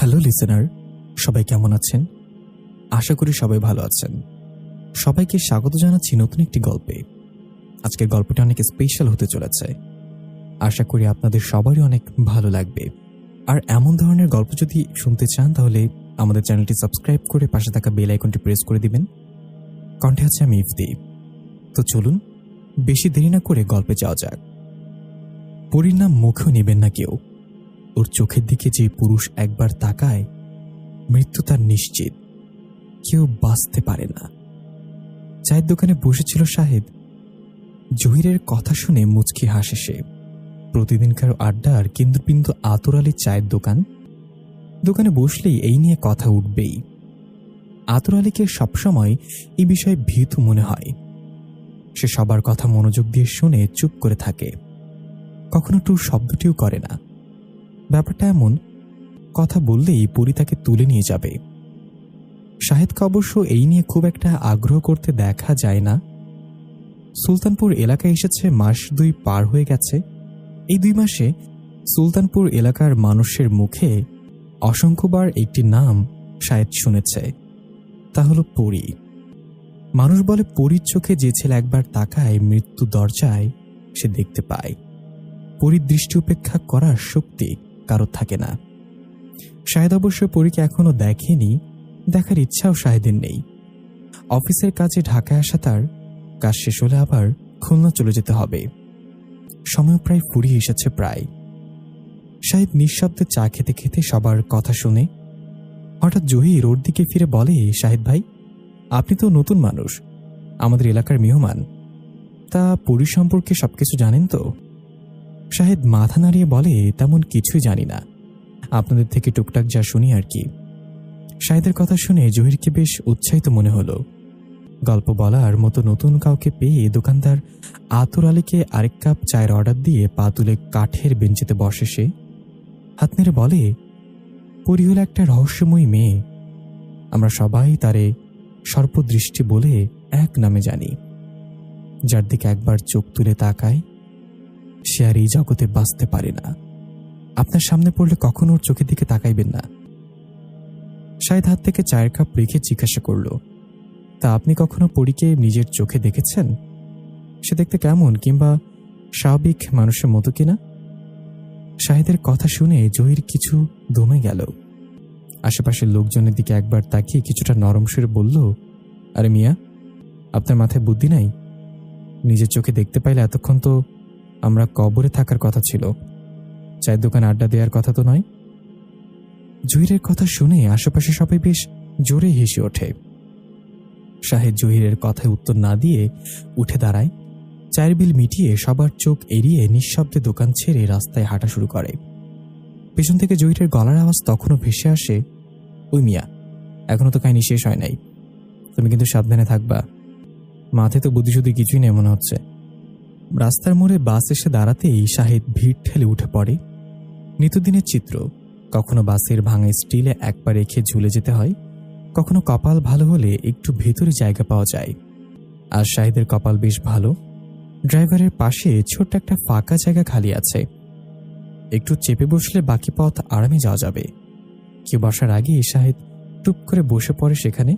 Hello listener, সবাই কেমন আছেন? আশা করি সবাই ভালো আছেন। সবাইকে স্বাগত জানাচ্ছি নতুন একটি গল্পে। আজকের গল্পটা অনেক স্পেশাল হতে চলেছে। আশা করি আপনাদের সবারই অনেক ভালো লাগবে। আর এমন ধরনের গল্প যদি শুনতে চান তাহলে আমাদের চ্যানেলটি সাবস্ক্রাইব করে পাশে থাকা বেল আইকনটি প্রেস করে দিবেন। কণ্ঠে আছে আমি ইফতি। তো চলুন বেশি দেরি না করে গল্পে যাওয়া যাক। পরীর নাম মুখেও নেবেন না কেউ। ওর চোখের দিকে যে পুরুষ একবার তাকায়, মৃত্যু তার নিশ্চিত। কেউ বাঁচতে পারে না। চায়ের দোকানে বসেছিল শাহেদ। জহিরের কথা শুনে মুচকি হাসে সে। প্রতিদিনকার আড্ডার কেন্দ্রবিন্দু আতর আলীর চায়ের দোকান। দোকানে বসলেই এই নিয়ে কথা উঠবেই। আতর আলীকে সবসময় এই বিষয়ে ভীতু মনে হয়। সে সবার কথা মনোযোগ দিয়ে শুনে চুপ করে থাকে, কখনো টুর শব্দটিও করে না। ব্যাপারটা এমন, কথা বললেই পরী তাকে তুলে নিয়ে যাবে। শাহেদকে অবশ্য এই নিয়ে খুব একটা আগ্রহ করতে দেখা যায় না। সুলতানপুর এলাকায় এসেছে মাস 2 পার হয়ে গেছে। এই 2 মাসে সুলতানপুর এলাকার মানুষের মুখে অসংখ্যবার একটি নাম শাহেদ শুনেছে, তা হলো পরী। মানুষ বলে পরীর চোখে যে ছেলে একবার তাকায় মৃত্যু দরজায় সে দেখতে পায়। পরীর দৃষ্টি উপেক্ষা করার শক্তি কারোর থাকে না। শাহেদ অবশ্য পরীকে এখনো দেখেনি, দেখার ইচ্ছাও শাহেদের নেই। অফিসের কাজে ঢাকায় আসা তার, কাজ শেষ হলে আবার খুলনা চলে যেতে হবে। সময় প্রায় ফুরিয়ে এসেছে প্রায়। শাহেদ নিঃশব্দে চা খেতে খেতে সবার কথা শুনে হঠাৎ জহির ওর দিকে ফিরে বলে, শাহেদ ভাই, আপনি তো নতুন মানুষ, আমাদের এলাকার মেহমান, তা পরী সম্পর্কে সবকিছু জানেন তো? শাহেদ মাথা নাড়িয়ে বলে, তেমন কিছুই জানি না, আপনাদের থেকে টুকটাক যা শুনি আর কি। শাহেদের কথা শুনে জহিরকে বেশ উৎসাহিত মনে হলো। গল্প বলার মতো নতুন কাউকে পেয়ে দোকানদার আতর আলীকে আরেক কাপ চায়ের অর্ডার দিয়ে পা তুলে কাঠের বেঞ্চিতে বসে সে। হাত নেড়ে বলে, পরী হলো একটা রহস্যময়ী মেয়ে। আমরা সবাই তারে সর্পদৃষ্টি বলে এক নামে জানি। যার দিকে একবার চোখ তুলে তাকায় সে আর এই জগতে বাঁচতে পারে না। আপনার সামনে পড়লে কখনো ওর চোখের দিকে তাকাইবেন না। শাহেদ হাত থেকে চায়ের কাপ রেখে জিজ্ঞাসা করল, তা আপনি কখনো পরীকে নিজের চোখে দেখেছেন? সে দেখতে কেমন, কিংবা স্বাভাবিক মানুষের মতো কিনা? শাহেদের কথা শুনে জহির কিছু দমে গেল। আশেপাশের লোকজনের দিকে একবার তাকিয়ে কিছুটা নরম সুরে বলল, আরে মিয়া, আপনার মাথায় বুদ্ধি নাই? নিজের চোখে দেখতে পাইলে এতক্ষণ তো আমরা কবরে থাকার কথা ছিল, চায়ের দোকানে আড্ডা দেওয়ার কথা তো নয়। জহিরের কথা শুনে আশেপাশে সবাই বেশ জোরে হেসে ওঠে। শাহেদ জহিরের কথায় উত্তর না দিয়ে উঠে দাঁড়ায়। চায়ের বিল মিটিয়ে সবার চোখ এড়িয়ে নিঃশব্দে দোকান ছেড়ে রাস্তায় হাঁটা শুরু করে। পেছন থেকে জহিরের গলার আওয়াজ তখনও ভেসে আসে, ওই মিয়া, এখনো তো কাহিনী শেষ হয় নাই, তুমি কিন্তু সাবধানে থাকবা। মাথায় তো বুদ্ধিশুদ্ধি কিছুই নেই মনে হচ্ছে। রাস্তার মোড়ে বাস এসে দাঁড়াতেই শাহেদ ভিড় ঠেলে উঠে পড়ে। নিত্যদিনের চিত্র, কখনো বাসের ভাঙা স্টিলে এক পা রেখে ঝুলে যেতে হয়, কখনো কপাল ভালো হলে একটু ভেতরে জায়গা পাওয়া যায়। আর শাহেদের কপাল বেশ ভালো, ড্রাইভারের পাশে ছোট্ট একটা ফাঁকা জায়গা খালি আছে। একটু চেপে বসলে বাকি পথ আরামে যাওয়া যাবে। কেউ বসার আগে শাহেদ টুপ করে বসে পড়ে সেখানে।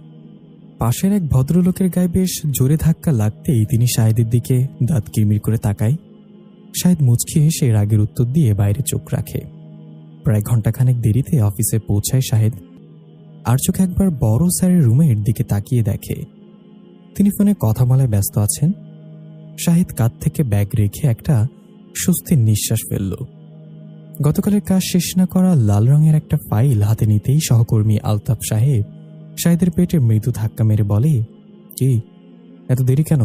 পাশের এক ভদ্রলোকের গায়ে বেশ জোরে ধাক্কা লাগতেই তিনি শাহেদের দিকে দাঁত কিরমির করে তাকায়। শাহেদ মুচকি হেসে রাগের উত্তর দিয়ে বাইরে চোখ রাখে। প্রায় ঘন্টাখানেক দেরিতে অফিসে পৌঁছায় শাহেদ। আর চোখে একবার বড় স্যারের রুমের দিকে তাকিয়ে দেখে তিনি ফোনে কথা বলায় ব্যস্ত আছেন। শাহেদ কাঁধ থেকে ব্যাগ রেখে একটা স্বস্তির নিঃশ্বাস ফেলল। গতকালের কাজ শেষ না করা লাল রঙের একটা ফাইল হাতে নিতেই সহকর্মী আলতাফ সাহেব শাহেদের পেটে মৃদু ধাক্কা মেরে বলে, কি এত দেরি কেন?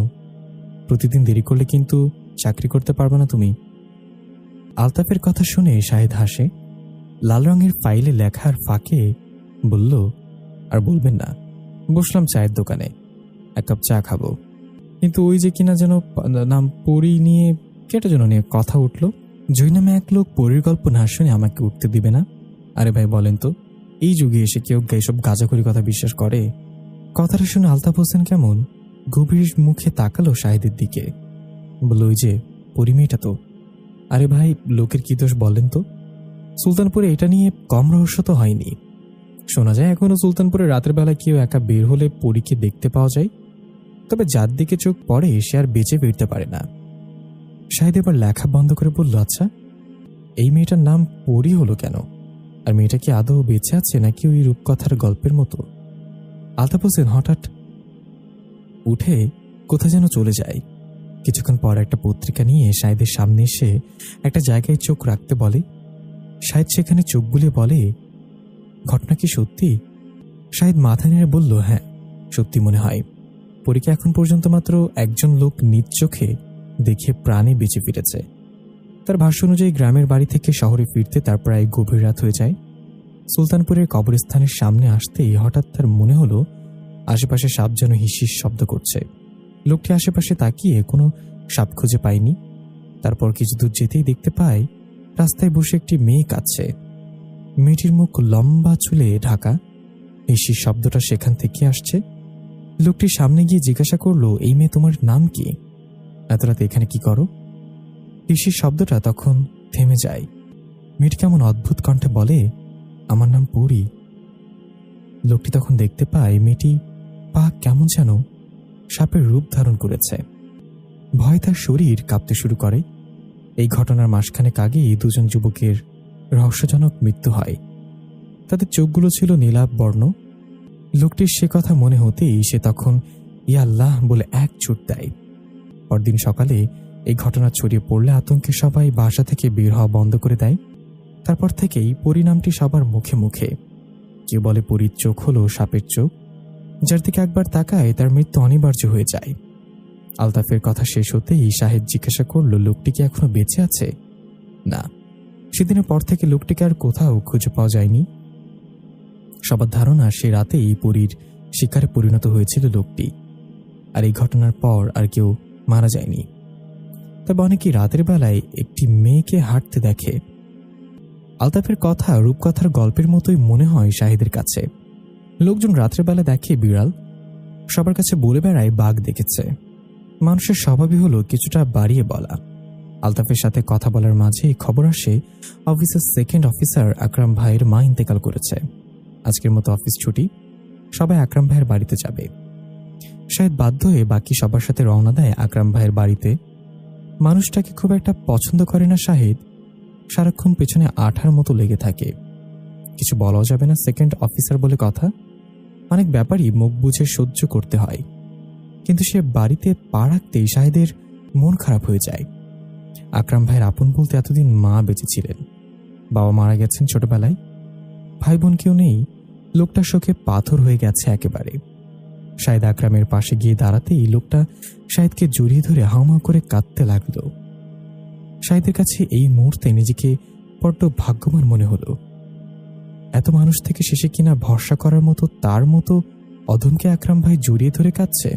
প্রতিদিন দেরি করলে কিন্তু চাকরি করতে পারবে না তুমি। আলতাফের কথা শুনে শাহেদ হাসে। লাল রঙের ফাইলে লেখার ফাঁকে বলল, আর বলবেন না, বসলাম চায়ের দোকানে, এক কাপ চা খাবো, কিন্তু ওই যে কিনা যেন নাম পরী নিয়ে কেটা যেন নিয়ে কথা উঠল। জয় নামে এক লোক পরীর গল্প না শুনে আমাকে উঠতে দিবে না। আরে ভাই বলেন তো, এই যুগে এসে কেউ এইসব গাঁজাখড়ি কথা বিশ্বাস করে? কথাটা শুনে আলতাফ হোসেন কেমন গভীর মুখে তাকালো শাহেদের দিকে, বলল, ওই যে পরী মেয়েটা তো। আরে ভাই, লোকের কি দোষ বলেন তো? সুলতানপুরে এটা নিয়ে কম রহস্য তো হয়নি। শোনা যায় এখনো সুলতানপুরে রাতের বেলা কেউ একা বের হলে পরীকে দেখতে পাওয়া যায়, তবে যার দিকে চোখ পড়ে সে আর বেঁচে ফিরতে পারে না। শাহিদ এবার লেখা বন্ধ করে বলল, আচ্ছা, এই মেয়েটার নাম পরী হলো কেন? আর মেয়েটা কি আদৌ বেঁচে আছে নাকি ওই রূপকথার গল্পের মতো? আলতাফ হোসেন হঠাৎ উঠে কোথায় যেন চলে যায়। কিছুক্ষণ পর একটা পত্রিকা নিয়ে শাহিদের সামনে এসে একটা জায়গায় চোখ রাখতে বলে। শাহিদ সেখানে চোখ বুলিয়ে বলে, ঘটনা কি সত্যি? শাহিদ মাথা নেড়ে বলল, হ্যাঁ, সত্যি মনে হয়। পরীকে এখন পর্যন্ত মাত্র একজন লোক নিজ চোখে দেখে প্রাণে বেঁচে ফিরেছে। তার ভাষ্য অনুযায়ী গ্রামের বাড়ি থেকে শহরে ফিরতে তার প্রায় গভীর রাত হয়ে যায়। সুলতানপুরের কবরস্থানের সামনে আসতেই হঠাৎ তার মনে হলো আশেপাশে সাপ যেন হিসিস শব্দ করছে। লোকটি আশেপাশে তাকিয়ে কোনো সাপ খুঁজে পায়নি। তারপর কিছু দূর যেতেই দেখতে পায় রাস্তায় বসে একটি মেয়ে কাঁদছে। মেয়েটির মুখ লম্বা চুলে ঢাকা। হিসিস শব্দটা সেখান থেকে আসছে। লোকটির সামনে গিয়ে জিজ্ঞাসা করলো, এই মেয়ে, তোমার নাম কি? এত রাতে এখানে কি করো? হিসিস শব্দটা তখন থেমে যায়। মেয়েটি কেমন অদ্ভুত কণ্ঠে বলে, আমার নাম পরী। লোকটি তখন দেখতে পায় মেয়েটি পা কেমন যেন সাপের রূপ ধারণ করেছে। ভয় তার শরীর কাঁপতে শুরু করে। এই ঘটনার মাসখানেক আগেই দুজন যুবকের রহস্যজনক মৃত্যু হয়। তাদের চোখগুলো ছিল নীলাভ বর্ণ। লোকটির সে কথা মনে হতেই সে তখন ইয়া আল্লাহ বলে এক ছুট দেয়। পরদিন সকালে এই ঘটনা ছড়িয়ে পড়লে আতঙ্কে সবাই বাসা থেকে বের হওয়া বন্ধ করে দেয়। তারপর থেকেই পরিণামটি সবার মুখে মুখে। কেউ বলে পরীর চোখ হলো সাপের চোখ, যার দিকে একবার তাকায় তার মৃত্যু অনিবার্য হয়ে যায়। আলতাফের কথা শেষ হতেই শাহিদ জিজ্ঞাসা করল, লোকটি কি এখনো বেঁচে আছে? না, সেদিনের পর থেকে লোকটিকে আর কোথাও খুঁজে পাওয়া যায়নি। সবার ধারণা সে রাতেই পরীর শিকারে পরিণত হয়েছিল লোকটি। আর এই ঘটনার পর আর কেউ মারা যায়নি। তবে অনেকেই রাতের বেলায় একটি মেয়েকে হাঁটতে দেখে। আলতাফের কথা রূপকথার গল্পের মতোই মনে হয় শাহিদের কাছে। লোকজন রাত্রের বেলা দেখে বিড়াল, সবার কাছে বলে বেড়ায় বাঘ দেখেছে। মানুষের স্বভাবই হলো কিছুটা বাড়িয়ে বলা। আলতাফের সাথে কথা বলার মাঝে খবর আসে অফিসের সেকেন্ড অফিসার আকরাম ভাইয়ের মা ইন্তেকাল করেছে। আজকের মতো অফিস ছুটি, সবাই আকরাম ভাইয়ের বাড়িতে যাবে। শাহিদ বাধ্য হয়ে বাকি সবার সাথে রওনা দেয় আকরাম ভাইয়ের বাড়িতে। মানুষটাকে খুব একটা পছন্দ করে না শাহিদ। সারাক্ষণ পেছনে আঠার মতো লেগে থাকে। কিছু বলাও যাবে না, সেকেন্ড অফিসার বলে কথা। অনেক ব্যাপারই মুখ বুঝে সহ্য করতে হয়। কিন্তু সে বাড়িতে পা রাখতেই শাহিদের মন খারাপ হয়ে যায়। আকরাম ভাইয়ের আপন বলতে এতদিন মা বেঁচে ছিলেন, বাবা মারা গেছেন ছোটবেলায়, ভাই বোন কেউ নেই। লোকটার শোকে পাথর হয়ে গেছে একেবারে। শাহিদ আকরামের পাশে গিয়ে দাঁড়াতেই লোকটা শাহিদকে জড়িয়ে ধরে হাউমাউ করে কাঁদতে লাগল। শাহিদের কাছে এই মুহূর্তে নিজেকে বড্ড ভাগ্যবান মনে হলো। এত মানুষ থেকে শেষে কিনা ভরসা করার মতো তার মতো অধমকে আকরাম ভাই জড়িয়ে ধরে কাঁদছে।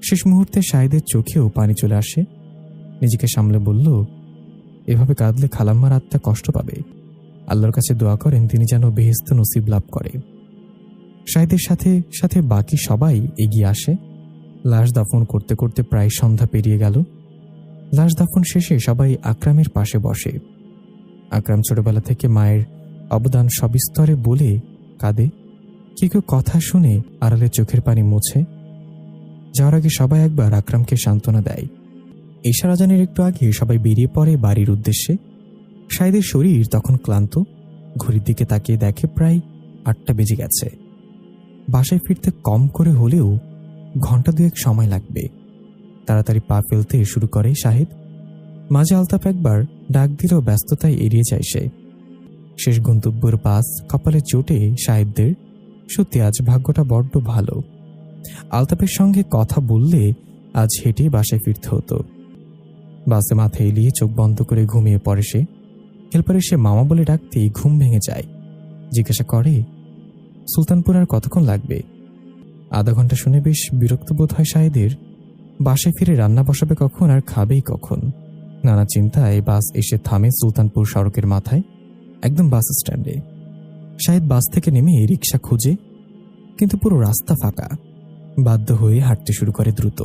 শেষ মুহূর্তে শাহিদের চোখেও পানি চলে আসে। নিজেকে সামলে বলল, এভাবে কাঁদলে খালাম্মার আত্মা কষ্ট পাবে। আল্লাহর কাছে দোয়া করেন তিনি যেন বেহেশত নসিব লাভ করে। শাহিদের সাথে সাথে বাকি সবাই এগিয়ে আসে। লাশ দাফন করতে করতে প্রায় সন্ধ্যা পেরিয়ে গেল। লাশ দাফন শেষে সবাই আকরামের পাশে বসে। আকরাম ছোটবেলা থেকে মায়ের অবদান সবিস্তরে বলে কাঁদে। কেউ কথা শুনে আড়ালে চোখের পানি মুছে। যাওয়ার আগে সবাই একবার আকরামকে সান্ত্বনা দেয়। এশার আজানের একটু আগে সবাই বেরিয়ে পড়ে বাড়ির উদ্দেশ্যে। শাহিদের শরীর তখন ক্লান্ত। ঘড়ির দিকে তাকিয়ে দেখে প্রায় 8টা বেজে গেছে। বাসায় ফিরতে কম করে হলেও ঘন্টা দুয়েক সময় লাগবে। তাড়াতাড়ি পা ফেলতে শুরু করে শাহিদ। মাঝে আলতাফ একবার ডাক দিলেও ব্যস্ততায় এড়িয়ে যায় সে। শেষ গন্তব্যের বাস কপালে চোটে শাহিদদের। সত্যি আজ ভাগ্যটা বড্ড ভালো। আলতাফের সঙ্গে কথা বললে আজ হেঁটে বাসায় ফিরতে হতো। বাসে মাথা এলিয়ে চোখ বন্ধ করে ঘুমিয়ে পড়ে সে। হেল্পারে সে মামা বলে ডাকতেই ঘুম ভেঙে যায়। জিজ্ঞাসা করে, সুলতানপুর আর কতক্ষণ লাগবে? আধা ঘন্টা শুনে বেশ বিরক্ত বোধ হয় শাহিদের। বাসায় ফিরে রান্না বসাবে কখন আর খাবেই কখন? নানা চিন্তায় বাস এসে থামে সুলতানপুর সড়কের মাথায়, একদম বাস স্ট্যান্ডে। শাহিদ বাস থেকে নেমে রিক্সা খুঁজে, কিন্তু পুরো রাস্তা ফাঁকা। বাধ্য হয়ে হাঁটতে শুরু করে দ্রুত।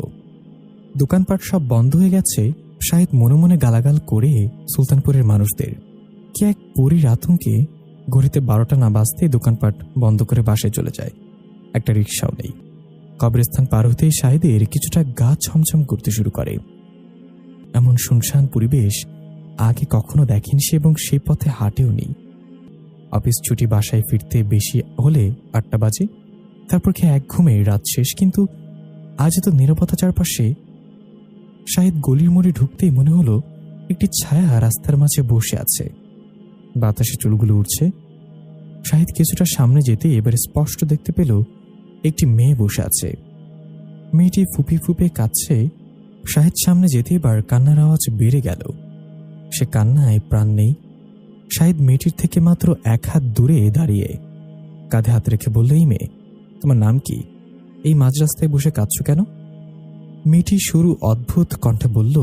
দোকানপাট সব বন্ধ হয়ে গেছে। শাহিদ মনে মনে গালাগাল করে সুলতানপুরের মানুষদের। কি এক পরীর আতঙ্কে ঘড়িতে 12টা না বাজতেই দোকানপাট বন্ধ করে বাসায় চলে যায়। একটা রিক্সাও নেই। কবরস্থান পার হতেই শাহিদের কিছুটা গা ছমছম করতে শুরু করে। এমন শুনশান পরিবেশ আগে কখনো দেখেনি সে, এবং সে পথে হাঁটেও নি। অফিস ছুটি, বাসায় ফিরতে বেশি হলে 8টা বাজে। তারপর খেয়ে এক ঘুমে রাত শেষ। কিন্তু আজ এত নীরবতা চারপাশে। শাহিদ গলির মোড়ে ঢুকতেই মনে হলো একটি ছায়া রাস্তার মাঝে বসে আছে। বাতাসে চুলগুলো উঠছে। শাহিদ কিছুটা সামনে যেতে এবারে স্পষ্ট দেখতে পেল একটি মেয়ে বসে আছে। মেয়েটি ফুপি ফুপে কাঁদছে। শাহিদ সামনে যেতে এবার কান্নার আওয়াজ বেড়ে গেল। সে কান্নায় প্রাণ নেই। শাহিদ মেয়েটির থেকে মাত্র 1 হাত দূরে দাঁড়িয়ে কাঁধে হাত রেখে বলল, এই মেয়ে, তোমার নাম কি? এই মাঝ রাস্তায় বসে কাঁদছো কেন? মেয়েটি সরু অদ্ভুত কণ্ঠে বলল,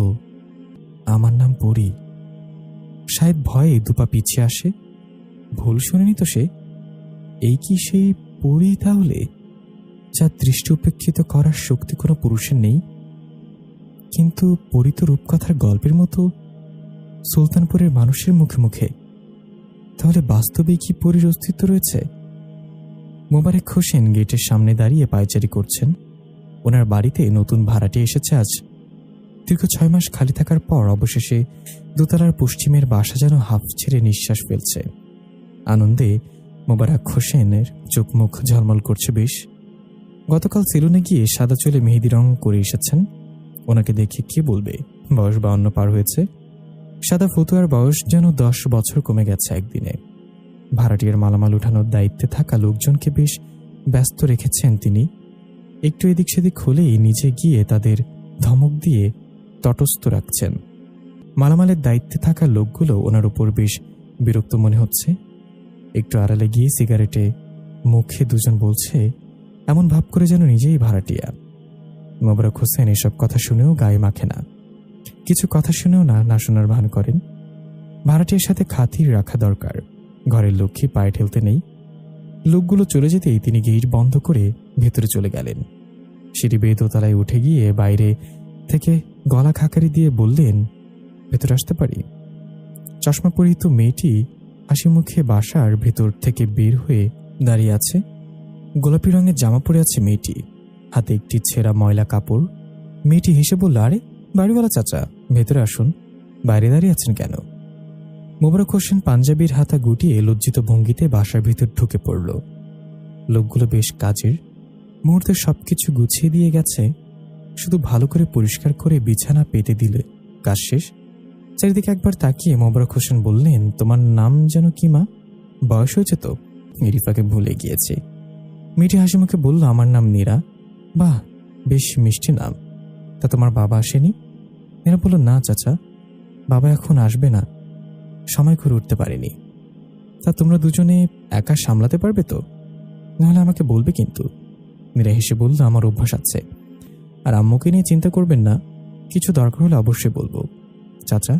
আমার নাম পরি। শাহিদ ভয়ে দুপা পিছিয়ে আসে। ভুল শোনেনি তো সে? এই কি সেই পরি তাহলে, যার দৃষ্টি উপেক্ষিত করার শক্তি কোনো পুরুষের নেই? কিন্তু পরি তো রূপকথার গল্পের মতো সুলতানপুরের মানুষের মুখে মুখে। তাহলে বাস্তবে কি পরির অস্তিত্ব রয়েছে? মোবারক হোসেন গেটের সামনে দাঁড়িয়ে পায়চারি করছেন। ওনার বাড়িতে নতুন ভাড়াটে এসেছে আজ। দীর্ঘ 6 মাস খালি থাকার পর অবশেষে দোতলার পশ্চিমের বাসা যেন হাফ ছেড়ে নিঃশ্বাস ফেলছে। আনন্দে মোবারক হোসেনের চোখ মুখ ঝলমল করছে বেশ। গতকাল সেলুনে গিয়ে সাদা চুলে মেহেদি রং করে এসেছেন। ওনাকে দেখে কে বলবে বয়স 52 পার হয়েছে? সাদা ফতুয়ার বয়স যেন 10 বছর কমে গেছে একদিনে। ভাড়াটিয়ার মালামাল উঠানোর দায়িত্বে থাকা লোকজনকে বেশ ব্যস্ত রেখেছেন তিনি। একটু এদিক সেদিক হলেই নিজে গিয়ে তাদের ধমক দিয়ে তটস্থ রাখছেন। মালামালের দায়িত্বে থাকা লোকগুলো ওনার উপর বেশ বিরক্ত মনে হচ্ছে। একটু আড়ালে গিয়ে সিগারেটে মুখে দুজন বলছে, এমন ভাব করে যেন নিজেই ভাড়াটিয়া। মোবারক হোসেন এসব কথা শুনেও গায়ে মাখে না। কিছু কথা শুনেও না শোনার ভান করেন। ভাড়াটিয়ার সাথে খাতির রাখা দরকার। ঘরের লক্ষ্মী পায়ে ঠেলতে নেই। লোকগুলো চলে যেতেই তিনি গেট বন্ধ করে ভেতরে চলে গেলেন। সিঁড়ি বেয়ে দোতলায় উঠে গিয়ে বাইরে থেকে গলা খাকারি দিয়ে বললেন, ভেতরে আসতে পারি? চশমা পরিহিত মেয়েটি হাসি মুখে বাসার ভেতর থেকে বের হয়ে দাঁড়িয়ে আছে। গোলাপি রঙের জামা পরে আছে মেয়েটি, হাতে একটি ছেঁড়া ময়লা কাপড়। মেয়েটি হেসে বলল, আরে বাড়িওয়ালা চাচা, ভেতরে আসুন, বাইরে দাঁড়িয়ে আছেন কেন? মোবারক হোসেন পাঞ্জাবির হাতা গুটিয়ে লজ্জিত ভঙ্গিতে বাসার ভিতর ঢুকে পড়ল। লোকগুলো বেশ কাজের। মুহূর্তে সবকিছু গুছিয়ে দিয়ে গেছে। শুধু ভালো করে পরিষ্কার করে বিছানা পেতে দিলে কাজ শেষ। চারিদিকে একবার তাকিয়ে মোবারক হোসেন বললেন, তোমার নাম যেন কি মা? বয়স হয়েছে তো? রিফাকে ভুলে গিয়েছে। মেয়েটি হাসি মুখে বলল, আমার নাম নীরা। বাহ, বেশ মিষ্টি নাম। তা তোমার বাবা আসেনি? নীরা বলল, না চাচা, বাবা এখন আসবে না, সময় করে উঠতে পারেনি। তা তোমরা দুজনে একা সামলাতে পারবে তো? নাহলে আমাকে বলবে কিন্তু। নীরা হেসে বলল, আমার অভ্যাস আছে। আর আম্মুকে নিয়ে চিন্তা করবেন না, কিছু দরকার হলে অবশ্যই বলবো। চাচা,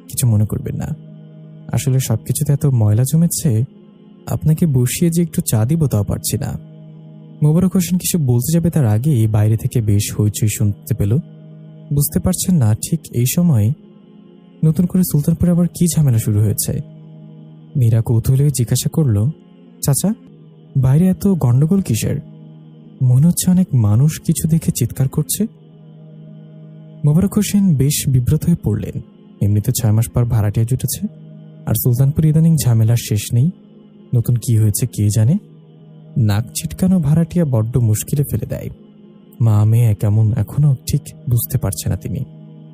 কিছু মনে করবেন না, আসলে সবকিছুতে এত ময়লা জমেছে, আপনাকে বসিয়ে যে একটু চা দিব তাও পারছি না। মোবারক হোসেন কিছু বলতে যাবে তার আগেই বাইরে থেকে বেশ হইচই শুনতে পেল। বুঝতে পারছেন না ঠিক এই সময় নতুন করে সুলতানপুরে আবার কি ঝামেলা শুরু হয়েছে। নীরা কৌতূহলে জিজ্ঞাসা করল, চাচা, বাইরে এত গন্ডগোল কিসের? মনে হচ্ছে অনেক মানুষ কিছু দেখে চিৎকার করছে। মোবারক হোসেন বেশ বিব্রত হয়ে পড়লেন। এমনিতে 6 মাস পর ভাড়াটিয়া জুটেছে, আর সুলতানপুর ইদানিং ঝামেলার শেষ নেই। নতুন কি হয়েছে কে জানে। নাক ছিটকানো ভাড়াটিয়া বড্ড মুশকিলে ফেলে দেয়। মা মেয়ে কেমন এখনো ঠিক বুঝতে পারছে না তিনি।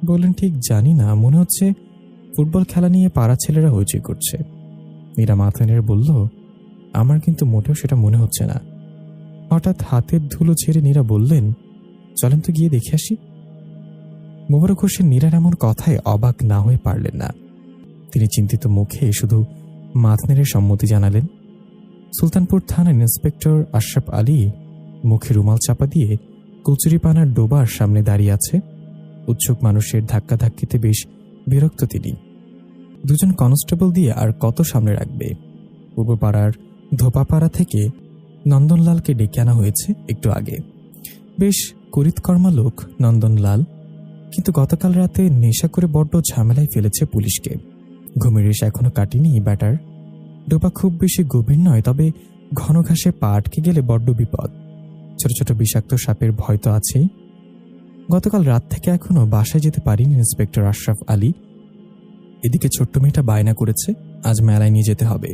বললেন, ঠিক জানি না, মনে হচ্ছে ফুটবল খেলা নিয়ে পাড়া ছেলেরা হইচই করছে। নীরা মাথা নেড়ে বলল, আমার কিন্তু মোটেও সেটা মনে হচ্ছে না। হঠাৎ হাতের ধুলো ছেড়ে নীরা বললেন, চলেন তো গিয়ে দেখে আসি। মোবারক হোসেন নীরার এমন কথায় অবাক না হয়ে পারলেন না। তিনি চিন্তিত মুখে শুধু মাথা নেড়ে সম্মতি জানালেন। সুলতানপুর থানার ইন্সপেক্টর আশরাফ আলী মুখে রুমাল চাপা দিয়ে কচুরিপানার ডোবার সামনে দাঁড়িয়ে আছে। উৎসুক মানুষের ধাক্কাধাক্কিতে বেশ বিরক্ত তিনি। দুজন কনস্টেবল দিয়ে আর কত সামনে রাখবে। পূর্বপাড়ার ধোপাপাড়া থেকে নন্দনলালকে ডেকে আনা হয়েছে একটু আগে। বেশ করিতকর্মা লোক নন্দনলাল, কিন্তু গতকাল রাতে নেশা করে বড্ড ঝামেলায় ফেলেছে পুলিশকে। ঘুমের এসে এখনো কাটেনি ব্যাটার। ডোবা খুব বেশি গভীর নয়, তবে ঘন ঘাসে পা আটকে গেলে বড্ড বিপদ। ছোট ছোট বিষাক্ত সাপের ভয় তো আছেই। গতকাল রাত থেকে এখনো বাসায় যেতে পারিনি ইন্সপেক্টর আশরাফ আলী। এদিকে ছোট্ট মেয়েটা বায়না করেছে আজ মেলায় নিয়ে যেতে হবে।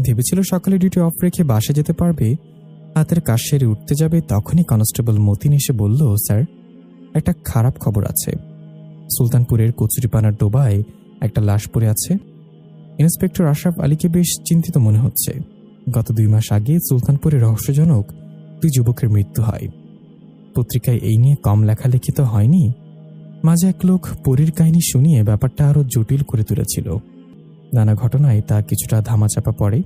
ভেবেছিল সকালে ডিউটি অফ রেখে বাসে যেতে পারবে। হাতের কাজ সেরে উঠতে যাবে, তখনই কনস্টেবল মতিন এসে বলল, স্যার, একটা খারাপ খবর আছে। সুলতানপুরের কচুরিপানার ডোবায় একটা লাশ পড়ে আছে। ইন্সপেক্টর আশরাফ আলীকে বেশ চিন্তিত মনে হচ্ছে। গত 2 মাস আগে সুলতানপুরে রহস্যজনক 2 যুবকের মৃত্যু হয়। পত্রিকায় এই নিয়ে কম লেখালেখি তো হয়নি। মাঝে এক লোক পরীর কাহিনী শুনিয়ে ব্যাপারটা আরো জটিল করে তুলেছিল। নানা ঘটনায় তা কিছুটা ধামাচাপা পড়ে।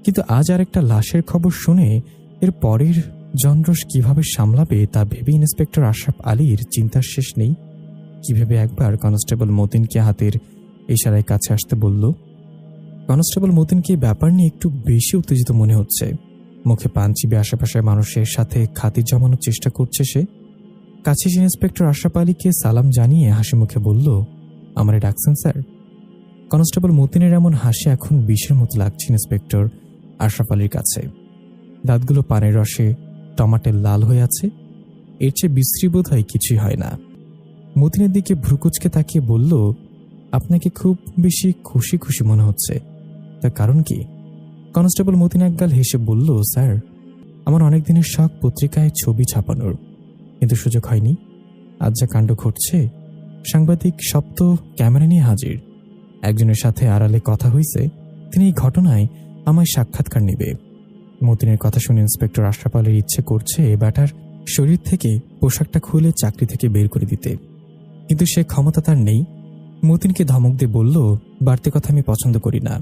কিন্তু আজ আরেকটা লাশের খবর শুনে এর পরের জনরস কিভাবে সামলাবে তা ভেবে ইন্সপেক্টর আশরাফ আলীর চিন্তার শেষ নেই। কিভাবে একবার কনস্টেবল মতিনকে হাতের ইশারায় কাছে আসতে বলল। কনস্টেবল মতিনকে ব্যাপার নিয়ে একটু বেশি উত্তেজিত মনে হচ্ছে। মুখে পান চিবে আশেপাশের মানুষের সাথে খাতির জমানোর চেষ্টা করছে সে। কাছে ইন্সপেক্টর আশরাফ আলীকে সালাম জানিয়ে হাসি মুখে বলল, আমারে ডাকছেন স্যার? কনস্টেবল মতিনের এমন হাসি এখন বিষের মতো লাগছে ইন্সপেক্টর আশরাফ আলীর কাছে। দাঁতগুলো পানের রসে টমাটের লাল হয়ে আছে। এর চেয়ে বিশ্রী বোধ হয় কিছুই হয় না। মতিনের দিকে ভ্রুকুচকে তাকিয়ে বলল, আপনাকে খুব বেশি খুশি খুশি মনে হচ্ছে, তার কারণ কি? কনস্টেবল মতিন একগাল হেসে বলল, স্যার, আমার অনেক দিনের শখ পত্রিকায় ছবি ছাপানোর, কিন্তু সুযোগ হয়নি। আজ যা কাণ্ড ঘটছে, সাংবাদিক সব তো ক্যামেরা নিয়ে হাজির। একজনের সাথে আড়ালে কথা হয়েছে, তিনি এই ঘটনায় আমায় সাক্ষাৎকার নেবে। মতিনের কথা শুনে ইন্সপেক্টর আশরাফ আলীর ইচ্ছে করছে ব্যাটার শরীর থেকে পোশাকটা খুলে চাকরি থেকে বের করে দিতে, কিন্তু সে ক্ষমতা তার নেই। মতিনকে ধমক দিয়ে বলল, বাড়তি কথা আমি পছন্দ করি না,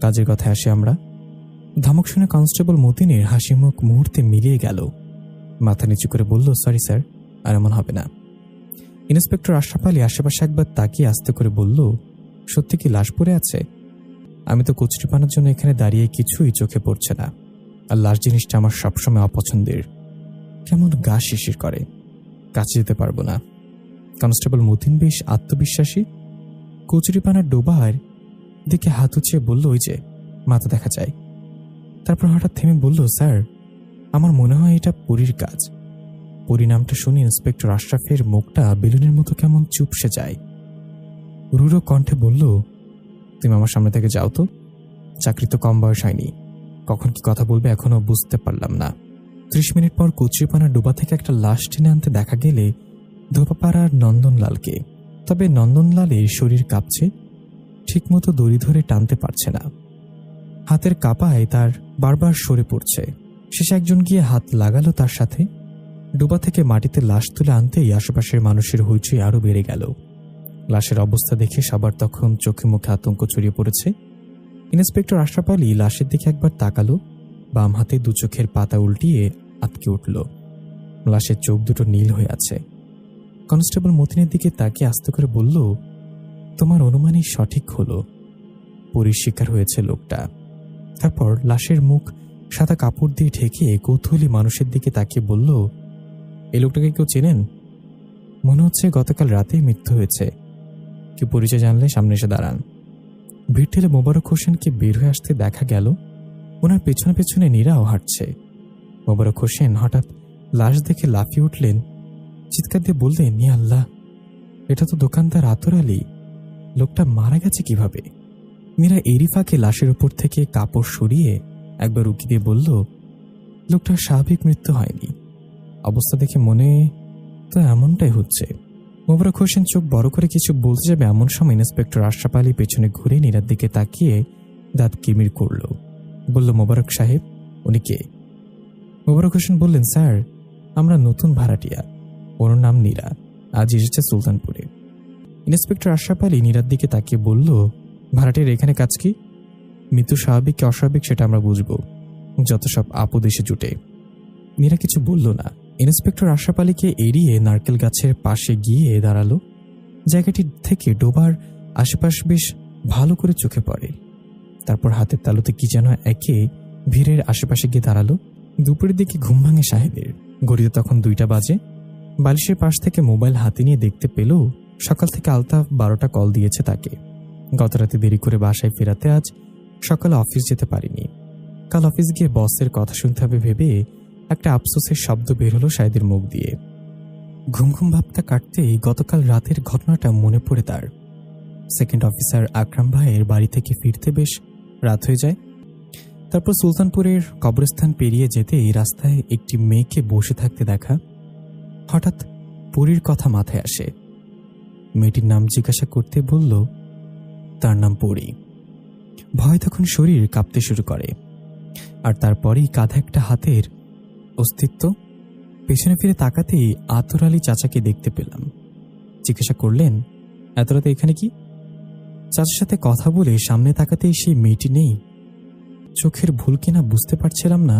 কাজের কথায় আসে আমরা। ধমক শুনে কনস্টেবল মতিনের হাসি মুখ মুহূর্তে মিলিয়ে গেল। মাথা নিচু করে বলল, সরি স্যার, আর এমন হবে না। ইন্সপেক্টর আশরাফ আলী আশেপাশে একবার তাকিয়ে আস্তে করে বলল, সত্যি কি লাশ পড়ে আছে? আমি তো কচুরিপানার জন্য এখানে দাঁড়িয়ে কিছুই চোখে পড়ছে না, আর লাশ জিনিসটা আমার সবসময় অপছন্দের। কেমন গা শিশির করে, কাছে যেতে পারবো না। কনস্টেবল মতিন বেশ আত্মবিশ্বাসী। কচুরিপানার ডোবার দিকে হাত উঁচিয়ে বলল, ওই যে মাথা দেখা যায়। তারপর হঠাৎ থেমে বলল, স্যার, আমার মনে হয় এটা পরীর কাজ। পরী নামটা শুনে ইন্সপেক্টর আশরাফের মুখটা বেলুনের মতো কেমন চুপসে যায়। রুড়ো কণ্ঠে বলল, তুমি আমার সামনে থেকে যাও তো, চাকরি তো কম বয়স হয়নি, কখন কি কথা বলবে এখনো বুঝতে পারলাম না। 30 মিনিট পর কচুরিপানার ডোবা থেকে একটা লাশ টেনে আনতে দেখা গেলে ধোপাপাড়ার নন্দনলালকে। তবে নন্দনলালের শরীর কাঁপছে, ঠিকমতো দড়ি ধরে টানতে পারছে না। হাতের কাঁপায় তার বারবার সরে পড়ছে। শেষে একজন গিয়ে হাত লাগালো তার সাথে। ডোবা থেকে মাটিতে লাশ তুলে আনতেই আশেপাশের মানুষের হইচই আরো বেড়ে গেল। লাশের অবস্থা দেখে সবার তখন চোখে মুখে আতঙ্ক ছড়িয়ে পড়েছে। ইন্সপেক্টর আশরাফ আলী লাশের দিকে একবার তাকালো, বাম হাতে 2 চোখের পাতা উল্টিয়ে আটকে উঠল। লাশের চোখ দুটো নীল হয়ে আছে। কনস্টেবল মতিনের দিকে তাকিয়ে আস্তে করে বলল, তোমার অনুমানই সঠিক হলো, পরীর শিকার হয়েছে লোকটা। তারপর লাশের মুখ সাদা কাপড় দিয়ে ঢেকে কৌতূহলী মানুষের দিকে তাকিয়ে বলল, এই লোকটাকে কেউ চেনেন? মনে হচ্ছে গতকাল রাতেই মৃত্যু হয়েছে। কেউ পরিচয় জানলে সামনে এসে দাঁড়ান। ভিড় ঠেলে মোবারক হোসেনকে বের হয়ে আসতে দেখা গেল। ওনার পেছনে পেছনে নীরাও হাঁটছে। মোবারক হোসেন হঠাৎ লাশ দেখে লাফিয়ে উঠলেন, চিৎকার দিয়ে বললেন, ইয়া আল্লাহ, এটা তো দোকানদার আতর আলী। লোকটা মারা গেছে কিভাবে? মীরা এরই ফাঁকে লাশের উপর থেকে কাপড় সরিয়ে একবার উকি দিয়ে বলল, লোকটার স্বাভাবিক মৃত্যু হয়নি, অবস্থা দেখে মনে তো এমনটাই হচ্ছে। মোবারক হোসেন চোখ বড় করে কিছু বলতে যাবে এমন সময় ইন্সপেক্টর আশরাফ আলী পেছনে ঘুরে নীরার দিকে তাকিয়ে দাঁত কিরমির করল। বলল, মোবারক সাহেব, উনি কে? মোবারক হোসেন বললেন, স্যার, আমরা নতুন ভাড়াটিয়া, ওর নাম নীরা, আজ এসেছে সুলতানপুরে। ইন্সপেক্টর আশরাফ আলী নীরার দিকে তাকিয়ে বলল, ভাড়াটিয়ার এখানে কাজ কি? মৃত্যু স্বাভাবিক কি অস্বাভাবিক সেটা আমরা বুঝবো, যত সব আপদ এসে জুটে। নীরা কিছু বলল না। ইন্সপেক্টর আশরাফ আলীকে এড়িয়ে নারকেল গাছের পাশে গিয়ে দাঁড়ালো। জায়গাটি থেকে ডোবার আশেপাশ বেশ ভালো করে চোখে পড়ে। তারপর হাতের তালুতে কি যেন একে ভিড়ের আশেপাশে গিয়ে দাঁড়ালো। দুপুরের দিকে ঘুম ভাঙে সাহেবের। ঘড়িতে তখন 2টা বাজে। বালিশের পাশ থেকে মোবাইল হাতে নিয়ে দেখতে পেল সকাল থেকে আলতাফ 12টা কল দিয়েছে তাকে। গত রাতে দেরি করে বাসায় ফেরাতে আজ সকালে অফিস যেতে পারিনি। কাল অফিস গিয়ে বসের কথা শুনতে হবে ভেবে একটা আফসোসের শব্দ বের হলো শাহেদের মুখ দিয়ে। ঘুম ঘুম ভাবটা কাটতেই গতকাল রাতের ঘটনাটা মনে পড়ে তার। সেকেন্ড অফিসার আকরাম ভাইয়ের বাড়ি থেকে ফিরতে বেশ রাত হয়ে যায়। তারপর সুলতানপুরের কবরস্থান পেরিয়ে যেতেই রাস্তায় একটি মেয়েকে বসে থাকতে দেখা। হঠাৎ পরীর কথা মাথায় আসে। মেয়েটির নাম জিজ্ঞাসা করতে বলল তার নাম পরী। ভয় তখন শরীর কাঁপতে শুরু করে, আর তারপরেই কাঁধে একটা হাতের অস্তিত্ব। পেছনে ফিরে তাকাতেই আতর আলী চাচাকে দেখতে পেলাম। জিজ্ঞাসা করলেন, এত রাতে এখানে কি? চাচার সাথে কথা বলে সামনে তাকাতেই সেই মেয়েটি নেই। চোখের ভুল কিনা বুঝতে পারছিলাম না,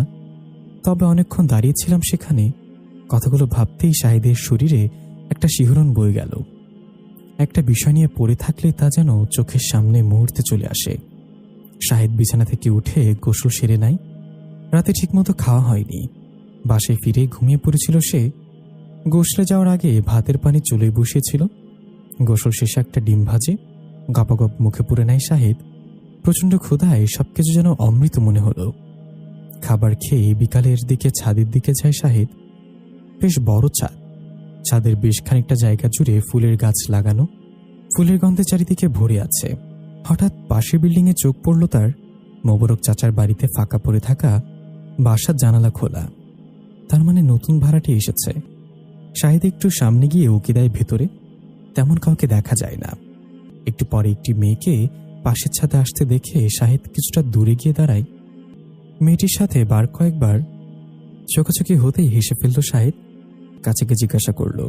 তবে অনেকক্ষণ দাঁড়িয়েছিলাম সেখানে। কথাগুলো ভাবতেই শাহিদের শরীরে একটা শিহরণ বয়ে গেল। একটা বিষয় নিয়ে পড়ে থাকলে তা যেন চোখের সামনে মুহূর্তে চলে আসে। শাহিদ বিছানা থেকে উঠে গোসল সেরে নাই। রাতে ঠিকমতো খাওয়া হয়নি। বাসায় ফিরে ঘুমিয়ে পড়েছিল সে। গোসলে যাওয়ার আগে ভাতের পানি চুলে বসিয়েছিল। গোসল শেষে একটা ডিম ভাজে গপাগপ মুখে পুরে নেয় শাহিদ। প্রচণ্ড ক্ষুধায় সবকিছু যেন অমৃত মনে হলো। খাবার খেয়ে বিকালের দিকে ছাদের দিকে যায় শাহিদ। বেশ বড় ছাদ। ছাদের বেশ খানিকটা জায়গা জুড়ে ফুলের গাছ লাগানো। ফুলের গন্ধে চারিদিকে ভরে আছে। হঠাৎ পাশের বিল্ডিংয়ে চোখ পড়ল তার। মোবারক চাচার বাড়িতে ফাঁকা পড়ে থাকা বাসার জানালা খোলা। তার মানে নতুন ভাড়াটি এসেছে। শাহিদ একটু সামনে গিয়ে উকি দেয় ভেতরে। তেমন কাউকে দেখা যায় না। একটু পরে একটি মেয়েকে পাশের ছাদে আসতে দেখে শাহিদ কিছুটা দূরে গিয়ে দাঁড়ায়। মেয়েটির সাথে বার কয়েকবার চোখাচোখি হতেই হেসে ফেলল শাহিদ। কাছে গিয়ে জিজ্ঞাসা করল,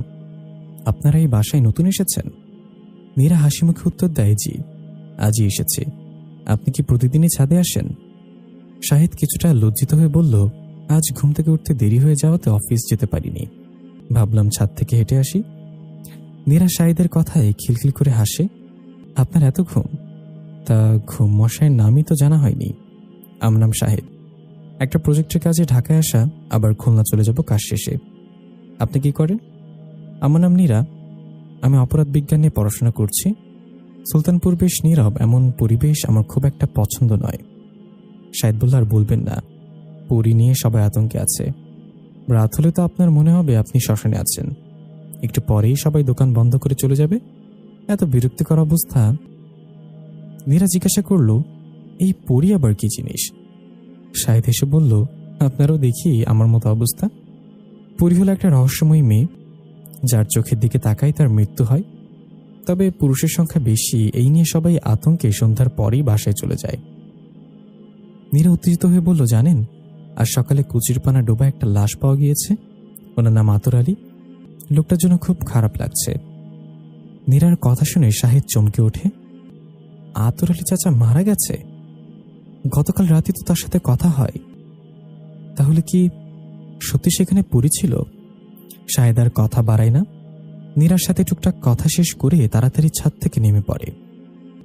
আপনারা এই বাসায় নতুন এসেছেন? নীরা হাসি মুখে উত্তর দেয়, জি, আজই এসেছি। আপনি কি প্রতিদিনই ছাদে আসেন? শাহিদ কিছুটা লজ্জিত হয়ে বলল, আজ ঘুম থেকে উঠতে দেরি হয়ে যাওয়াতে অফিস যেতে পারিনি। ভাবলাম ছাদ থেকে হেঁটে আসি। নীরা শাহিদের কথায় খিলখিল করে হাসে। আপনার এত ঘুম? তা ঘুম মশাইয়ের নামই তো জানা হয়নি। আমার নাম শাহিদ। একটা প্রজেক্টের কাজে ঢাকায় আসা, আবার খুলনা চলে যাব কাজ শেষে। আপনি কি করেন? আমার নাম নীরা। আমি অপরাধ বিজ্ঞান নিয়ে পড়াশোনা করছি। সুলতানপুর বেশ নীরব, এমন পরিবেশ আমার খুব একটা পছন্দ নয়। শাহিদ বলল, আর বলবেন না, পরী নিয়ে সবাই আতঙ্কে আছে। রাত হলে তো আপনার মনে হবে আপনি শ্মশানে আছেন। একটু পরেই সবাই দোকান বন্ধ করে চলে যাবে। এত বিরক্তিকর অবস্থা। নীরা জিজ্ঞাসা করল, এই পরী আবার কি জিনিস? শাহিদ এসে বলল, আপনারও দেখি আমার মতো অবস্থা। পরী হলো একটা রহস্যময়ী মেয়ে, যার চোখের দিকে তাকাই তার মৃত্যু হয়। তবে পুরুষের সংখ্যা বেশি, এই নিয়ে সবাই আতঙ্কে সন্ধ্যার পরেই বাসায় চলে যায়। নীরা উত্তেজিত হয়ে বলল, জানেন, আজ সকালে কুচিরপানা ডোবা একটা লাশ পাওয়া গিয়েছে। ওনার নাম আতর আলী। লোকটার জন্য খুব খারাপ লাগছে। নীরার কথা শুনে শাহিদ চমকে ওঠে। আতর আলী চাচা মারা গেছে? গতকাল রাতে তো তার সাথে কথা হয়। তাহলে কি সত্যি সেখানে পরী ছিল? শাহিদ আর কথা বাড়ায় না। নীরার সাথে টুকটাক কথা শেষ করে তাড়াতাড়ি ছাদ থেকে নেমে পড়ে।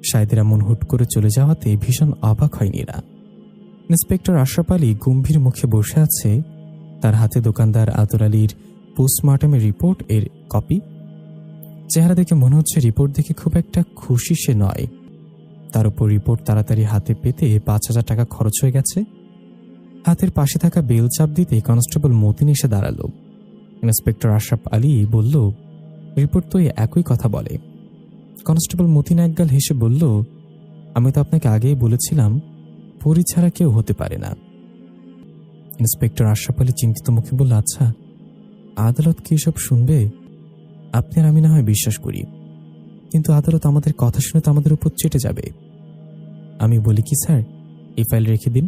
শাহিদের এমন হুট করে চলে যাওয়াতে ভীষণ অবাক হয় নীরা। ইন্সপেক্টর আশরাফ আলী গম্ভীর মুখে বসে আছে। তার হাতে দোকানদার আতর আলীর পোস্টমর্টমের রিপোর্ট এর কপি। চেহারা দেখে মনে হচ্ছে রিপোর্ট দেখে খুব একটা খুশি সে নয়। তার উপর রিপোর্ট তাড়াতাড়ি হাতে পেতে 5,000 টাকা খরচ হয়ে গেছে। হাতের পাশে থাকা বেল চাপ দিতে কনস্টেবল মতিন এসে দাঁড়ালো। ইন্সপেক্টর আশরাফ আলী বলল, রিপোর্ট তো একই কথা বলে। কনস্টেবল মতিন একগাল হেসে বলল, আমি তো আপনাকে আগেই বলেছিলাম পরী ছাড়া কেউ হতে পারে না। ইন্সপেক্টর আশরাফ আলী চিন্তিত মুখে বলল, আচ্ছা, আদালত কি এসব শুনবে? আপনি আর আমি না হয় বিশ্বাস করি, কিন্তু আদালত আমাদের কথা শুনে তো আমাদের উপর চেটে যাবে। আমি বলি কি স্যার, এই ফাইল রেখে দিন।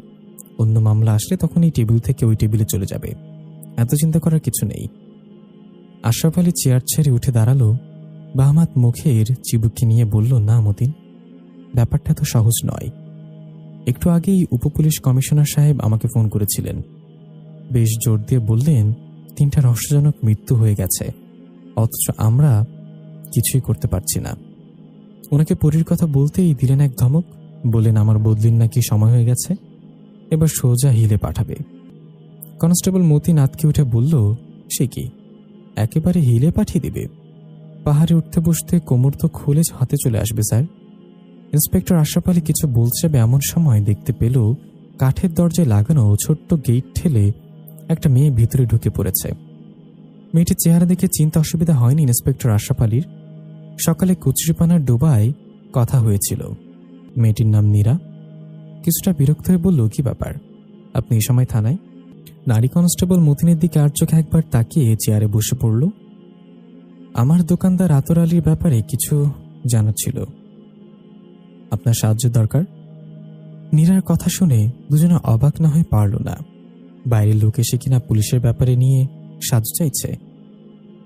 অন্য মামলা আসলে তখন এই টেবিল থেকে ওই টেবিলে চলে যাবে। এত চিন্তা করার কিছু নেই। আশরাফ আলী চেয়ার ছেড়ে উঠে দাঁড়ালো। বাহামাত মুখের চিবুককে নিয়ে বলল, না মতিন, ব্যাপারটা তো সহজ নয়। একটু আগেই উপপুলিশ কমিশনার সাহেব আমাকে ফোন করেছিলেন। বেশ জোর দিয়ে বললেন 3টা রহস্যজনক মৃত্যু হয়ে গেছে, অথচ আমরা কিছুই করতে পারছি না। ওনাকে পরীর কথা বলতেই দিলেন এক ধমক। বললেন আমার বদলির নাকি সময় হয়ে গেছে, এবার সোজা হিলে পাঠাবে। কনস্টেবল মতিন আতকে উঠে বলল, সে কি, একেবারে হিলে পাঠিয়ে দিবে? পাহাড়ে উঠতে বসতে কোমর তো খুলে হাতে চলে আসবে স্যার। ইন্সপেক্টর আশরাফ আলী কিছু বলতে যাবে এমন সময় দেখতে পেল কাঠের দরজায় লাগানো ছোট্ট গেট ঠেলে একটা মেয়ে ভিতরে ঢুকে পড়েছে। মেয়েটির চেহারা দেখে চিন্তা অসুবিধা হয়নি ইন্সপেক্টর আশরাফ আলীর। সকালে কচুরিপানার ডোবায় কথা হয়েছিল। মেয়েটির নাম নীরা। কিছুটা বিরক্ত হয়ে বলল, কি ব্যাপার, আপনি এই সময় থানায়? নারী কনস্টেবল মতিনের দিকে আর চোখে একবার তাকিয়ে চেয়ারে বসে পড়ল। আমার দোকানদার আতর আলীর ব্যাপারে কিছু জানার ছিল, আপনার সাহায্য দরকার। নীরার কথা শুনে দুজনে অবাক না হয়ে পারল না। বাইরের লোক এসে কিনা পুলিশের ব্যাপারে নিয়ে সাহায্য চাইছে।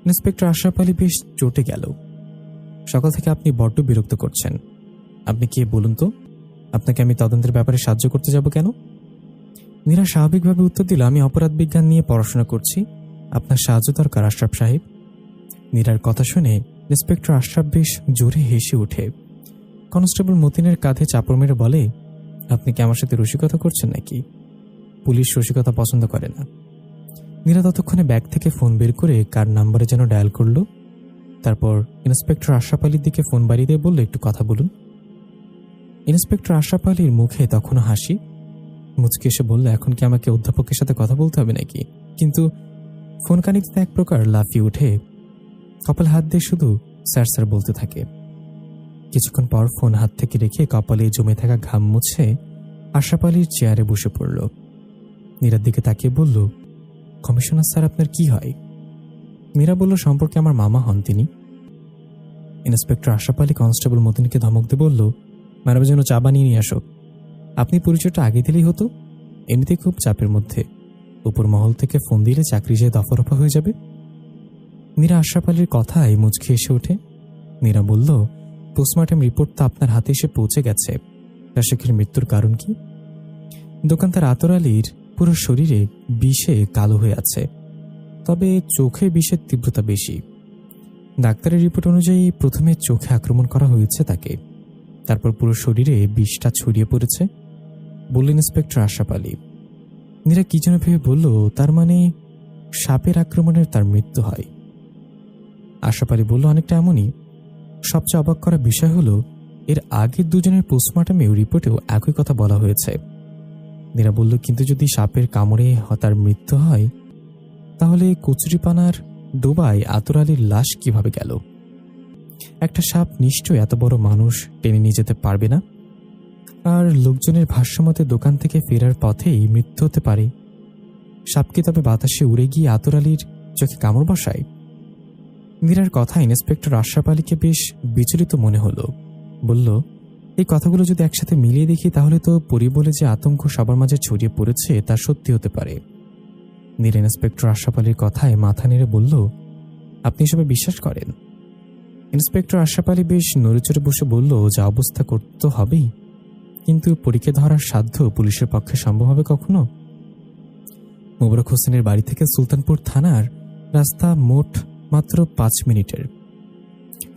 ইন্সপেক্টর আশরাফ আলী বেশ চটে গেল। সকাল থেকে আপনি বড্ড বিরক্ত করছেন। আপনি কে বলুন তো? আপনাকে আমি তদন্তের ব্যাপারে সাহায্য করতে যাব কেন? নীরা স্বাভাবিকভাবে উত্তর দিল, আমি অপরাধ বিজ্ঞান নিয়ে পড়াশোনা করছি, আপনার সাহায্য দরকার আশরাফ সাহেব। নীরার কথা শুনে ইন্সপেক্টর আশরাফ বেশ জোরে হেসে ওঠে। কনস্টেবল মতিনের কাঁধে চাপড় মেরে বলে, আপনি কি আমার সাথে রসিকতা করছেন নাকি? পুলিশ রসিকতা পছন্দ করে না। নীরা ততক্ষণে ব্যাগ থেকে ফোন বের করে কার নাম্বারে যেন ডায়াল করল। তারপর ইন্সপেক্টর আশরাফ আলীর দিকে ফোন বাড়িয়ে দিয়ে বলল, একটু কথা বলুন। ইন্সপেক্টর আশরাফ আলীর মুখে তখনও হাসি। মুচকি এসে বলল, এখন কি আমাকে অধ্যাপকের সাথে কথা বলতে হবে নাকি? কিন্তু ফোন কানিতে এক প্রকার লাফিয়ে উঠে কপালে হাত দিয়ে শুধু স্যার স্যার বলতে থাকে। কিছুক্ষণ পর ফোন হাত থেকে রেখে কপালে জমে থাকা ঘাম মুছে আশরাফ আলীর চেয়ারে বসে পড়ল। নীরার দিকে তাকিয়ে বলল, কমিশনার স্যার আপনার কি হয়? মীরা বলল, সম্পর্কে আমার মামা হন তিনি। ইন্সপেক্টর আশরাফ আলী কনস্টেবল মতিনকে ধমক দিয়ে বলল, ম্যাডামের জন্য চা বানিয়ে নিয়ে আসো। আপনি পরিচয়টা আগে দিলেই হতো, এমনিতেই খুব চাপের মধ্যে, উপর মহল থেকে ফোন দিলে চাকরি যে দফা হয়ে যাবে। মীরা আশরাফ আলীর কথায় মুচকি এসে ওঠে। মীরা বলল, পোস্টমর্টম রিপোর্ট তো আপনার হাতে এসে পৌঁছে গেছে, রাশেকের মৃত্যুর কারণ কি? দোকানদার আতর আলীর পুরো শরীরে বিষে কালো হয়ে আছে, তবে চোখে বিষের তীব্রতা বেশি। ডাক্তারের রিপোর্ট অনুযায়ী প্রথমে চোখে আক্রমণ করা হয়েছে তাকে, তারপর পুরো শরীরে বিষটা ছড়িয়ে পড়েছে, বললেন ইন্সপেক্টর আশরাফ আলী। নীরা কি যেন ভেবে বলল, তার মানে সাপের আক্রমণের তার মৃত্যু হয়। আশরাফ আলী বলল, অনেকটা এমনই। সবচেয়ে অবাক করা বিষয় হলো, এর আগের দুজনের পোস্টমর্টমে রিপোর্টেও একই কথা বলা হয়েছে। নীরা বলল, কিন্তু যদি সাপের কামড়ে তার মৃত্যু হয়, তাহলে কচুরিপানার ডোবায় আতর আলীর লাশ কিভাবে গেল? একটা সাপ নিশ্চয় এত বড় মানুষ টেনে নিয়ে যেতে পারবে না। আর লোকজনের ভাষ্যমতে দোকান থেকে ফেরার পথেই মৃত্যু হতে পারে। সাপ কি তবে বাতাসে উড়ে গিয়ে আতর আলীর চোখে কামড় বসায়? নীরার কথা ইন্সপেক্টর আশরাফ আলীকে বেশ বিচলিত মনে হলো। বলল, এই কথাগুলো যদি একসাথে মিলিয়ে দেখি, তাহলে তো পরি বলে যে আতঙ্ক সবার মাঝে ছড়িয়ে পড়েছে তা সত্যি হতে পারে। নীরা ইন্সপেক্টর আশরাফ আলীর কথায় মাথা নেড়ে বলল, আপনি এসবে বিশ্বাস করেন? ইন্সপেক্টর আশরাফ আলী বেশ নড়েচড়ে বসে বলল, যা অবস্থা করতে হবেই, কিন্তু পরীকে ধরার সাধ্য পুলিশের পক্ষে সম্ভব হবে কখনো? মোবারক হোসেনের বাড়ি থেকে সুলতানপুর থানার রাস্তা মোট মাত্র 5 মিনিটের।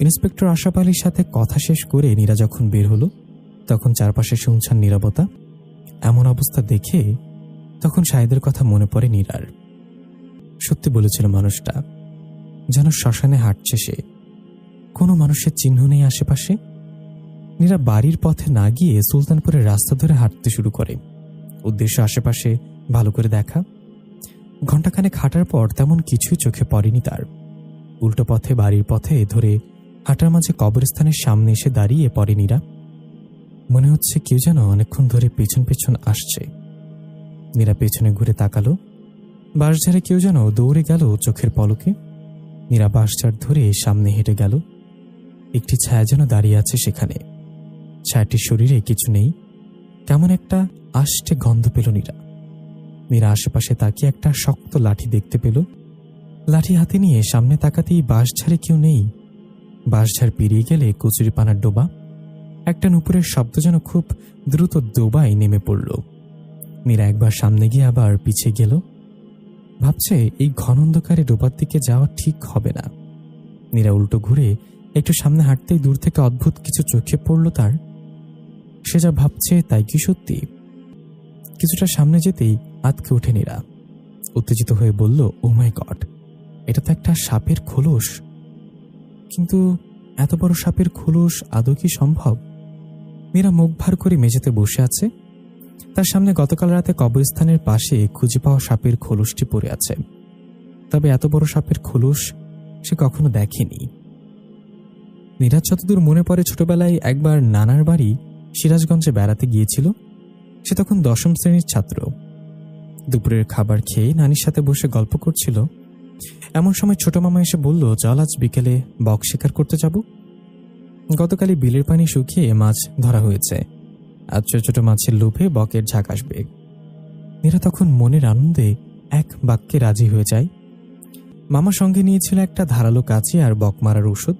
ইন্সপেক্টর আশরাফ আলীর সাথে কথা শেষ করে নীরা যখন বের হলো, তখন চারপাশে শুনছান নীরবতা। এমন অবস্থা দেখে তখন শাহেদের কথা মনে পড়ে নীরার। সত্যি বলেছিল মানুষটা, যেন শ্মশানে হাঁটছে সে, কোনো মানুষের চিহ্ন নেই আশেপাশে। নীরা বাড়ির পথে না গিয়ে সুলতানপুরের রাস্তা ধরে হাঁটতে শুরু করে, উদ্দেশ্য আশেপাশে ভালো করে দেখা। ঘণ্টাখানেক হাঁটার পর তেমন কিছুই চোখে পড়েনি তার। উল্টো পথে বাড়ির পথে ধরে হাঁটার মাঝে কবরস্থানের সামনে এসে দাঁড়িয়ে পড়ে নীরা। মনে হচ্ছে কেউ যেন অনেকক্ষণ ধরে পেছন পেছন আসছে। নীরা পেছনে ঘুরে তাকালো, বাঁশঝাড়ে কেউ যেন দৌড়ে গেল চোখের পলকে। নীরা বাঁশঝাড় ধরে সামনে হেঁটে গেল। একটি ছায়া যেন দাঁড়িয়ে আছে সেখানে। ছায়াটির শরীরে কিছু নেই, কেমন একটা আষ্টে গন্ধ পেল নীরা। নীরা আশেপাশে তাকিয়ে একটা শক্ত লাঠি দেখতে পেল। লাঠি হাতে নিয়ে সামনে তাকাতেই বাঁশঝাড়ে কেউ নেই। বাঁশঝাড় পেরিয়ে গেলে কচুরিপানার ডোবা। একটা নুপুরের শব্দ যেন খুব দ্রুত ডোবায় নেমে পড়ল। নীরা একবার সামনে গিয়ে আবার পিছিয়ে গেল, ভাবছে এই ঘন অন্ধকারে ডোবার দিকে যাওয়া ঠিক হবে না। নীরা উল্টো ঘুরে একটু সামনে হাঁটতেই দূর থেকে অদ্ভুত কিছু চোখে পড়ল তার। সে যা ভাবছে তাই কি সত্যি? কিছুটা সামনে যেতেই আঁতকে ওঠে নীরা। উত্তেজিত হয়ে বলল, ও মাই গড, এটা তো একটা সাপের খোলস। কিন্তু এত বড় সাপের খোলস আদৌ কি সম্ভব? মীরা মুখ ভার করে মেঝেতে বসে আছে। তার সামনে গতকাল রাতে কবরস্থানের পাশে খুঁজে পাওয়া সাপের খোলসটি পড়ে আছে। তবে এত বড় সাপের খোলস সে কখনো দেখেনি। মীরার যতদূর মনে পড়ে, ছোটবেলায় একবার নানার বাড়ি সিরাজগঞ্জে বেড়াতে গিয়েছিল। সে তখন 10ম শ্রেণীর ছাত্র। দুপুরের খাবার খেয়ে নানির সাথে বসে গল্প করছিল। এমন সময় ছোট মামা এসে বলল, চল আজ বিকেলে বক শিকার করতে যাব। গতকালই বিলের পানি শুকিয়ে মাছ ধরা হয়েছে। আজ ছোট ছোট মাছের লোভে বকের ঝাঁক আসবে। মীরা তখন মনের আনন্দে এক বাক্যে রাজি হয়ে যায়। মামা সঙ্গে নিয়েছিল একটা ধারালো কাঁচি আর বক মারার ওষুধ।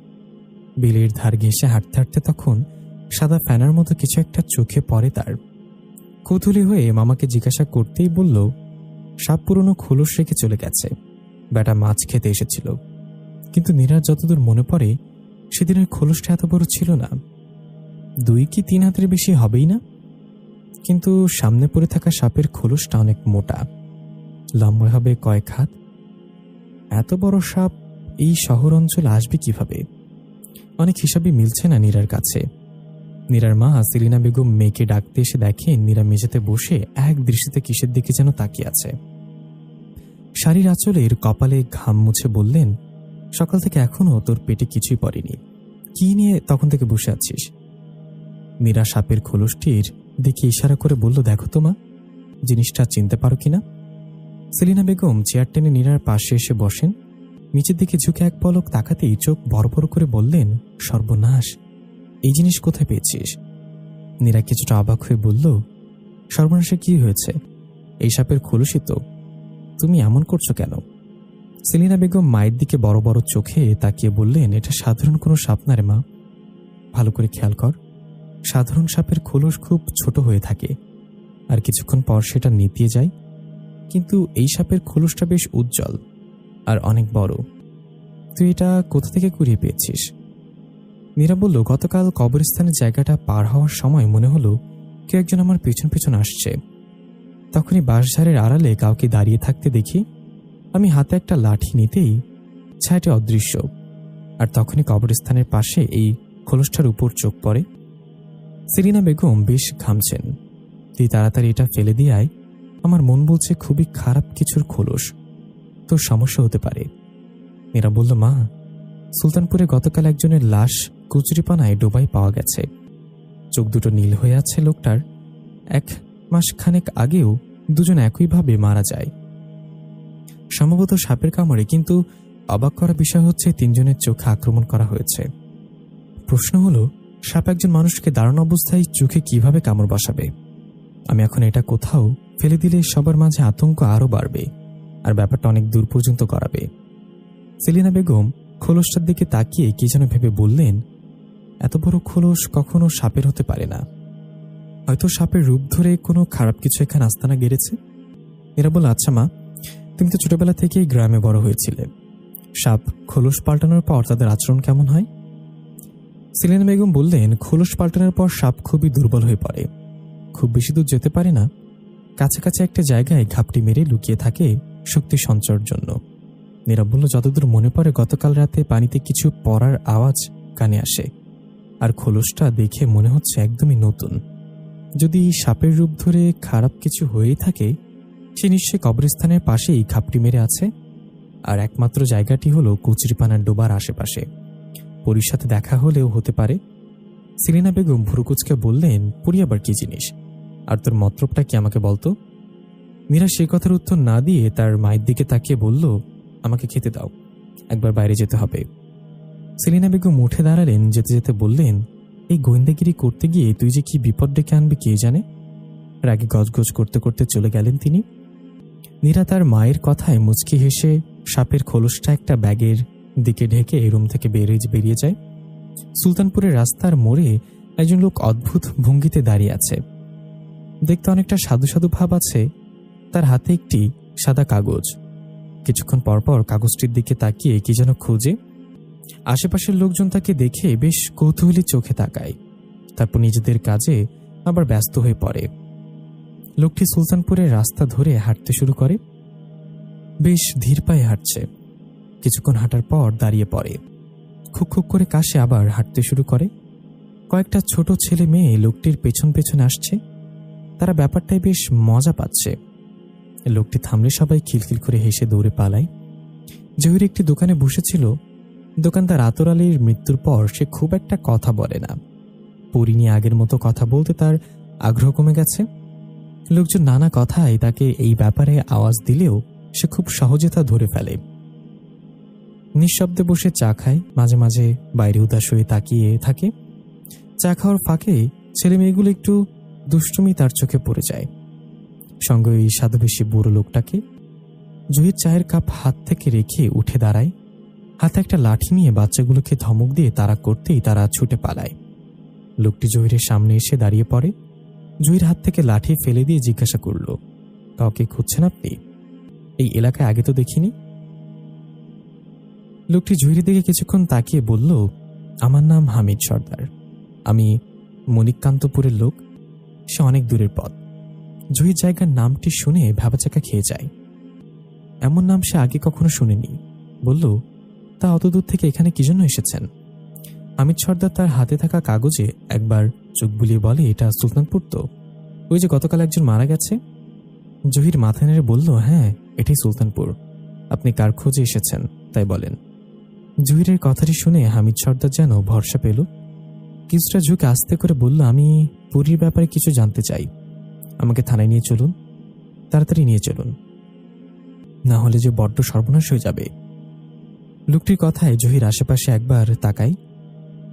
বিলের ধার ঘেঁষে হাঁটতে হাঁটতে তখন সাদা ফ্যানার মতো কিছু একটা চোখে পড়ে তার। কৌতূহলী হয়ে মামাকে জিজ্ঞাসা করতেই বলল, সাপ পুরনো খোলস রেখে চলে গেছে। বেটা মাছ খেতে এসেছিল। কিন্তু মীরার যতদূর মনে পড়ে, সেদিনের খোলসটা এত বড় ছিল না। 2 কি 3 হাতের বেশি হবেই না। কিন্তু সামনে পড়ে থাকা সাপের খোলসটা অনেক মোটা, লম্বা হবে কয়েক হাত। এত বড় সাপ এই শহর অঞ্চলে আসবে কিভাবে? অনেক হিসাবই মিলছে না নীরার কাছে। নীরার মা সেলিনা বেগম মেয়েকে ডাকতে এসে দেখেন নীরা মেঝেতে বসে এক দৃষ্টিতে কিসের দিকে যেন তাকিয়ে আছে। শাড়ির আঁচলের কপালে ঘাম মুছে বললেন, সকাল থেকে এখনো তোর পেটে কিছুই পড়েনি, কি নিয়ে তখন থেকে বসে আছিস? মীরা সাপের খোলসটির দিকে ইশারা করে বলল, দেখো তো মা, জিনিসটা চিনতে পারো কিনা? সেলিনা বেগম চেয়ার টেনে নীরার পাশে এসে বসেন। নিচের দিকে ঝুঁকে এক পলক তাকাতেই চোখ বড় বড় করে বললেন, সর্বনাশ, এই জিনিস কোথায় পেয়েছিস? নীরা কিছুটা অবাক হয়ে বলল, সর্বনাশে কি হয়েছে? এই সাপের খোলসই তো। তুমি এমন করছো কেন? সেলিনা বেগম মায়ের দিকে বড় বড় চোখে তাকিয়ে বললেন, এটা সাধারণ কোনো সাপ না রে মা, ভালো করে খেয়াল কর। সাধারণ সাপের খোলস খুব ছোট হয়ে থাকে আর কিছুক্ষণ পর সেটা নেতিয়ে যায়, কিন্তু এই সাপের খোলসটা বেশ উজ্জ্বল আর অনেক বড়। তুই এটা কোথা থেকে কুড়িয়ে পেয়েছিস? মীরা বলল, গতকাল কবরস্থানের জায়গাটা পার হওয়ার সময় মনে হলো কেউ একজন আমার পেছন পেছন আসছে। তখনই বাঁশঝাড়ের আড়ালে কাউকে দাঁড়িয়ে থাকতে দেখি। আমি হাতে একটা লাঠি নিতেই ছায়াটি অদৃশ্য, আর তখনই কবরস্থানের পাশে এই খোলসটার উপর চোখ পড়ে। সেলিনা বেগম বেশ ঘামছেন। তুই তাড়াতাড়ি এটা ফেলে দিয়ায়, আমার মন বলছে খুবই খারাপ কিছুর খোলস, তোর সমস্যা হতে পারে। মীরা বলল, মা, সুলতানপুরে গতকাল একজনের লাশ কচুরিপানায় ডোবায় পাওয়া গেছে। চোখ দুটো নীল হয়ে আছে লোকটার। 1 মাস খানেক আগেও দুজন একইভাবে মারা যায়, সম্ভবত সাপের কামড়ে। কিন্তু অবাক করা বিষয় হচ্ছে 3 জনের চোখে আক্রমণ করা হয়েছে। প্রশ্ন হলো, সাপ একজন মানুষকে দাঁড়ানো অবস্থায় চোখে কিভাবে কামড় বসাবে? আমি এখন এটা কোথাও ফেলে দিলে সবার মাঝে আতঙ্ক আরও বাড়বে আর ব্যাপারটা অনেক দূর পর্যন্ত গড়াবে। সেলিনা বেগম খোলসটার দিকে তাকিয়ে কি যেন ভেবে বললেন, এত বড় খোলস কখনো সাপের হতে পারে না, হয়তো সাপের রূপ ধরে কোনো খারাপ কিছু এখানে আস্তানা গেড়েছে। এরা বলল, আচ্ছা মা, তুমি তো ছোটবেলা থেকেই গ্রামে বড় হয়েছিলে, সাপ খোলস পাল্টানোর পর তাদের আচরণ কেমন হয়? সেলিনা বেগম বললেন, খোলস পাল্টানোর পর সাপ খুবই দুর্বল হয়ে পড়ে, খুব বেশি দূর যেতে পারে না, কাছাকাছি একটা জায়গায় ঘাপটি মেরে লুকিয়ে থাকে শক্তি সঞ্চয়ের জন্য। নীরব বলল, যতদূর মনে পড়ে গতকাল রাতে পানিতে কিছু পড়ার আওয়াজ কানে আসে, আর খোলসটা দেখে মনে হচ্ছে একদমই নতুন। যদি সাপের রূপ ধরে খারাপ কিছু হয়েই থাকে, সে নিশ্চয়ই কবরস্থানের পাশেই ঘাপটি মেরে আছে, আর একমাত্র জায়গাটি হলো কচুরিপানার ডোবার আশেপাশে। পরীর সাথে দেখা হলেও হতে পারে। সেলিনা বেগম ভুরুকুচকে বললেন, পরী আবার কি জিনিস, আর তোর মতলবটা কি আমাকে বলতো? মীরা সে কথার উত্তর না দিয়ে তার মায়ের দিকে তাকিয়ে বলল, আমাকে খেতে দাও, একবার বাইরে যেতে হবে। সেলিনা বেগম উঠে দাঁড়ালেন, যেতে যেতে বললেন, এই গোয়েন্দাগিরি করতে গিয়ে তুই যে কি বিপদ ডেকে আনবে কে জানে। রাগে গজগজ করতে করতে চলে গেলেন তিনি। নীরা তার মায়ের কথায় মুচকি হেসে সাপের খোলসটা একটা ব্যাগের দিকে ঢেকে রুম থেকে বেরিয়ে যায়। সুলতানপুরের রাস্তার মোড়ে একজন লোক অদ্ভুত ভঙ্গিতে দাঁড়িয়ে আছে। দেখতে অনেকটা সাধু সাধু ভাব আছে। তার হাতে একটি সাদা কাগজ। কিছুক্ষণ পরপর কাগজটির দিকে তাকিয়ে কি যেন খোঁজে। আশেপাশের লোকজন তাকে দেখে বেশ কৌতূহলী চোখে তাকায়, তারপর নিজেদের কাজে আবার ব্যস্ত হয়ে পড়ে। লোকটি সুলতানপুরের রাস্তা ধরে হাঁটতে শুরু করে। বেশ ধীর পায়ে হাঁটছে। কিছুক্ষণ হাঁটার পর দাঁড়িয়ে পড়ে, খুক খুক করে কাশে আবার হাঁটতে শুরু করে। কয়েকটা ছোট ছেলে মেয়ে লোকটির পেছন পেছন আসছে। তারা ব্যাপারটায় বেশ মজা পাচ্ছে। লোকটি থামলে সবাই খিলখিল করে হেসে দৌড়ে পালায়। জহির একটি দোকানে বসেছিল। দোকানদার আতর আলীর মৃত্যুর পর সে খুব একটা কথা বলে না। পরি নিয়ে আগের মতো কথা বলতে তার আগ্রহ কমে গেছে। লোকজন নানা কথায় তাকে এই ব্যাপারে আওয়াজ দিলেও সে খুব সহজে তা ধরে ফেলে। নিঃশব্দে বসে চা খায়, মাঝে মাঝে বাইরে উদাস হয়ে তাকিয়ে থাকে। চা খাওয়ার ফাঁকে ছেলে মেয়েগুলো একটু দুষ্টুমি তার চোখে পড়ে যায়। সঙ্গে ওই সাধুবেশী বুড়ো লোকটাকে। জহির চায়ের কাপ হাত থেকে রেখে উঠে দাঁড়ায়। হাতে একটা লাঠি নিয়ে বাচ্চাগুলোকে ধমক দিয়ে তাড়া করতেই তারা ছুটে পালায়। লোকটি জহিরের সামনে এসে দাঁড়িয়ে পড়ে। জহির হাত থেকে লাঠি ফেলে দিয়ে জিজ্ঞাসা করল, কাউকে খুঁজছেন আপনি? এই এলাকায় আগে তো দেখিনি। লোকটি জহিরের দিকে কিছুক্ষণ তাকিয়ে বলল, আমার নাম হামিদ সর্দার। আমি মণিকান্তপুরের লোক। সে অনেক দূরের পথ। জহির জায়গার নামটি শুনে ভ্যাবাচাকা খেয়ে যায়। এমন নাম সে আগে কখনো শুনেনি। বলল, তা অত দূর থেকে এখানে কি জন্য এসেছেন? হামিদ সর্দার তার হাতে থাকা কাগজে একবার চোখ বুলিয়ে বলে, এটা সুলতানপুর তো? ওই যে গতকাল একজন মারা গেছে। জহির মাথা নেড়ে বলল, হ্যাঁ, এটাই সুলতানপুর। আপনি কার খোঁজে এসেছেন তাই বলেন। জহিরের কথাটি শুনে হামিদ সর্দার যেন ভরসা পেল। কিছুটা ঝুঁকে আস্তে করে বলল, আমি পুরীর ব্যাপারে কিছু জানতে চাই। আমাকে থানায় নিয়ে চলুন, তাড়াতাড়ি নিয়ে চলুন, না হলে যে বড্ড সর্বনাশ হয়ে যাবে। লোকটির কথায় জহির আশেপাশে একবার তাকায়।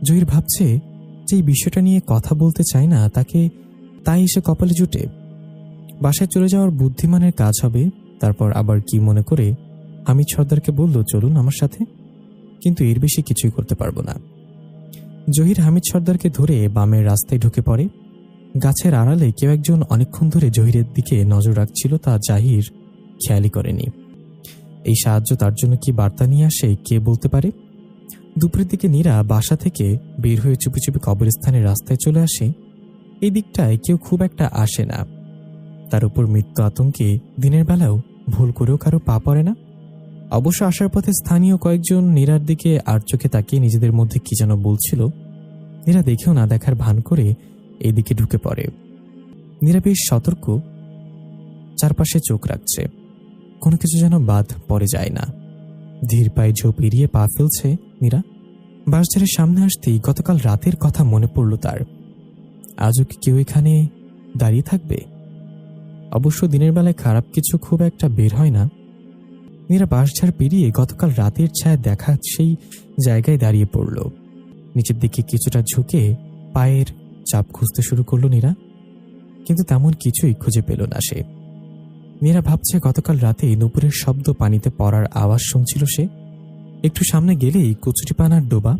জহির ভাবছে যে এই বিষয়টা নিয়ে কথা বলতে চায় না, তাকে তাই এসে কপালে জুটে। বাসায় চলে যাওয়ার বুদ্ধিমানের কাজ হবে। তারপর আবার কি মনে করে হামিদ সর্দারকে বলল, চলুন আমার সাথে, কিন্তু এর বেশি কিছুই করতে পারবো না। জহির হামিদ সর্দারকে ধরে বামের রাস্তায় ঢুকে পড়ে। গাছের আড়ালে কেউ একজন অনেকক্ষণ ধরে জহিরের দিকে নজর রাখছিল, তা জাহির খেয়ালই করেনি। এই সাহায্য তার জন্য কি বার্তা নিয়ে আসে কে বলতে পারে। দুপুরের দিকে নীরা বাসা থেকে বের হয়ে চুপি চুপি কবরস্থানের রাস্তায় চলে আসে। এই দিকটায় কেউ খুব একটা আসে না। তার উপর মৃত্যু আতঙ্কে দিনের বেলাও ভুল করেও কারো পা পড়ে না। অবশ্য আসার পথে স্থানীয় কয়েকজন নীরার দিকে আর চোখে তাকিয়ে নিজেদের মধ্যে কি যেন বলছিল। নীরা দেখেও না দেখার ভান করে এইদিকে ঢুকে পড়ে। নীরা বেশ সতর্ক, চারপাশে চোখ রাখছে, কোনো কিছু যেন বাদ পড়ে যায় না। ধীর পায়ে ঝোপ এড়িয়ে পা ফেলছে নীরা। বাসঝাড়ের সামনে আসতেই গতকাল রাতের কথা মনে পড়ল তার। আজও কি কেউ এখানে দাঁড়িয়ে থাকবে? অবশ্য দিনের বেলায় খারাপ কিছু খুব একটা বের হয় না। নীরা বাসঝাড় পেরিয়ে গতকাল রাতের ছায়া দেখা সেই জায়গায় দাঁড়িয়ে পড়ল। নিচের দিকে কিছুটা ঝুঁকে পায়ের চাপ খুঁজতে শুরু করল নীরা, কিন্তু তেমন কিছুই খুঁজে পেল না সে। নীরা ভাবছে গতকাল রাতে নুপুরের শব্দ, পানিতে পড়ার আওয়াজ শুনছিল সে। একটু সামনে গেলেই কচুরিপানার ডোবা।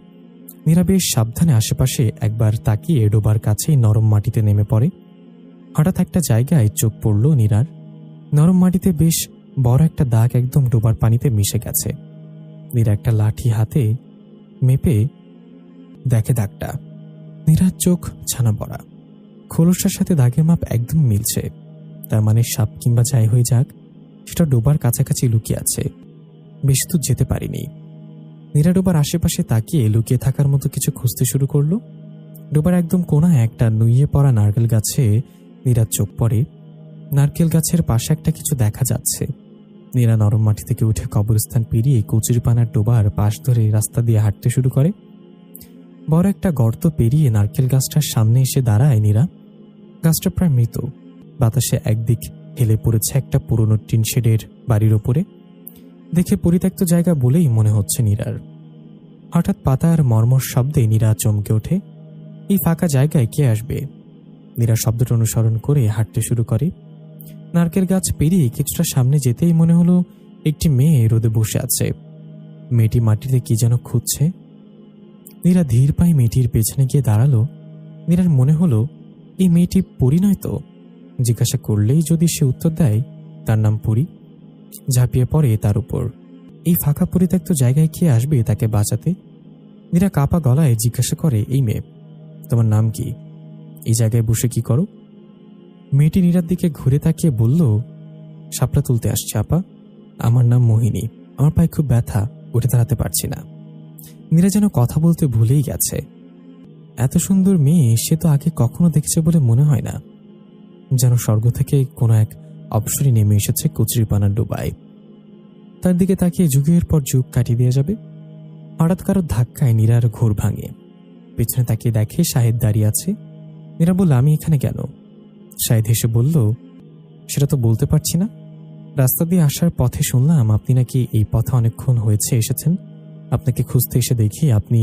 নীরা বেশ সাবধানে আশেপাশে একবার তাকিয়ে ডোবার কাছেই নরম মাটিতে নেমে পড়ে। হঠাৎ একটা জায়গায় চোখ পড়ল নীরার। নরম মাটিতে বেশ বড় একটা দাগ একদম ডোবার পানিতে মিশে গেছে। নীরা একটা লাঠি হাতে মেপে দেখে দাগটা। নীরার চোখ ছানা পড়া। খোলসার সাথে দাগের মাপ একদম মিলছে। তার মানে সাপ কিংবা যাই হয়ে যাক, সেটা ডোবার কাছাকাছি লুকিয়ে আছে। বেশি দূর যেতে পারিনি। নীরা ডোবার আশেপাশে তাকিয়ে লুকিয়ে থাকার মতো কিছু খুঁজতে শুরু করলো। ডোবার একদম কোনায় একটা নুইয়ে পড়া নারকেল গাছে নীরার চোখ পড়ে। নারকেল গাছের পাশে একটা কিছু দেখা যাচ্ছে। নীরা নরম মাটি থেকে উঠে কবরস্থান পেরিয়ে কচুরিপানার ডোবার পাশ ধরে রাস্তা দিয়ে হাঁটতে শুরু করে। বড় একটা গর্ত পেরিয়ে নারকেল গাছটার সামনে এসে দাঁড়ায় নীরা। গাছটা প্রায় মৃত। বাতাসে একদিক হেলে পড়েছে একটা পুরনো টিন শেডের বাড়ির ওপরে। দেখে পরিত্যক্ত জায়গা বলেই মনে হচ্ছে নীরার। হঠাৎ পাতার মর্মর শব্দে নীরা চমকে ওঠে। এই ফাঁকা জায়গায় কে আসবে? নীরা শব্দটা অনুসরণ করে হাঁটতে শুরু করে। নারকেল গাছ পেরিয়ে কিছুটা সামনে যেতেই মনে হলো একটি মেয়ে রোদে বসে আছে। মেয়েটি মাটিতে কি যেন খুঁজছে। নীরা ধীর পায়ে মেয়েটির পেছনে গিয়ে দাঁড়ালো। নীরার মনে হলো এই মেয়েটি পরি নয় তো। জিজ্ঞাসা করলেই যদি সে উত্তর দেয় তার নাম পরি, ঝাঁপিয়ে পড়ে তার উপর। এই ফাঁকা পরিত্যক্ত জায়গায় কে আসবে তাকে বাঁচাতে? নীরা কাপা গলায় জিজ্ঞাসা করে, এই মেয়ে, তোমার নাম কি? এই জায়গায় বসে কি করো? মেয়েটি নীরার দিকে ঘুরে তাকিয়ে বলল, শাপলা তুলতে আসছে আপা। আমার নাম মোহিনী। আমার পায়ে খুব ব্যথা, উঠে দাঁড়াতে পারছি না। নীরা যেন কথা বলতে ভুলেই গেছে। এত সুন্দর মেয়ে সে তো আগে কখনো দেখেছে বলে মনে হয় না, যেন স্বর্গ থেকে কোনো এক অপসরী নেমে এসেছে কচুরিপানার ডোবায়। তার দিকে তাকিয়ে যুগের পর যুগ কাটিয়ে দেওয়া যাবে। হঠাৎ কারো ধাক্কায় নীরার ঘোর ভাঙে। পেছনে তাকিয়ে দেখে শাহেদ দাঁড়িয়ে আছে। নীরা বলল, আমি এখানে কেন? শাহেদ হেসে বলল, সেটা তো বলতে পারছি না। রাস্তা দিয়ে আসার পথে শুনলাম আপনি নাকি এই পথে অনেকক্ষণ হয়েছে এসেছেন। আপনাকে খুঁজতে এসে দেখি আপনি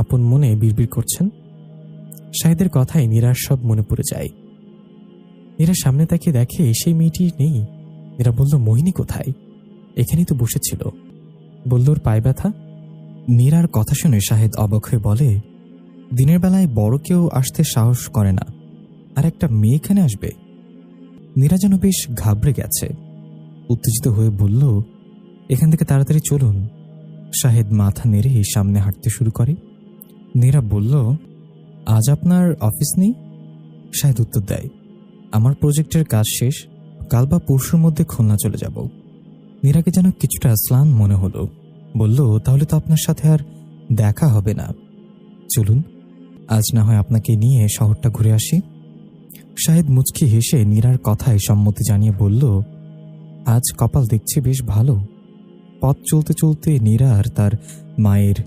আপন মনে বিড়বিড় করছেন। শাহেদের কথায় নীরার সব মনে পড়ে যায়। নীরা সামনে তাকিয়ে দেখে সেই মেয়েটি নেই। নীরা বলল, মোহিনী কোথায়? এখানেই তো বসেছিল। বলল, ওর পায়ে ব্যথা। নীরার কথা শুনে শাহেদ অবাক হয়ে বলে, দিনের বেলায় বড় কেউ আসতে সাহস করে না, আর একটা মেয়ে এখানে আসবে? নীরা যেন বেশ ঘাবড়ে গেছে। উত্তেজিত হয়ে বলল, এখান থেকে তাড়াতাড়ি চলুন। শাহেদ মাথা নেড়ে সামনে হাঁটতে শুরু করে। নীরা বলল, আজ আপনার অফিস নেই? শাহেদ উত্তর দেয়, আমার প্রজেক্টের কাজ শেষ, কাল বা পরশুর মধ্যে খুলনা চলে যাব। নীরাকে যেন কিছুটা স্লান মনে হলো। বলল, তাহলে তো আপনার সাথে আর দেখা হবে না। চলুন, আজ না হয় আপনাকে নিয়ে শহরটা ঘুরে আসি। শাহেদ মুচকি হেসে নীরার কথায় সম্মতি জানিয়ে বলল, আজ কপাল দেখছি বেশ ভালো। পথ চলতে চলতে নীরার তার মায়ের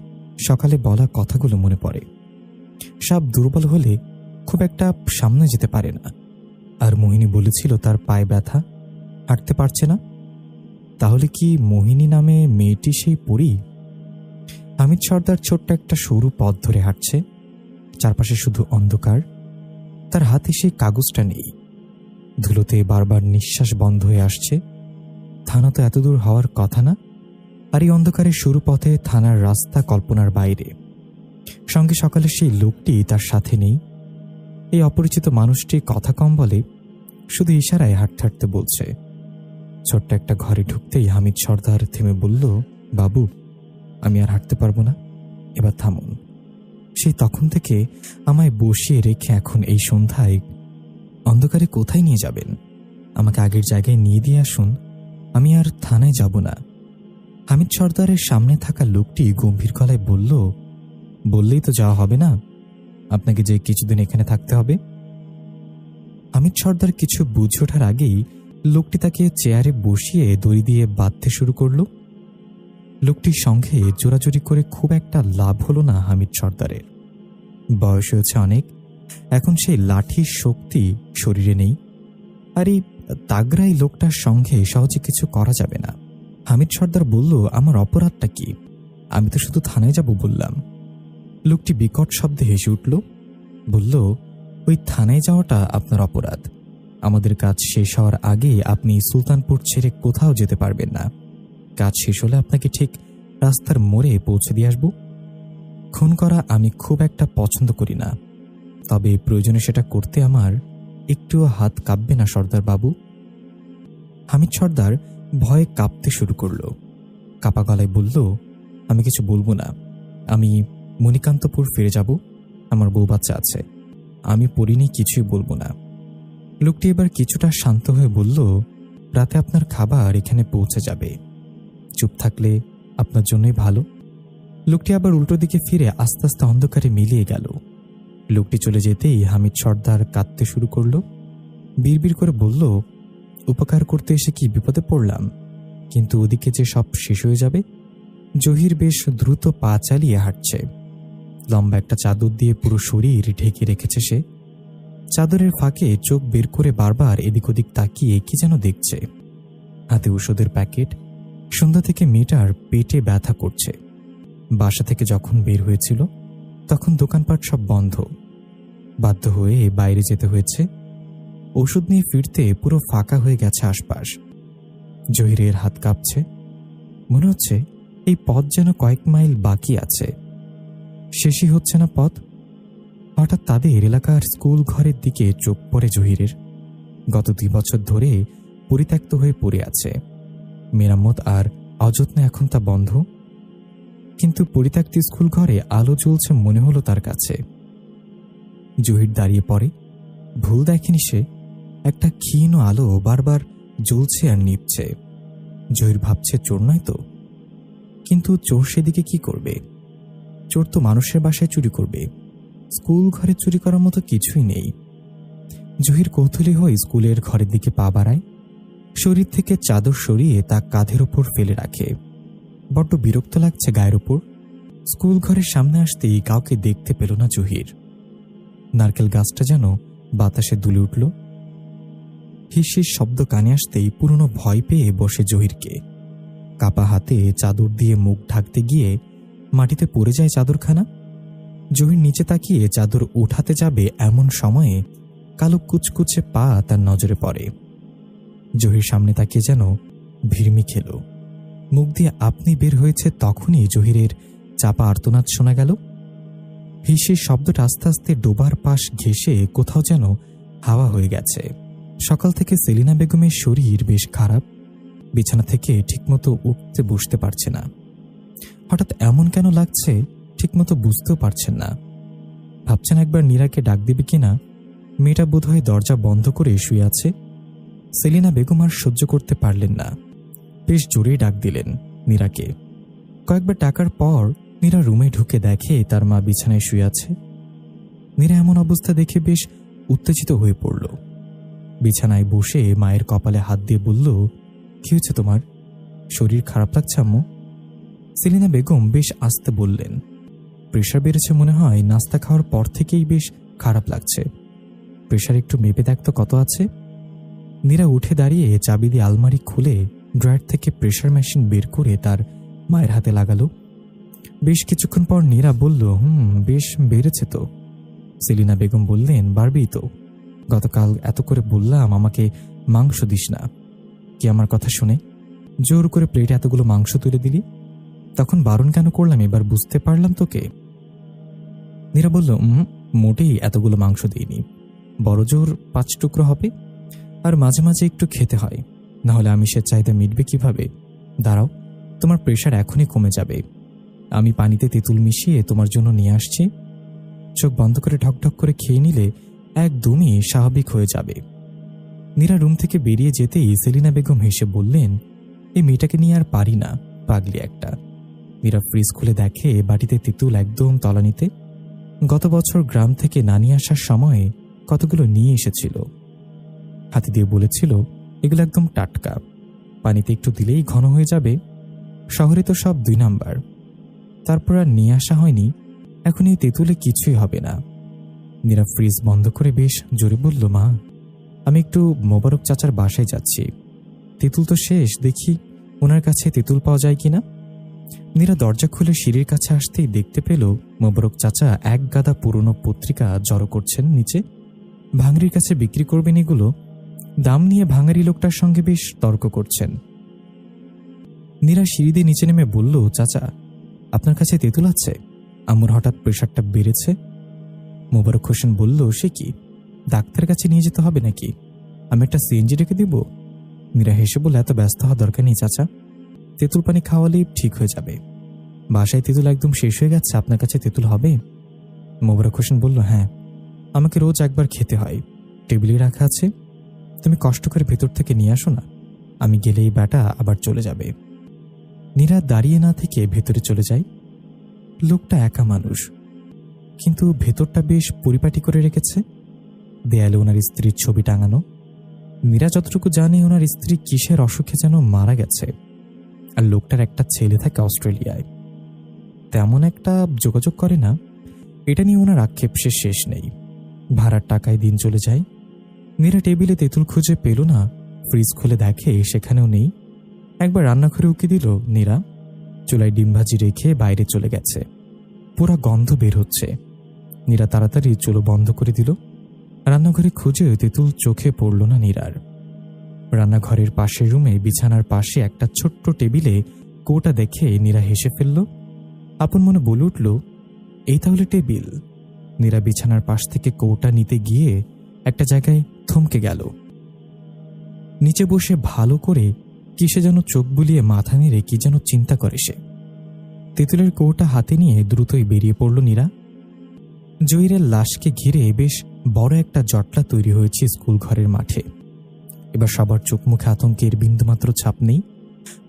সকালে বলা কথাগুলো মনে পড়ে। সাপ দুর্বল হলে খুব একটা সামনে যেতে পারে না, আর মোহিনী বলেছিল তার পায়ে ব্যথা, হাঁটতে পারছে না। তাহলে কি মোহিনী নামে মেয়েটি সেই পরী? হামিদ সর্দার ছোট্ট একটা সরু পথ ধরে হাঁটছে। চারপাশে শুধু অন্ধকার। তার হাতে সেই কাগজটা নেই। ধুলোতে বারবার নিঃশ্বাস বন্ধ হয়ে আসছে। থানা তো এত দূর হওয়ার কথা না, আর এই অন্ধকারের সরু পথে থানার রাস্তা কল্পনার বাইরে। সঙ্গে সকালে সেই লোকটি তার সাথে নেই। এই অপরিচিত মানুষটি কথা কম বলে, শুধু ইশারায় হাঁটতে হাঁটতে বলছে। ছোট্ট একটা ঘরে ঢুকতেই হামিদ সর্দার থেমে বলল, বাবু, আমি আর হাঁটতে পারবো না, এবার থামুন। সেই তখন থেকে আমায় বসিয়ে রেখে এখন এই সন্ধ্যায় অন্ধকারে কোথায় নিয়ে যাবেন? আমাকে আগের জায়গায় নিয়ে দিয়ে আসুন, আমি আর থানায় যাব না। হামিদ সর্দারের সামনে থাকা লোকটি গম্ভীর গলায় বলল, বললেই তো যাওয়া হবে না, আপনাকে যে কিছুদিন এখানে থাকতে হবে। হামিদ সর্দার কিছু বুঝে ওঠার আগেই লোকটি তাকে চেয়ারে বসিয়ে দড়ি দিয়ে বাঁধতে শুরু করল। লোকটির সঙ্গে জোরাজুরি করে খুব একটা লাভ হলো না হামিদ সর্দারের। বয়স হয়েছে অনেক, এখন সেই লাঠির শক্তি শরীরে নেই, আর এই তাগড়াই লোকটার সঙ্গে সহজে কিছু করা যাবে না। হামিদ সর্দার বলল, আমার অপরাধটা কি? আমি তো শুধু থানায় যাব বললাম। লোকটি বিকট শব্দে হেসে উঠল, বলল, ওই থানায় যাওয়াটা আপনার অপরাধ। আমাদের কাজ শেষ হওয়ার আগে আপনি সুলতানপুর ছেড়ে কোথাও যেতে পারবেন না। কাজ শেষ হলে আপনাকে ঠিক রাস্তার মোড়ে পৌঁছে দিয়ে আসবো। খুন করা আমি খুব একটা পছন্দ করি না, তবে প্রয়োজনে সেটা করতে আমার একটুও হাত কাঁপবে না সর্দার বাবু। হামিদ সর্দার ভয়ে কাঁপতে শুরু করল। কাপা গলায় বলল, আমি কিছু বলবো না, আমি মণিকান্তপুর ফিরে যাব, আমার বউ বাচ্চা আছে, আমি পড়িনি, কিছুই বলবো না। লোকটি এবার কিছুটা শান্ত হয়ে বলল, রাতে আপনার খাবার এখানে পৌঁছে যাবে, চুপ থাকলে আপনার জন্যই ভালো। লোকটি আবার উল্টো দিকে ফিরে আস্তে আস্তে অন্ধকারে মিলিয়ে গেল। লোকটি চলে যেতেই হামিদ সর্দার কাঁদতে শুরু করল। বিড়বিড় করে বলল, উপকার করতে এসে কি বিপদে পড়লাম, কিন্তু ওদিকে যে সব শেষ হয়ে যাবে। জহির বেশ দ্রুত পা চালিয়ে হাঁটছে। লম্বা একটা চাদর দিয়ে পুরো শরীর ঢেকে রেখেছে সে। চাদরের ফাঁকে চোখ বের করে বারবার এদিক ওদিক তাকিয়ে কি যেন দেখছে। হাতে ওষুধের প্যাকেট। সন্ধ্যা থেকে মেয়েটার পেটে ব্যথা করছে। বাসা থেকে যখন বের হয়েছিল তখন দোকানপাট সব বন্ধ। বাধ্য হয়ে বাইরে যেতে হয়েছে। ওষুধ নিয়ে ফিরতে পুরো ফাঁকা হয়ে গেছে আশপাশ। জহিরের হাত কাঁপছে। মনে হচ্ছে এই পথ যেন কয়েক মাইল বাকি আছে, শেষই হচ্ছে না পথ। হঠাৎ তাদের এলাকার স্কুল ঘরের দিকে চোখ পড়ে জহিরের। গত 2 বছর ধরে পরিত্যক্ত হয়ে পড়ে আছে। মেরামত আর অযত্নে এখন তা বন্ধ, কিন্তু পরিত্যক্ত স্কুল ঘরে আলো জ্বলছে মনে হলো তার কাছে। জহির দাঁড়িয়ে পড়ে। ভুল দেখেনি সে, একটা ক্ষীণ আলো বারবার জ্বলছে আর নিভছে। জহির ভাবছে চোর নয় তো, কিন্তু চোর সেদিকে কি করবে? চোর তো মানুষের বাসায় চুরি করবে, স্কুল ঘরে চুরি করার মতো কিছুই নেই। জহির কৌতূহলী হয়ে স্কুলের ঘরের দিকে পা বাড়ায়। শরীর থেকে চাদর সরিয়ে তা কাঁধের ওপর ফেলে রাখে। বড্ড বিরক্ত লাগছে গায়ের ওপর। স্কুল ঘরের সামনে আসতেই কাউকে দেখতে পেল না জহির। নারকেল গাছটা যেন বাতাসে দুলে উঠল। হিসির শব্দ কানে আসতেই পুরনো ভয় পেয়ে বসে জহিরকে। কাপা হাতে চাদর দিয়ে মুখ ঢাকতে গিয়ে মাটিতে পড়ে যায় চাদরখানা। জহির নিচে তাকিয়ে চাদর উঠাতে যাবে এমন সময়ে কালো কুচকুচে পা তার নজরে পড়ে। জহির সামনে তাকিয়ে যেন ভিড়মি খেল। মুখ দিয়ে আপনি বের হয়েছে তখনই জহিরের চাপা আর্তনাদ শোনা গেল। হিসির শব্দটা আস্তে আস্তে ডোবার পাশ ঘেঁষে কোথাও যেন হাওয়া হয়ে গেছে। সকাল থেকে সেলিনা বেগমের শরীর বেশ খারাপ। বিছানা থেকে ঠিকমতো উঠতে বসতে পারছে না। হঠাৎ এমন কেন লাগছে ঠিকমতো বুঝতেও পারছেন না। ভাবছেন একবার নীরাকে ডাক দিবে কিনা। মেয়েটা বোধহয় দরজা বন্ধ করে শুয়ে আছে। সেলিনা বেগম আর সহ্য করতে পারলেন না, বেশ জোরেই ডাক দিলেন নীরাকে। কয়েকবার ডাকার পর নীরা রুমে ঢুকে দেখে তার মা বিছানায় শুয়ে আছে। নীরা এমন অবস্থা দেখে বেশ উত্তেজিত হয়ে পড়ল। বিছানায় বসে মায়ের কপালে হাত দিয়ে বলল, কি হয়েছে তোমার? শরীর খারাপ লাগছে আম্মু? সেলিনা বেগম বেশ আস্তে বললেন, প্রেশার বেড়েছে মনে হয়, নাস্তা খাওয়ার পর থেকেই বেশ খারাপ লাগছে। প্রেশার একটু মেপে দেখতো কত আছে। নীরা উঠে দাঁড়িয়ে চাবি দিয়ে আলমারি খুলে ড্রয়ার থেকে প্রেশার মেশিন বের করে তার মায়ের হাতে লাগালো। বেশ কিছুক্ষণ পর নীরা বলল, বেশ বেড়েছে তো। সেলিনা বেগম বললেন, বাড়বেই তো। গতকাল এত করে বললাম আমাকে মাংস দিস না, কি আমার কথা শুনে জোর করে প্লেটে এতগুলো মাংস তুলে দিলি। তখন বারণ কেন করলাম এবার বুঝতে পারলাম তোকে। নীরা বলল, মোটেই এতগুলো মাংস দিইনি, বড় জোর 5 টুকরো হবে। আর মাঝে মাঝে একটু খেতে হয়, না হলে আমিষের চাহিদা মিটবে কিভাবে। দাঁড়াও, তোমার প্রেশার এখনই কমে যাবে। আমি পানিতে তেঁতুল মিশিয়ে তোমার জন্য নিয়ে আসছি। চোখ বন্ধ করে ঢকঢক করে খেয়ে নিলে একদমই স্বাভাবিক হয়ে যাবে। নীরা রুম থেকে বেরিয়ে যেতেই সেলিনা বেগম হেসে বললেন, এই মেয়েটাকে নিয়ে আর পারি না, পাগলি একটা। নীরা ফ্রিজ খুলে দেখে বাটিতে তেঁতুল একদম তলানিতে। গত বছর গ্রাম থেকে নানি আসার সময় কতগুলো নিয়ে এসেছিল। হাতে দিয়ে বলেছিল, এগুলো একদম টাটকা, পানিতে একটু দিলেই ঘন হয়ে যাবে। শহরে তো সব 2 নাম্বার। তারপর আর নিয়ে আসা হয়নি। এখন এই তেঁতুলে কিছুই হবে না। নীরা ফ্রিজ বন্ধ করে বেশ জোরে বলল, মা, আমি একটু মোবারক চাচার বাসায় যাচ্ছি। তেঁতুল তো শেষ, দেখি ওনার কাছে তেঁতুল পাওয়া যায় কিনা। নীরা দরজা খুলে সিঁড়ির কাছে আসতেই দেখতে পেল মোবারক চাচা এক গাদা পুরনো পত্রিকা জড়ো করছেন নিচে। ভাঙড়ির কাছে বিক্রি করবেন এগুলো। দাম নিয়ে ভাঙারি লোকটার সঙ্গে বেশ তর্ক করছেন। নীরা সিঁড়ি দিয়ে নিচে নেমে বলল, চাচা, আপনার কাছে তেঁতুল আছে? আমার হঠাৎ প্রেশারটা বেড়েছে। মোবারক হোসেন বলল, সে কি, ডাক্তারের কাছে নিয়ে যেতে হবে নাকি? আমি একটা সিএনজি রেখে দিব। নীরা হেসে বলে, এত ব্যস্ত হওয়ার দরকার নেই চাচা, তেঁতুল পানি খাওয়ালেই ঠিক হয়ে যাবে। বাসায় তেঁতুল একদম শেষ হয়ে গেছে, আপনার কাছে তেঁতুল হবে? মোবারক হোসেন বলল, হ্যাঁ, আমাকে রোজ একবার খেতে হয়, টেবিলে রাখা আছে। তুমি কষ্ট করে ভেতর থেকে নিয়ে আসো না, আমি গেলেই ব্যাটা আবার চলে যাবে। নীরা দাঁড়িয়ে না থেকে ভেতরে চলে যায়। লোকটা একা মানুষ, কিন্তু ভেতরটা বেশ পরিপাটি করে রেখেছে। দেয়ালে ওনার স্ত্রীর ছবি টাঙানো। নীরা যতটুকু জানে ওনার স্ত্রী কিসের অসুখে যেন মারা গেছে। আর লোকটার একটা ছেলে থাকে অস্ট্রেলিয়ায়। তেমন একটা যোগাযোগ করে না, এটা নিয়ে ওনার আক্ষেপ শেষ নেই। ভাড়ার টাকায় দিন চলে যায়। নীরা টেবিলে তেঁতুল খুঁজে পেল না। ফ্রিজ খুলে দেখে সেখানেও নেই। একবার রান্নাঘরে উকি দিল নীরা। চুলায় ডিম ভাজি রেখে বাইরে চলে গেছে। পুরা গন্ধ বের হচ্ছে। নীরা তাড়াতাড়ি চুলো বন্ধ করে দিল। রান্নাঘরে খুঁজে তেঁতুল চোখে পড়ল না নীরার। রান্নাঘরের পাশের রুমে বিছানার পাশে একটা ছোট্ট টেবিলে কৌটা দেখে নীরা হেসে ফেলল। আপন মনে বলে উঠল, এই তাহলে টেবিল। নীরা বিছানার পাশ থেকে কৌটা নিতে গিয়ে একটা জায়গায় থমকে গেল। নিচে বসে ভালো করে কিসে যেন চোখ বুলিয়ে মাথা নেড়ে কি যেন চিন্তা করে সে। তেঁতুলের কৌটা হাতে নিয়ে দ্রুতই বেরিয়ে পড়ল নীরা। জহিরের লাশকে ঘিরে বেশ বড় একটা জটলা তৈরি হয়েছে স্কুল ঘরের মাঠে। এবার সবার চোখ মুখে আতঙ্কের বিন্দুমাত্র ছাপ নেই,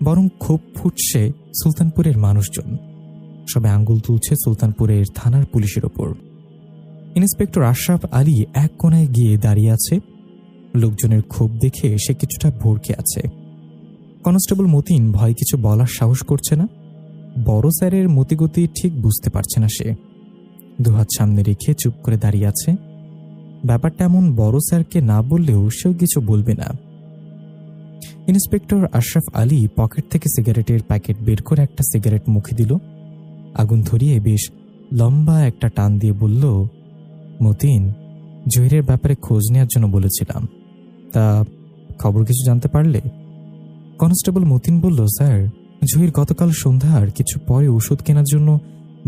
বরং ক্ষোভ ফুটছে সুলতানপুরের মানুষজন। সবে আঙ্গুল তুলছে সুলতানপুরের থানার পুলিশের ওপর। ইন্সপেক্টর আশরাফ আলী এক কোণায় গিয়ে দাঁড়িয়ে আছে। লোকজনের ক্ষোভ দেখে সে কিছুটা ভড়কে আছে। কনস্টেবল মতিন ভয় কিছু বলার সাহস করছে না। বড় স্যারের মতিগতি ঠিক বুঝতে পারছে না সে। দুহাত সামনে রেখে চুপ করে দাঁড়িয়ে আছে। ব্যাপারটা এমন বড় স্যারকে না বললেও সেও কিছু বলবে না। ইন্সপেক্টর আশরাফ আলী পকেট থেকে সিগারেটের প্যাকেট বের করে একটা সিগারেট মুখে দিল। আগুন ধরিয়ে বেশ লম্বা একটা টান দিয়ে বলল, মতিন, জহিরের ব্যাপারে খোঁজ নেওয়ার জন্য বলেছিলাম, তা খবর কিছু জানতে পারলে? কনস্টেবল মতিন বলল, স্যার, জহির গতকাল সন্ধ্যার কিছু পরে ওষুধ কেনার জন্য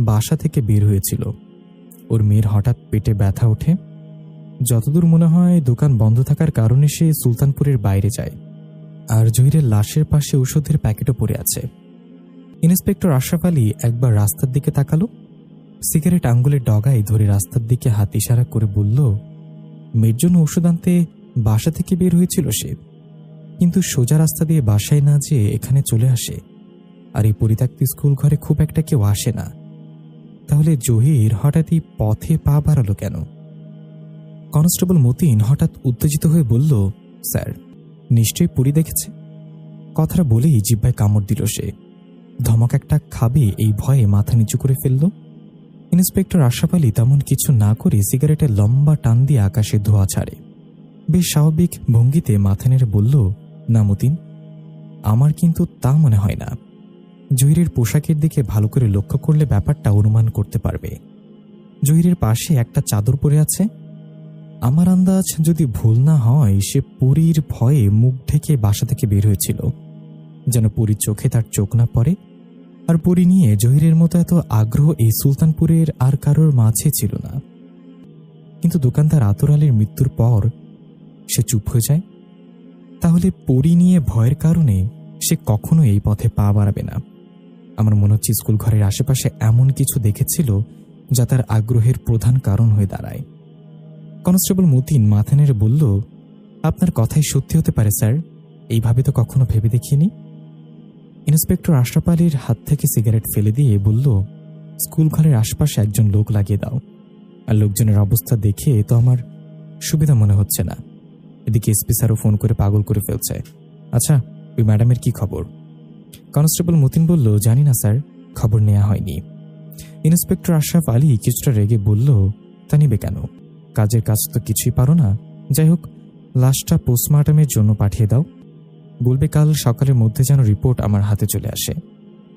বাসা থেকে বের হয়েছিল। ওর মেয়ের হঠাৎ পেটে ব্যথা ওঠে। যতদূর মনে হয় দোকান বন্ধ থাকার কারণে সে সুলতানপুরের বাইরে যায়। আর জহিরের লাশের পাশে ওষুধের প্যাকেটও পড়ে আছে। ইন্সপেক্টর আশরাফ আলী একবার রাস্তার দিকে তাকালো। সিগারেট আঙ্গুলের ডগায় ধরে রাস্তার দিকে হাত ইশারা করে বলল, মেয়ের জন্য ওষুধ আনতে বাসা থেকে বের হয়েছিল সে, কিন্তু সোজা রাস্তা দিয়ে বাসায় না যেয়ে এখানে চলে আসে। আর এই পরিত্যক্ত স্কুল ঘরে খুব একটা কেউ আসে না। তাহলে জহির হঠাৎই পথে পা বাড়ালো কেন? কনস্টেবল মতিন হঠাৎ উত্তেজিত হয়ে বলল, স্যার, নিশ্চয়ই পরি দেখেছে। কথাটা বলেই জিহ্বায় কামড় দিল সে। ধমক একটা খাবে এই ভয়ে মাথা নিচু করে ফেলল। ইন্সপেক্টর আশরাফ আলী তেমন কিছু না করে সিগারেটের লম্বা টান দিয়ে আকাশে ধোঁয়া ছাড়ে। বেশ স্বাভাবিক ভঙ্গিতে মাথা নেড়ে বলল, না মতিন, আমার কিন্তু তা মনে হয় না। জহিরের পোশাকের দিকে ভালো করে লক্ষ্য করলে ব্যাপারটা অনুমান করতে পারবে। জহিরের পাশে একটা চাদর পরে আছে। আমার আন্দাজ যদি ভুল না হয়, সে পরীর ভয়ে মুখ ঢেকে বাসা থেকে বের হয়েছিল, যেন পরীর চোখে তার চোখ না পড়ে। আর পরী নিয়ে জহিরের মতো এত আগ্রহ এই সুলতানপুরের আর কারোর মাঝে ছিল না। কিন্তু দোকানদার আতর আলীর মৃত্যুর পর সে চুপ হয়ে যায়। তাহলে পরী নিয়ে ভয়ের কারণে সে কখনো এই পথে পা বাড়াবে না। আমার মনে হচ্ছে স্কুল ঘরের আশেপাশে এমন কিছু দেখেছিল যা তার আগ্রহের প্রধান কারণ হয়ে দাঁড়ায়। কনস্টেবল মতিন মাথা নেড়ে বলল, আপনার কথাই সত্যি হতে পারে স্যার, এইভাবে তো কখনো ভেবে দেখিনি। ইন্সপেক্টর আশরাফ আলীর হাত থেকে সিগারেট ফেলে দিয়ে বলল, স্কুল ঘরের আশপাশে একজন লোক লাগিয়ে দাও। আর লোকজনের অবস্থা দেখে তো আমার সুবিধা মনে হচ্ছে না। এদিকে এসপি স্যারও ফোন করে পাগল করে ফেলছে। আচ্ছা, ওই ম্যাডামের কি খবর? কনস্টেবল মতিন বলল, জানি না স্যার, খবর নেওয়া হয়নি। ইন্সপেক্টর আশরাফ আলী কিছুটা রেগে বলল, তা নিবে কেন? কাজের কাজ তো কিছুই পারো না। যাই হোক, লাশটা পোস্টমর্টমের জন্য পাঠিয়ে দাও। বলবে কাল সকালের মধ্যে যেন রিপোর্ট আমার হাতে চলে আসে।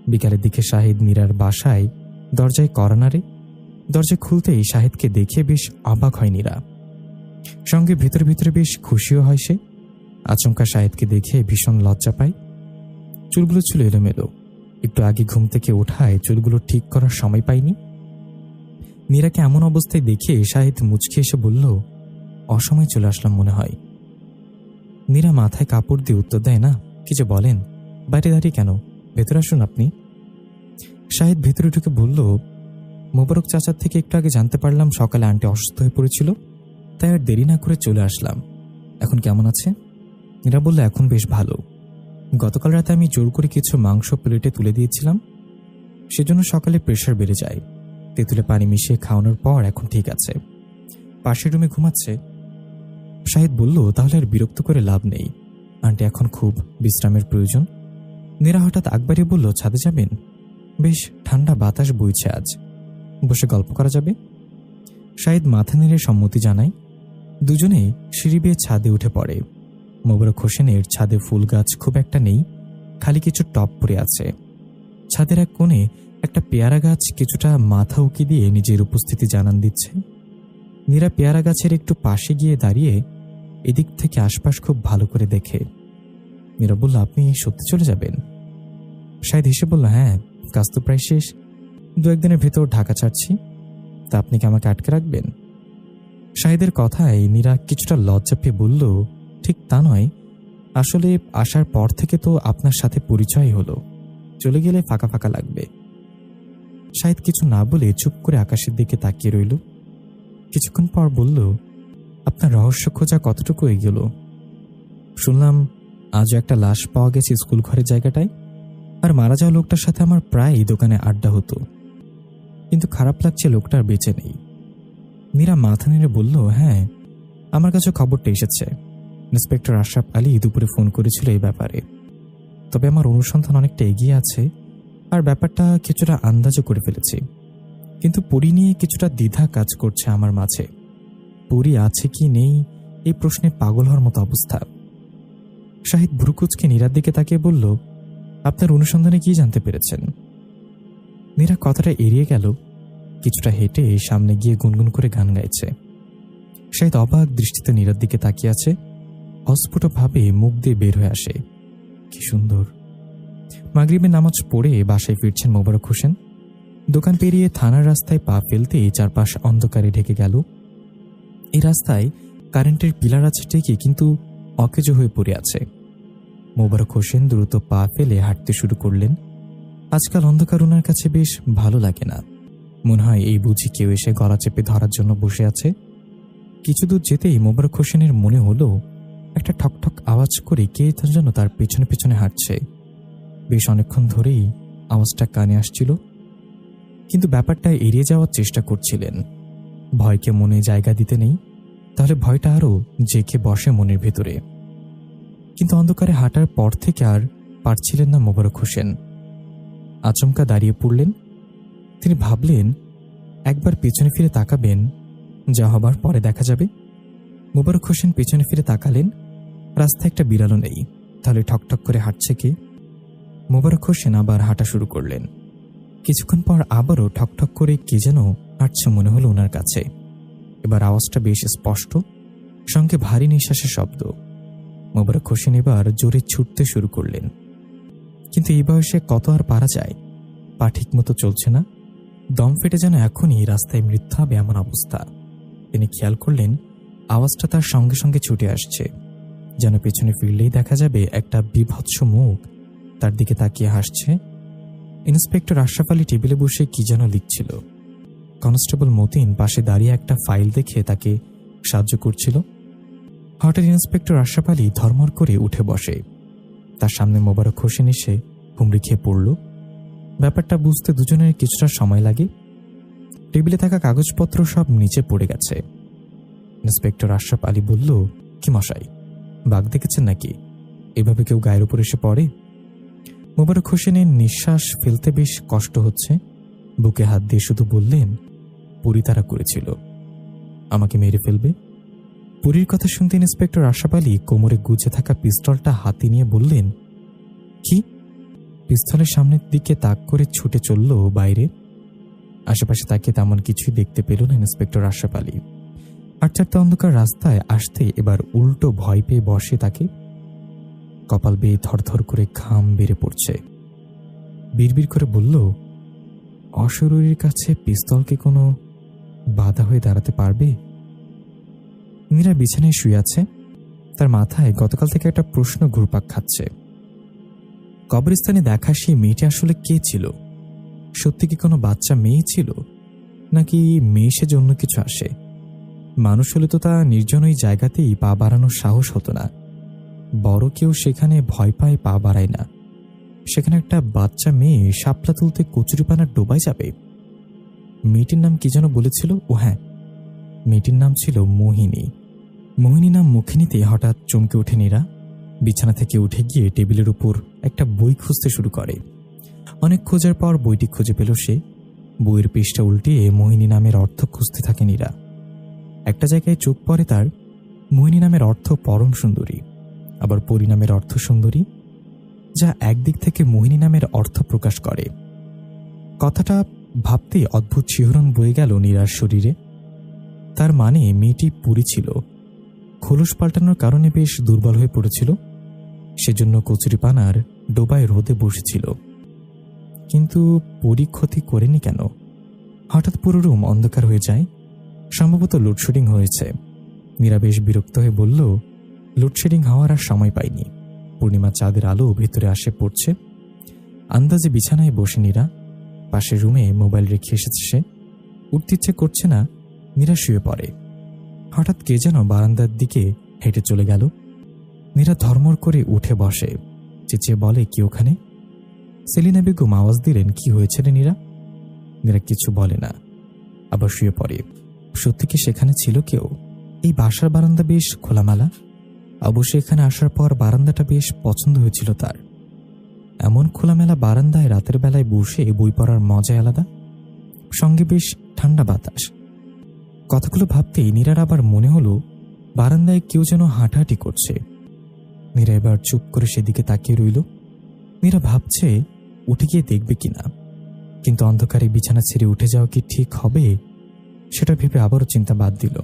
বিকালের দিকে শাহিদ মীরার বাসায় দরজায় কড়া নাড়ে। দরজা খুলতেই শাহিদকে দেখে বেশ অবাক হয় নীরা। সঙ্গে ভিতরে ভিতরে বেশ খুশিও হয় সে। আচমকা শাহিদকে দেখে ভীষণ লজ্জা পায়। চুলগুলো ছিল এলোমেলো। একটু আগে ঘুম থেকে ওঠায় চুলগুলো ঠিক করার সময় পায়নি। নীরাকে এমন অবস্থায় দেখে শাহিদ মুচকি এসে বলল, অসময় চলে আসলাম মনে হয়। নীরা মাথায় কাপড় দিয়ে উত্তর দেয়, না, কি যে বলেন, বাইরে দাঁড়িয়ে কেন, ভেতরে আসুন আপনি। শাহিদ ভেতরে ঢুকে বলল, মোবারক চাচার থেকে একটু আগে জানতে পারলাম সকালে আন্টি অসুস্থ হয়ে পড়েছিল, তাই আর দেরি না করে চলে আসলাম। এখন কেমন আছে? নীরা বলল, এখন বেশ ভালো। গতকাল রাতে আমি জোর করে কিছু মাংস প্লেটে তুলে দিয়েছিলাম, সেজন্য সকালে প্রেশার বেড়ে যায়। তেঁতুলে পানি মিশিয়ে খাওয়ানোর পর এখন ঠিক আছে, পাশের রুমে ঘুমাচ্ছে। শাহিদ বলল, তাহলে আর বিরক্ত করে লাভ নেই, আন্টি এখন খুব বিশ্রামের প্রয়োজন। নীরা হঠাৎ আগ বাড়িয়ে বলল, ছাদে যাবেন? বেশ ঠান্ডা বাতাস বইছে, আজ বসে গল্প করা যাবে। শাহিদ মাথা নেড়ে সম্মতি জানায়। দুজনে সিঁড়ি বেয়ে ছাদে উঠে পড়ে। মোবারক হোসেনের ছাদে ফুল গাছ খুব একটা নেই, খালি কিছু টব পড়ে আছে। ছাদের এক কোণে একটা পেয়ারা গাছ কিছুটা মাথা উকি দিয়ে নিজের উপস্থিতি জানান দিচ্ছে। নীরা পেয়ারা গাছের একটু পাশে গিয়ে দাঁড়িয়ে এদিক থেকে আশপাশ খুব ভালো করে দেখে। নীরা বলল, আপনি সত্যি চলে যাবেন? শাহিদ হেসে বলল, হ্যাঁ, কাজ তো প্রায় শেষ, 2-1 দিনের ভেতর ঢাকা ছাড়ছি। তা আপনি কি আমাকে আটকে রাখবেন? শাহিদের কথায় নীরা কিছুটা লজ্জা পেয়ে বলল, ঠিক তা নয়, আসলে আসার পর থেকে তো আপনার সাথে পরিচয় হলো, চলে গেলে ফাঁকা ফাঁকা লাগবে। শাহিদ কিছু না বলে চুপ করে আকাশের দিকে তাকিয়ে রইল। কিছুক্ষণ পর বলল, আপনার রহস্য খোঁজা কতটুকু এগোলো? শুনলাম আজও একটা লাশ পাওয়া গেছে স্কুল ঘরের জায়গাটায়, আর মারা যাওয়া লোকটার সাথে আমার প্রায় দোকানে আড্ডা হতো, কিন্তু খারাপ লাগছে লোকটার বেঁচে নেই। মীরা মাথা নেড়ে বলল, হ্যাঁ, আমার কাছে খবরটা এসেছে। ইন্সপেক্টর আশরাফ আলী দুপুরে ফোন করেছিল এই ব্যাপারে। তবে আমার অনুসন্ধান অনেকটা এগিয়ে আছে, আর ব্যাপারটা কিছুটা আন্দাজও করে ফেলেছি। কিন্তু পরী নিয়ে কিছুটা দ্বিধা কাজ করছে আমার মাঝে। পরী আছে কি নেই এই প্রশ্নে পাগল হওয়ার মতো অবস্থা। শাহিদ ভ্রুকুচকে নীরার দিকে তাকিয়ে বলল, আপনার অনুসন্ধানে কি জানতে পেরেছেন? নীরা কথাটা এড়িয়ে গেল। কিছুটা হেঁটে সামনে গিয়ে গুনগুন করে গান গাইছে। শাহিদ অবাক দৃষ্টিতে নীরার দিকে তাকিয়ে আছে। অস্ফুটভাবে মুখ দিয়ে বের হয়ে আসে, কি সুন্দর। মাগরিবের নামাজ পড়ে বাসায় ফিরছেন মোবারক হোসেন। দোকান পেরিয়ে থানার রাস্তায় পা ফেলতেই চারপাশ অন্ধকারে ঢেকে গেল। এই রাস্তায় কারেন্টের পিলার আছে ঠিকই, কিন্তু অকেজো হয়ে পড়ে আছে। মোবারক হোসেন দ্রুত পা ফেলে হাঁটতে শুরু করলেন। আজকাল অন্ধকার ওনার কাছে বেশ ভালো লাগে না। মনে হয় এই বুঝি কেউ এসে গলা চেপে ধরার জন্য বসে আছে। কিছু দূর যেতেই মোবারক হোসেনের মনে হলো একটা ঠকঠক আওয়াজ করে কে যেন তার পেছনে পেছনে হাঁটছে। বেশ অনেকক্ষণ ধরেই আওয়াজটা কানে আসছিল, কিন্তু ব্যাপারটা এড়িয়ে যাওয়ার চেষ্টা করছিলেন। ভয়কে মনে জায়গা দিতে নেই, তাহলে ভয়টা আরও জেঁকে বসে মনের ভেতরে। কিন্তু অন্ধকারে হাঁটার পর থেকে আর পারছিলেন না মোবারক হোসেন। আচমকা দাঁড়িয়ে পড়লেন। তিনি ভাবলেন একবার পেছনে ফিরে তাকাবেন, যা হবার পরে দেখা যাবে। মোবারক হোসেন পেছনে ফিরে তাকালেন। রাস্তায় একটা বিড়ালও নেই, তাহলে ঠকঠক করে হাঁটছে কে? মোবারক হোসেন আবার হাঁটা শুরু করলেন। কিছুক্ষণ পর আবারও ঠকঠক করে কে যেন হাঁটছে মনে হলো ওনার কাছে। এবার আওয়াজটা বেশ স্পষ্ট, সঙ্গে ভারী নিঃশ্বাসের শব্দ। মোবারক হোসেন এবার জোরে ছুটতে শুরু করলেন। কিন্তু এই বয়সে কত আর পারা যায়? পা ঠিক মতো চলছে না। দম ফেটে যেন এখনই রাস্তায় মৃত্যু হবে এমন অবস্থা। তিনি খেয়াল করলেন আওয়াজটা তার সঙ্গে সঙ্গে ছুটে আসছে, যেন পেছনে ফিরলেই দেখা যাবে একটা বিভৎস মুখ তার দিকে তাকিয়ে হাসছে। ইন্সপেক্টর আশরাফ আলী টেবিলে বসে কি যেন লিখছিল। কনস্টেবল মতিন পাশে দাঁড়িয়ে একটা ফাইল দেখে তাকে সাহায্য করছিল। হঠাৎ ইন্সপেক্টর আশরাফ আলী ধর্মর করে উঠে বসে। তার সামনে মোবারক হোসেন এসে হুমড়ি খেয়ে পড়ল। ব্যাপারটা বুঝতে দুজনের কিছুটা সময় লাগে। টেবিলে থাকা কাগজপত্র সব নিচে পড়ে গেছে। ইন্সপেক্টর আশরাফ আলী বলল, কি মশাই, বাঘ দেখেছেন নাকি? এভাবে কেউ গায়ের উপর এসে পড়ে? মোবারক হোসেনের নিঃশ্বাস ফেলতে বেশ কষ্ট হচ্ছে। বুকে হাত দিয়ে শুধু বললেন, পরী তারা করেছিল, আমাকে মেরে ফেলবে। পরীর কথা শুনতে ইন্সপেক্টর আশরাফ আলী কোমরে গুজে থাকা পিস্তলটা হাতে নিয়ে বললেন, কি? পিস্তলের সামনের দিকে তাক করে ছুটে চলল বাইরে। আশেপাশে তাকে তেমন কিছুই দেখতে পেল না ইন্সপেক্টর আশরাফ আলী। আটচারটা অন্ধকার রাস্তায় আসতে এবার উল্টো ভয় পেয়ে বসে তাকে। কপাল বেয়ে থরথর করে ঘাম বেড়ে পড়ছে। বিড়বিড় করে বলল, অশরীরীর কাছে পিস্তলকে কোনো বাধা হয়ে দাঁড়াতে পারবে? মীরা বিছানায় শুয়ে আছে। তার মাথায় গতকাল থেকে একটা প্রশ্ন ঘুরপাক খাচ্ছে। কবরস্থানে দেখা সেই মেয়েটি আসলে কে ছিল? সত্যি কি কোনো বাচ্চা মেয়ে ছিল, নাকি মেয়ে সে জন্য কিছু আসে? মানুষ হলে তো তা নির্জন ওই জায়গাতেই পা বাড়ানোর সাহস হতো না। বড় কেউ সেখানে ভয় পায় পা বাড়ায় না। সেখানে একটা বাচ্চা মেয়ে শাপলা তুলতে কচুরিপানা ডোবায় যাবে। মেয়েটির নাম কি যেন বলেছিল? ও হ্যাঁ, মেয়েটির নাম ছিল মোহিনী। মোহিনী নাম মুখে নিতে হঠাৎ চমকে ওঠে নীরা। বিছানা থেকে উঠে গিয়ে টেবিলের উপর একটা বই খুঁজতে শুরু করে। অনেক খোঁজার পর বইটি খুঁজে পেল সে। বইয়ের পৃষ্ঠা উল্টিয়ে মোহিনী নামের অর্থ খুঁজতে থাকে নীরা। একটা জায়গায় চোখ পড়ে তার। মোহিনী নামের অর্থ পরম সুন্দরী, আবার পরী নামের অর্থ সুন্দরী, যা একদিক থেকে মোহিনী নামের অর্থ প্রকাশ করে। কথাটা ভাবতেই অদ্ভুত শিহরণ বয়ে গেল নীরার শরীরে। তার মানে মেয়েটি পরী ছিল। খোলস পাল্টানোর কারণে বেশ দুর্বল হয়ে পড়েছিল, সেজন্য কচুরিপানার ডোবায় রোদে বসেছিল। কিন্তু পরী ক্ষতি করেনি কেন? হঠাৎ পুরো রুম অন্ধকার হয়ে যায়। সম্ভবত লোডশেডিং হয়েছে। মীরা বেশ বিরক্ত হয়ে বলল, লোডশেডিং হওয়ার আর সময় পাইনি। পূর্ণিমা চাঁদের আলো ভেতরে আসে পড়ছে। আন্দাজে বিছানায় বসে নীরা। পাশের রুমে মোবাইল রেখে এসেছে সে। উঠতে ইচ্ছে করছে না। নীরা শুয়ে পড়ে। হঠাৎ কে যেন বারান্দার দিকে হেঁটে চলে গেল। নীরা ধর্মর করে উঠে বসে। চেঁচিয়ে বলে, কি ওখানে? সেলিনা বেগম আওয়াজ দিলেন, কি হয়েছে রে নীরা? নীরা কিছু বলে না, আবার শুয়ে পড়ে। সত্যি কি সেখানে ছিল কেউ? এই বাসার বারান্দা বেশ খোলামেলা। অবশ্য এখানে আসার পর বারান্দাটা বেশ পছন্দ হয়েছিল তার। এমন খোলামেলা বারান্দায় রাতের বেলায় বসে বই পড়ার মজাই আলাদা, সঙ্গে বেশ ঠান্ডা বাতাস। কথাগুলো ভাবতেই নীরার আবার মনে হলো বারান্দায় কেউ যেন হাঁটাহাঁটি করছে। নীরা এবার চুপ করে সেদিকে তাকিয়ে রইল। নীরা ভাবছে উঠে গিয়ে দেখবে কিনা, কিন্তু অন্ধকারে বিছানা ছেড়ে উঠে যাওয়া কি ঠিক হবে সেটা ভেবে আবারও চিন্তা বাদ দিল।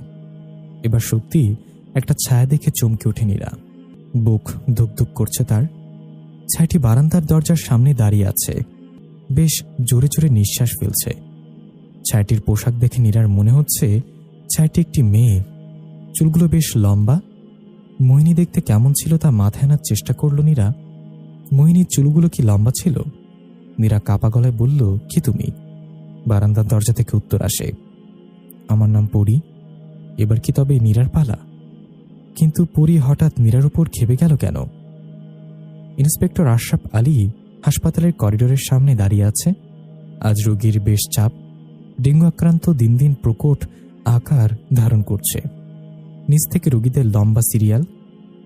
এবার সত্যি একটা ছায়া দেখে চমকে ওঠে নীরা। বুক ধুকধুক করছে তার। ছায়াটি বারান্দার দরজার সামনে দাঁড়িয়ে আছে, বেশ জোরে জোরে নিঃশ্বাস ফেলছে। ছায়াটির পোশাক দেখে নীরার মনে হচ্ছে ছায়াটি একটি মেয়ে। চুলগুলো বেশ লম্বা। মোহিনী দেখতে কেমন ছিল তা মাথায় আনার চেষ্টা করল নীরা। মোহিনীর চুলগুলো কি লম্বা ছিল? নীরা কাপা গলায় বলল, কি তুমি? বারান্দার দরজা থেকে উত্তর আসে, আমার নাম পরি। এবার কি তবে নীরার পালা? কিন্তু পরি হঠাৎ নীরার উপর খেপে গেল কেন? ইন্সপেক্টর আশরাফ আলী হাসপাতালের করিডোরের সামনে দাঁড়িয়ে আছে। আজ রোগীর বেশ চাপ। ডেঙ্গু আক্রান্ত দিন দিন প্রকট আকার ধারণ করছে। নিচ থেকে রোগীদের লম্বা সিরিয়াল।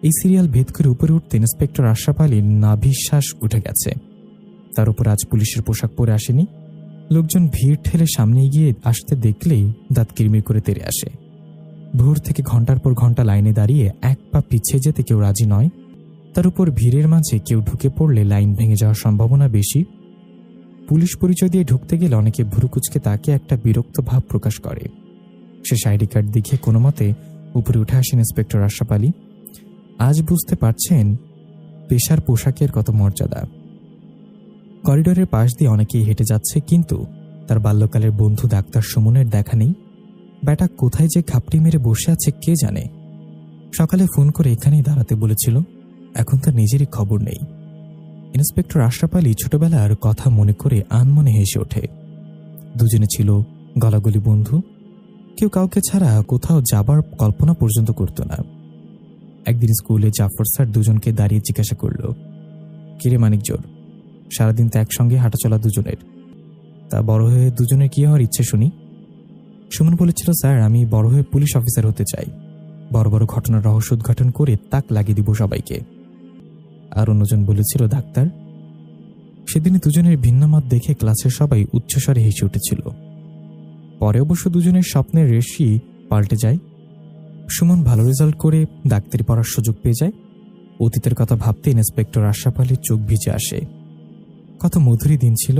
এই সিরিয়াল ভেদ করে উপরে উঠতে ইন্সপেক্টর আশরাফ আলীর নাভিশ্বাস উঠে গেছে। তার উপর আজ পুলিশের পোশাক পরে আসেনি। লোকজন ভিড় ঠেলে সামনে এগিয়ে আসতে দেখলেই দাঁত কিরমির করে তেড়ে আসে। ভোর থেকে ঘন্টার পর ঘন্টা লাইনে দাঁড়িয়ে এক পা পিছিয়ে যেতে কেউ রাজি নয়। তার উপর ভিড়ের মাঝে কেউ ঢুকে পড়লে লাইন ভেঙে যাওয়ার সম্ভাবনা বেশি। পুলিশ পরিচয় দিয়ে ঢুকতে গেলে অনেকে ভুরুকুচকে তাকে একটা বিরক্ত ভাব প্রকাশ করে। সে আইডি কার্ড দেখে কোনো মতে উপরে উঠে আসেন ইন্সপেক্টর আশরাফ আলী। আজ বুঝতে পারছেন পেশার পোশাকের কত মর্যাদা। করিডোরের পাশ দিয়ে অনেকেই হেঁটে যাচ্ছে, কিন্তু তার বাল্যকালের বন্ধু ডাক্তার সুমনের দেখা নেই। ব্যাটা কোথায় যে খাপটি মেরে বসে আছে কে জানে। সকালে ফোন করে এখানেই দাঁড়াতে বলেছিল, এখন তার নিজেরই খবর নেই। ইন্সপেক্টর আশরাফ আলী ছোটবেলার কথা মনে করে আনমনে হেসে ওঠে। দুজনে ছিল গলাগলি বন্ধু। কেউ কাউকে ছাড়া কোথাও যাবার কল্পনা পর্যন্ত করত না। একদিন স্কুলে জাফর স্যার দুজনকে দাঁড়িয়ে জিজ্ঞাসা করল, কিরে মানিকজোর, সারাদিন তো একসঙ্গে হাঁটাচলা দুজনের, তা বড় হয়ে দুজনের কি হওয়ার ইচ্ছে শুনি? সুমন বলেছিল, স্যার আমি বড় হয়ে পুলিশ অফিসার হতে চাই, বড় বড় ঘটনার রহস্য উদ্ঘাটন করে তাক লাগিয়ে দিব সবাইকে। আর অন্যজন বলেছিল ডাক্তার। সেদিনই দুজনের ভিন্ন মত দেখে ক্লাসের সবাই উচ্চস্বরে হেসে উঠেছিল। পরে অবশ্য দুজনের স্বপ্নের রেশি পাল্টে যায়। সুমন ভালো রেজাল্ট করে ডাক্তারি পড়ার সুযোগ পেয়ে যায়। অতীতের কথা ভাবতে ইন্সপেক্টর আশরাফ আলীর চোখ ভিজে আসে। কত মধুরী দিন ছিল।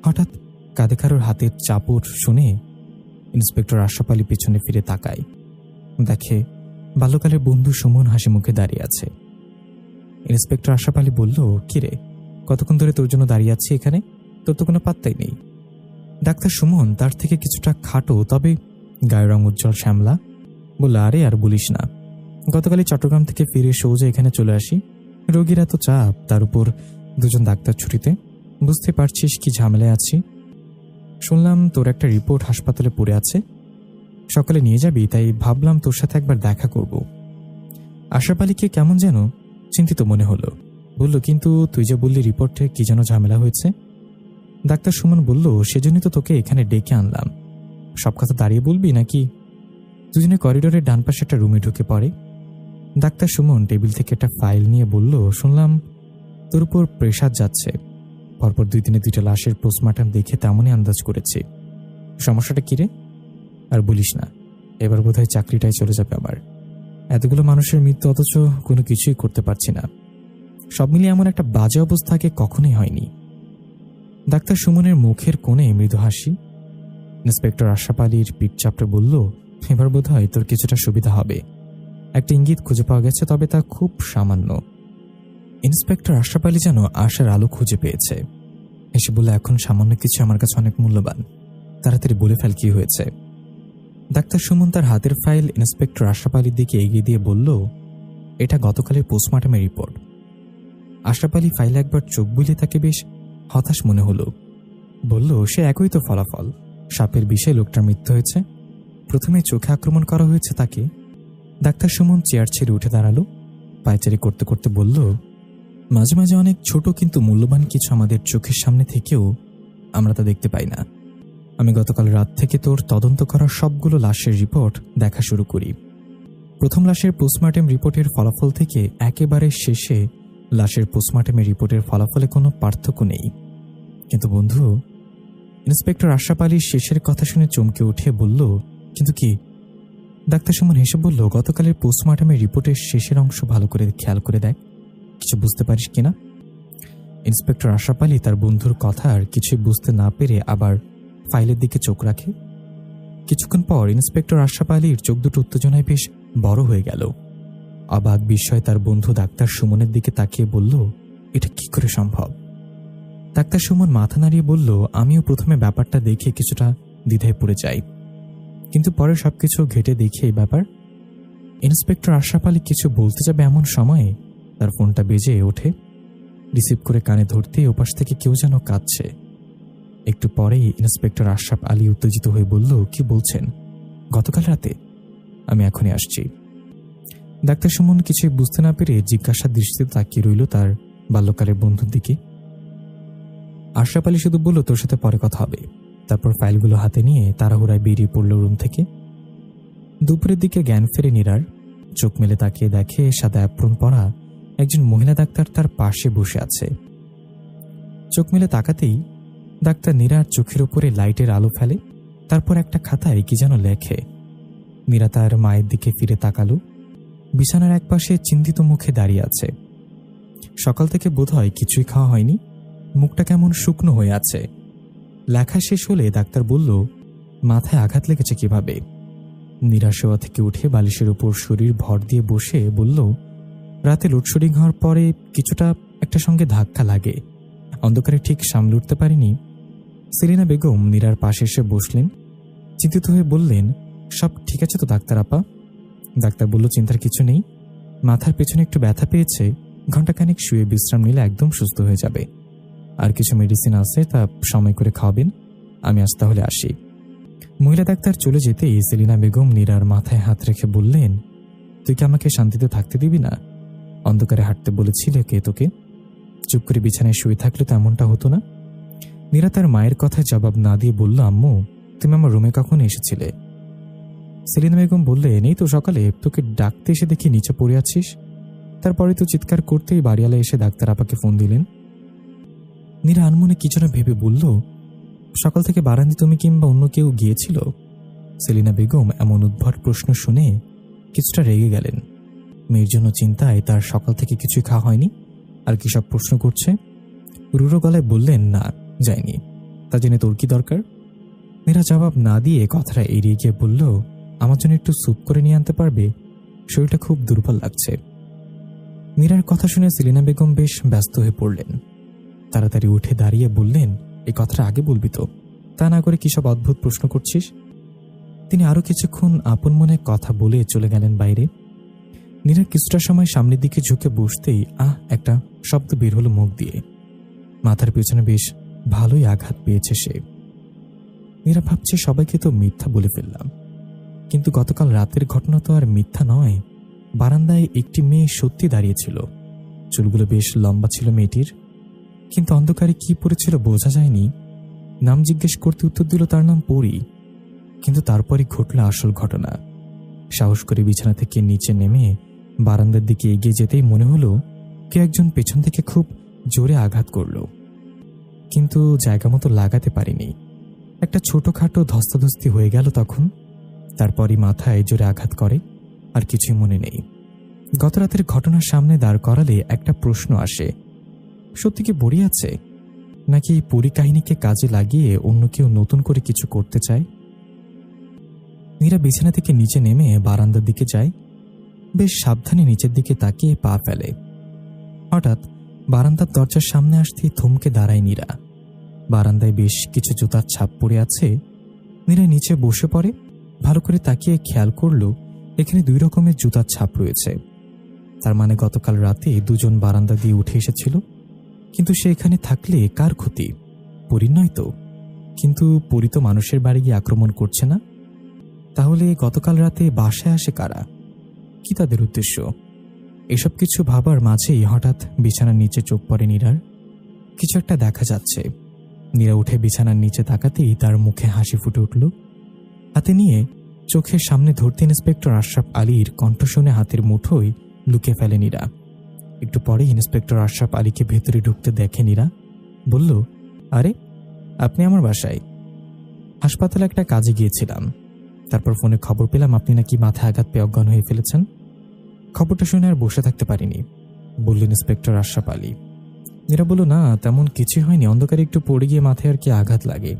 হঠাৎ কাঁধে কারোর হাতের চাপড় শুনে ইন্সপেক্টর আশরাফ আলী পেছনে ফিরে তাকায়। দেখে বাল্যকালের বন্ধু সুমন হাসি মুখে দাঁড়িয়ে আছে। ইন্সপেক্টর আশরাফ আলী বলল, কিরে, কতক্ষণ ধরে তোর জন্য দাঁড়িয়ে আছি এখানে, তোর তো কোনো পাত্তাই নেই। ডাক্তার সুমন তার থেকে কিছুটা খাটো, তবে গায়ের রং উজ্জ্বল শ্যামলা। বলল, আরে আর বলিস না, গতকালই চট্টগ্রাম থেকে ফিরে সোজা এখানে চলে আসি। রোগীর এত চাপ, তার উপর দুজন ডাক্তার ছুটিতে, বুঝতে পারছিস কি ঝামেলায় আছি। শুনলাম তোর একটা রিপোর্ট হাসপাতালে পড়ে আছে, সকালে নিয়ে যাবি, তাই ভাবলাম তোর সাথে একবার দেখা করব। আশরাফ আলীকে কেমন যেন চিন্তিত মনে হলো। বলল, কিন্তু তুই যে বললি রিপোর্টে কি যেন ঝামেলা হয়েছে। ডাক্তার সুমন বলল, সেজন্যই তো তোকে এখানে ডেকে আনলাম। সব কথা দাঁড়িয়ে বলবি নাকি? দুজনে করিডোরের ডান পাশে একটা রুমে ঢুকে পড়ে। ডাক্তার সুমন টেবিল থেকে একটা ফাইল নিয়ে বলল, শুনলাম তোর উপর প্রেশার যাচ্ছে। পরপর 2 দিনে 2টা লাশের পোস্টমর্টম দেখে তেমনই আন্দাজ করেছি। সমস্যাটা কি রে? আর বলিস না, এবার বোধহয় চাকরিটাই চলে যাবে আমার। এতগুলো মানুষের মৃত্যু, অথচ কোনো কিছুই করতে পারছি না। সব মিলিয়ে এমন একটা বাজে অবস্থা আগে কখনোই হয়নি। ডাক্তার সুমনের মুখের কোণে মৃদু হাসি। ইন্সপেক্টর আশরাফ আলীর পিঠ চাপড়ে বলল, এবার বোধহয় তোর কিছুটা সুবিধা হবে। একটা ইঙ্গিত খুঁজে পাওয়া গেছে, তবে তা খুব সামান্য। ইন্সপেক্টর আশরাফ আলী যেন আশার আলো খুঁজে পেয়েছে। এসে বলে, এখন সামান্য কিছু আমার কাছে অনেক মূল্যবান, তাড়াতাড়ি বলে ফেল কি হয়েছে। ডাক্তার সুমন তার হাতের ফাইল ইন্সপেক্টর আশরাফ আলীর দিকে এগিয়ে দিয়ে বলল, এটা গতকালের পোস্টমর্টমের রিপোর্ট। আশরাফ আলী ফাইলে একবার চোখ বুলিয়ে তাকে বেশ হতাশ মনে হলো। বলল, সে একই তো ফলাফল, সাপের বিষে লোকটার মৃত্যু হয়েছে। প্রথমে চোখে আক্রমণ করা হয়েছে তাকে। ডাক্তার সুমন চেয়ার ছেড়ে উঠে দাঁড়ালো। পায়চারি করতে করতে বলল, মাঝে মাঝে অনেক ছোট কিন্তু মূল্যবান কিছু আমাদের চোখের সামনে থেকেও আমরা তা দেখতে পাই না। আমি গতকাল রাত থেকে তোর তদন্ত করা সবগুলো লাশের রিপোর্ট দেখা শুরু করি। প্রথম লাশের পোস্টমর্টেম রিপোর্টের ফলাফল থেকে একেবারে শেষে লাশের পোস্টমর্টেমের রিপোর্টের ফলাফলে কোনো পার্থক্য নেই। কিন্তু বন্ধু, ইন্সপেক্টর আশরাফ আলী শেষের কথা শুনে চমকে উঠে বলল, কিন্তু কি? ডাক্তার সুমন হেসে বলল, গতকালের পোস্টমর্টেমের রিপোর্টের শেষের অংশ ভালো করে খেয়াল করে দেখ, কিছু বুঝতে পারিস কিনা। ইন্সপেক্টর আশরাফ আলী তার বন্ধুর কথা আর কিছুই বুঝতে না পেরে আবার ফাইলের দিকে চোখ রাখে। কিছুক্ষণ পর ইন্সপেক্টর আশরাফ আলীর চোখ দুটো উত্তেজনায় বেশ বড় হয়ে গেল। অবাক বিস্ময়ে তার বন্ধু ডাক্তার সুমনের দিকে তাকিয়ে বলল, এটা কি করে সম্ভব? ডাক্তার সুমন মাথা নাড়িয়ে বলল, আমিও প্রথমে ব্যাপারটা দেখে কিছুটা দ্বিধায় পড়ে যাই, কিন্তু পরে সবকিছু ঘেটে দেখে এই ব্যাপার। ইন্সপেক্টর আশরাফ আলী কিছু বলতে যাবে এমন সময়ে তার ফোনটা বেজে ওঠে। রিসিভ করে কানে ধরতেই ওপাশ থেকে কেউ যেন কাঁদছে। একটু পরেই ইন্সপেক্টর আশরাফ আলী উত্তেজিত হয়ে বলল, কি বলছেন? গতকাল রাতে? আমি এখনই আসছি। ডাক্তার সুমন কিছুই বুঝতে না পেরে জিজ্ঞাসার দৃষ্টিতে তাকিয়ে রইল তার বাল্যকালের বন্ধুর দিকে। আশরাফ আলী শুধু বলল, তোর সাথে পরে কথা হবে। তারপর ফাইলগুলো হাতে নিয়ে তাড়াহুড়ায় বেরিয়ে পড়ল রুম থেকে। দুপুরের দিকে জ্ঞান ফেরে নীরার। চোখ মেলে তাকিয়ে দেখে সাদা অ্যাপ্রন পরা একজন মহিলা ডাক্তার তার পাশে বসে আছে। চোখ মেলে তাকাতেই ডাক্তার নীরার চোখের উপরে লাইটের আলো ফেলে, তারপর একটা খাতায় কি যেন লেখে। নীরা তার মায়ের দিকে ফিরে তাকালো। বিছানার একপাশে চিন্তিত মুখে দাঁড়িয়ে আছে। সকাল থেকে বোধহয় কিছুই খাওয়া হয়নি, মুখটা কেমন শুকনো হয়ে আছে। লেখা শেষ হলে ডাক্তার বলল, মাথায় আঘাত লেগেছে কিভাবে? নীরা শোয়া থেকে উঠে বালিশের উপর শরীর ভর দিয়ে বসে বলল, রাতে লোডশেডিং হওয়ার পরে কিছুটা একটা সঙ্গে ধাক্কা লাগে, অন্ধকারে ঠিক সামলে উঠতে পারিনি। সেলিনা বেগম নীরার পাশে এসে বসলেন। চিন্তিত হয়ে বললেন, সব ঠিক আছে তো ডাক্তার আপা? ডাক্তার বলল, চিন্তার কিছু নেই, মাথার পেছনে একটু ব্যথা পেয়েছে, ঘণ্টাখানেক শুয়ে বিশ্রাম নিলে একদম সুস্থ হয়ে যাবে। আর কিছু মেডিসিন আছে, তা সময় করে খাওয়াবেন। আমি আজ তাহলে আসি। মহিলা ডাক্তার চলে যেতেই সেলিনা বেগম নীরার মাথায় হাত রেখে বললেন, তুই কি আমাকে শান্তিতে থাকতে দিবি না? অন্ধকারে হাঁটতে বলেছিলে কে তোকে? চুপ করে বিছানায় শুয়ে থাকলে তো এমনটা হতো না। নীরা তার মায়ের কথায় জবাব না দিয়ে বলল, আম্মু তুমি আমার রুমে কখন এসেছিলে? সেলিনা বেগম বললেন, এই তো সকালে, তোকে ডাকতে এসে দেখি নিচে পড়ে আছিস। তারপরে তো চিৎকার করতেই বাড়িওয়ালা এসে ডাক্তার আপাকে ফোন দিলেন। নীরা আনমনে কিছু না ভেবে বলল, সকাল থেকে বারান্দি তুমি কিংবা অন্য কেউ গিয়েছিল? সেলিনা বেগম এমন উদ্ভট প্রশ্ন শুনে কিছুটা রেগে গেলেন। মেয়ের জন্য চিন্তায় তার সকাল থেকে কিছুই খাওয়া হয়নি, আর কি সব প্রশ্ন করছে। রুড়ো গলায় বললেন, না যায়নি। তা জেনে তোর কি দরকার? নীরা জবাব না দিয়ে কথাটা এড়িয়ে গিয়ে বলল, আমার জন্য একটু স্যুপ করে নিয়ে আনতে পারবে? শরীরটা খুব দুর্বল লাগছে। নীরার কথা শুনে সেলিনা বেগম বেশ ব্যস্ত হয়ে পড়লেন। তাড়াতাড়ি উঠে দাঁড়িয়ে বললেন, এই কথাটা আগে বলবি তো, তা না করে কি সব অদ্ভুত প্রশ্ন করছিস? তিনি আরো কিছুক্ষণ আপন মনে কথা বলে চলে গেলেন বাইরে। নীরা কিছুটা সময় সামনের দিকে ঝুঁকে বসতেই একটা শব্দ বের হলো মুখ দিয়ে। মাথার পেছনে বেশ ভালোই আঘাত পেয়েছে সে। নীরা ভাবছে, সবাইকে তো মিথ্যা বলে ফেললাম, কিন্তু গতকাল রাতের ঘটনা তো আর মিথ্যা নয়। বারান্দায় একটি মেয়ে সত্যি দাঁড়িয়েছিল। চুলগুলো বেশ লম্বা ছিল মেয়েটির, কিন্তু অন্ধকারে কি পড়েছিল বোঝা যায়নি। নাম জিজ্ঞেস করতে উত্তর দিল তার নাম পরি। কিন্তু তারপরই ঘটল আসল ঘটনা। সাহস করে বিছানা থেকে নিচে নেমে বারান্দার দিকে এগিয়ে যেতেই মনে হলো কে একজন পেছন থেকে খুব জোরে আঘাত করল, কিন্তু জায়গা মতো লাগাতে পারিনি। একটা ছোটখাটো ধস্তাধস্তি হয়ে গেল তখন। তারপরই মাথায় জোরে আঘাত করে, আর কিছুই মনে নেই। গত রাতের ঘটনার সামনে দাঁড় করালে একটা প্রশ্ন আসে, সত্যি কি বড়ি আছে, নাকি পরি কাহিনীকে কাজে লাগিয়ে অন্য কেউ নতুন করে কিছু করতে চায়? নীরা বিছানা থেকে নিচে নেমে বারান্দার দিকে যায়। বেশ সাবধানে নিচের দিকে তাকিয়ে পা ফেলে। হঠাৎ বারান্দার দরজার সামনে আসতেই থমকে দাঁড়ায় নীরা। বারান্দায় বেশ কিছু জুতার ছাপ পড়ে আছে। নীরা নিচে বসে পড়ে। ভালো করে তাকিয়ে খেয়াল করল এখানে 2 রকমের জুতার ছাপ রয়েছে। তার মানে গতকাল রাতে দুজন বারান্দা দিয়ে উঠে এসেছিল। কিন্তু সে এখানে থাকলে কার ক্ষতি? পরীর নয় তো। কিন্তু পরি তো মানুষের বাড়ি গিয়ে আক্রমণ করছে না। তাহলে গতকাল রাতে বাসায় আসে কারা? কি তাদের উদ্দেশ্য? এসব কিছু ভাবার মাঝেই হঠাৎ বিছানার নিচে চোখ পড়ে নীরার। কিছু একটা দেখা যাচ্ছে। নীরা উঠে বিছানার নিচে তাকাতেই তার মুখে হাসি ফুটে উঠল। হাতে নিয়ে চোখের সামনে ধরতে ইন্সপেক্টর আশরাফ আলীর কণ্ঠ শুনে হাতের মুঠোয় লুকিয়ে ফেলে নীরা। একটু পরে ইন্সপেক্টর আশরাফ আলীকে ভেতরে ঢুকতে দেখে নীরা, বলল, আরে আপনি আমার বাসায়? হাসপাতালে একটা কাজে গিয়েছিলাম, তারপর ফোনে খবর পেলাম আপনি নাকি মাথায় আঘাত পেয়ে অজ্ঞান হয়ে ফেলেছেন। খবরটা শুনে আর বসে থাকতে পারিনি, বললেন ইন্সপেক্টর আশরাফ আলী। নীরা বলল, না তেমন কিছুই হয়নি, অন্ধকারে একটু পড়ে গিয়ে মাথায় আর কি আঘাত লাগে।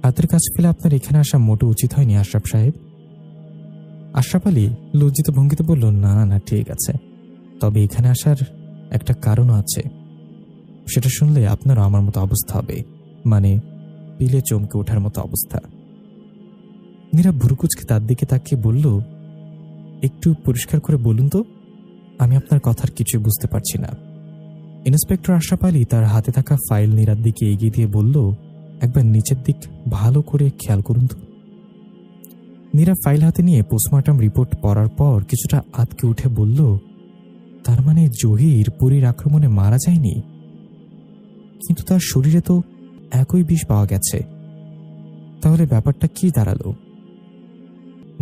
হাতের কাছে ফেলে আপনার এখানে আসা মোটেও উচিত হয়নি আশরাফ সাহেব। আশরাফ আলী লজ্জিত ভঙ্গিতে বলল, না না ঠিক আছে, তবে এখানে আসার একটা কারণও আছে। সেটা শুনলে আপনারও আমার মতো অবস্থা হবে, মানে পিলে চমকে ওঠার মতো অবস্থা। নীরা ভুরুকুচকে তার দিকে তাকিয়ে বলল, একটু পরিষ্কার করে বলুন তো, আমি আপনার কথার কিছুই বুঝতে পারছি না। ইন্সপেক্টর আশরাফ আলী তার হাতে থাকা ফাইল নীরার দিকে এগিয়ে দিয়ে বলল, একবার নিচের দিক ভালো করে খেয়াল করুন তো। নীরা ফাইল হাতে নিয়ে পোস্টমর্টম রিপোর্ট পড়ার পর কিছুটা আতকে উঠে বলল, তার মানে জহির পরীর আক্রমণে মারা যায়নি, কিন্তু তার শরীরে তো একই বিষ পাওয়া গেছে, তাহলে ব্যাপারটা কি দাঁড়ালো?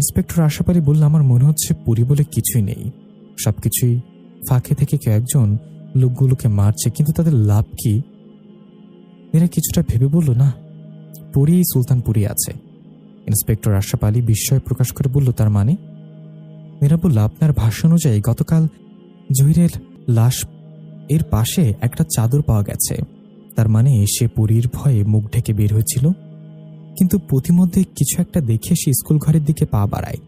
ইন্সপেক্টর আশরাফ আলী বলল, আমার মনে হচ্ছে পরী বলে কিছুই নেই, সবকিছুই ফাঁকে থেকে কেউ একজন লোকগুলোকে মারছে, কিন্তু তাদের লাভ কি? এরা কিছুটা ভেবে বলল, না পরী সুলতানপুরি আছে। ইন্সপেক্টর আশরাফ আলী বিস্ময় প্রকাশ করে বলল, তার মানে? মেয়েরা বলল, আপনার ভাষ্য অনুযায়ী গতকাল জহিরের লাশ এর পাশে একটা চাদর পাওয়া গেছে, তার মানে সে পরীর ভয়ে মুখ ঢেকে বের হয়েছিল, কিন্তু পথিমধ্যে কিছু একটা দেখে সে স্কুল ঘরের দিকে পা বাড়ায়,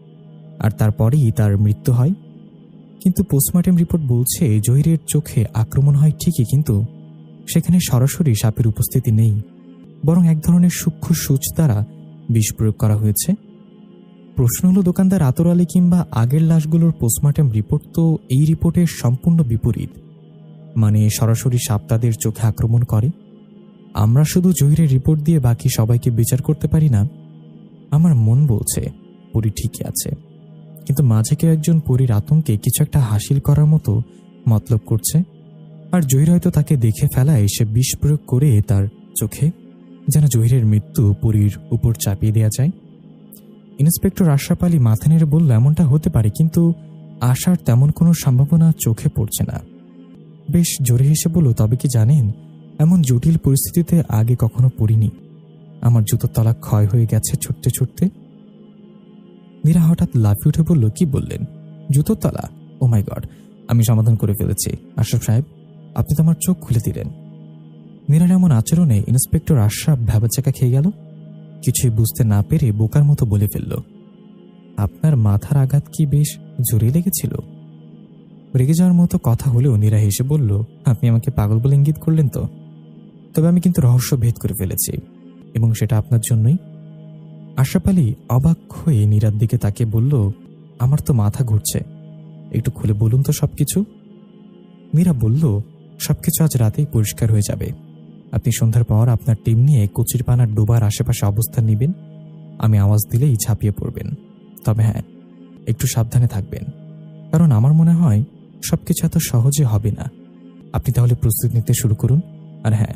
আর তারপরেই তার মৃত্যু হয়। কিন্তু পোস্টমর্টম রিপোর্ট বলছে জহিরের চোখে আক্রমণ হয় ঠিকই, কিন্তু সেখানে সরাসরি সাপের উপস্থিতি নেই, বরং এক ধরনের সূক্ষ্ম সূচ দ্বারা বিষ প্রয়োগ করা হয়েছে। প্রশ্ন হলো, দোকানদার আতর আলী কিংবা আগের লাশগুলোর পোস্টমর্টম রিপোর্ট তো এই রিপোর্টের সম্পূর্ণ বিপরীত, মানে সরাসরি সাপ তাদের চোখে আক্রমণ করে। আমরা শুধু জহিরের রিপোর্ট দিয়ে বাকি সবাইকে বিচার করতে পারি না। আমার মন বলছে পরী ঠিকই আছে, কিন্তু মাঝে কেউ একজন পরীর আতঙ্কে কিছু একটা হাসিল করার মতো মতলব করছে, আর জহির হয়তো তাকে দেখে ফেলায় সে বিষ প্রয়োগ করে তার চোখে যেন জহিরের মৃত্যু পরীর উপর চাপিয়ে দেওয়া যায়। ইন্সপেক্টর আশরাফ আলী মাথা নেড়ে বলল, এমনটা হতে পারে, কিন্তু আশার তেমন কোনো সম্ভাবনা চোখে পড়ছে না। বেশ জোরে হেসে বলল, তবে কি জানেন, এমন জটিল পরিস্থিতিতে আগে কখনো পড়িনি, আমার জুতোর তলা ক্ষয় হয়ে গেছে ছুটতে ছুটতে। মীরা হঠাৎ লাফিয়ে উঠে বলল, কি বললেন? জুতোর তলা? ও মাই গড, আমি সমাধান করে ফেলেছি আশরাফ সাহেব, আপনি তো আমার চোখ খুলে দিলেন। মীরার এমন আচরণে ইন্সপেক্টর আশরাফ ভ্যাবাচাকা খেয়ে গেল, কিছুই বুঝতে না পেরে বোকার মতো বলে ফেলল, আপনার মাথার আঘাত কি বেশ জোরে লেগেছিল? রেগে যাওয়ার মতো কথা হলেও নীরা হেসে বলল, আপনি আমাকে পাগল বলে ইঙ্গিত করলেন তো, তবে আমি কিন্তু রহস্য ভেদ করে ফেলেছি, এবং সেটা আপনার জন্যই। আশরাফ আলী অবাক হয়ে নীরার দিকে তাকিয়ে বলল, আমার তো মাথা ঘুরছে, একটু খুলে বলুন তো সবকিছু। মীরা বলল, সবকিছু আজ রাতেই পরিষ্কার হয়ে যাবে। আপনি সন্ধ্যার পর আপনার টিম নিয়ে কচুরিপানার ডোবার আশেপাশে অবস্থান নেবেন, আমি আওয়াজ দিলেই ঝাঁপিয়ে পড়বেন। তবে হ্যাঁ, একটু সাবধানে থাকবেন, কারণ আমার মনে হয় সবকিছু এত সহজে হবে না। আপনি তাহলে প্রস্তুতি নিতে শুরু করুন। আর হ্যাঁ,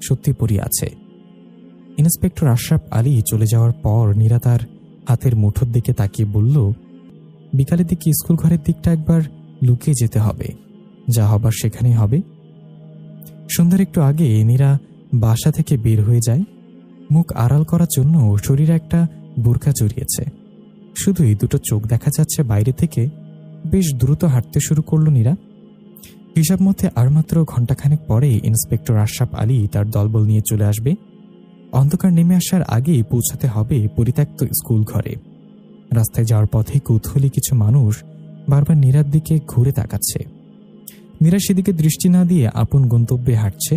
সত্যি পরী আছে। ইন্সপেক্টর আশরাফ আলী চলে যাওয়ার পর নীরা তার হাতের মুঠোর দিকে তাকিয়ে বলল, বিকালের দিকে স্কুল ঘরের দিকটা একবার লুকিয়ে যেতে হবে, যা হবার সেখানেই হবে। সন্ধ্যার একটু আগে নীরা বাসা থেকে বের হয়ে যায়, মুখ আড়াল করার জন্য শরীরে একটা বোরকা জড়িয়েছে, শুধুই দুটো চোখ দেখা যাচ্ছে বাইরে থেকে। বেশ দ্রুত হাঁটতে শুরু করল নীরা। হিসাব মতে আর মাত্র ঘণ্টাখানেক পরে ইন্সপেক্টর আশরাফ আলী তার দলবল নিয়ে চলে আসবে। অন্ধকার নেমে আসার আগেই পৌঁছাতে হবে পরিত্যক্ত স্কুল ঘরে। রাস্তায় যাওয়ার পথে কৌতূহলী কিছু মানুষ বারবার নীরার দিকে ঘুরে তাকাচ্ছে। নীরা সেদিকে দৃষ্টি না দিয়ে আপন গন্তব্যে হাঁটছে।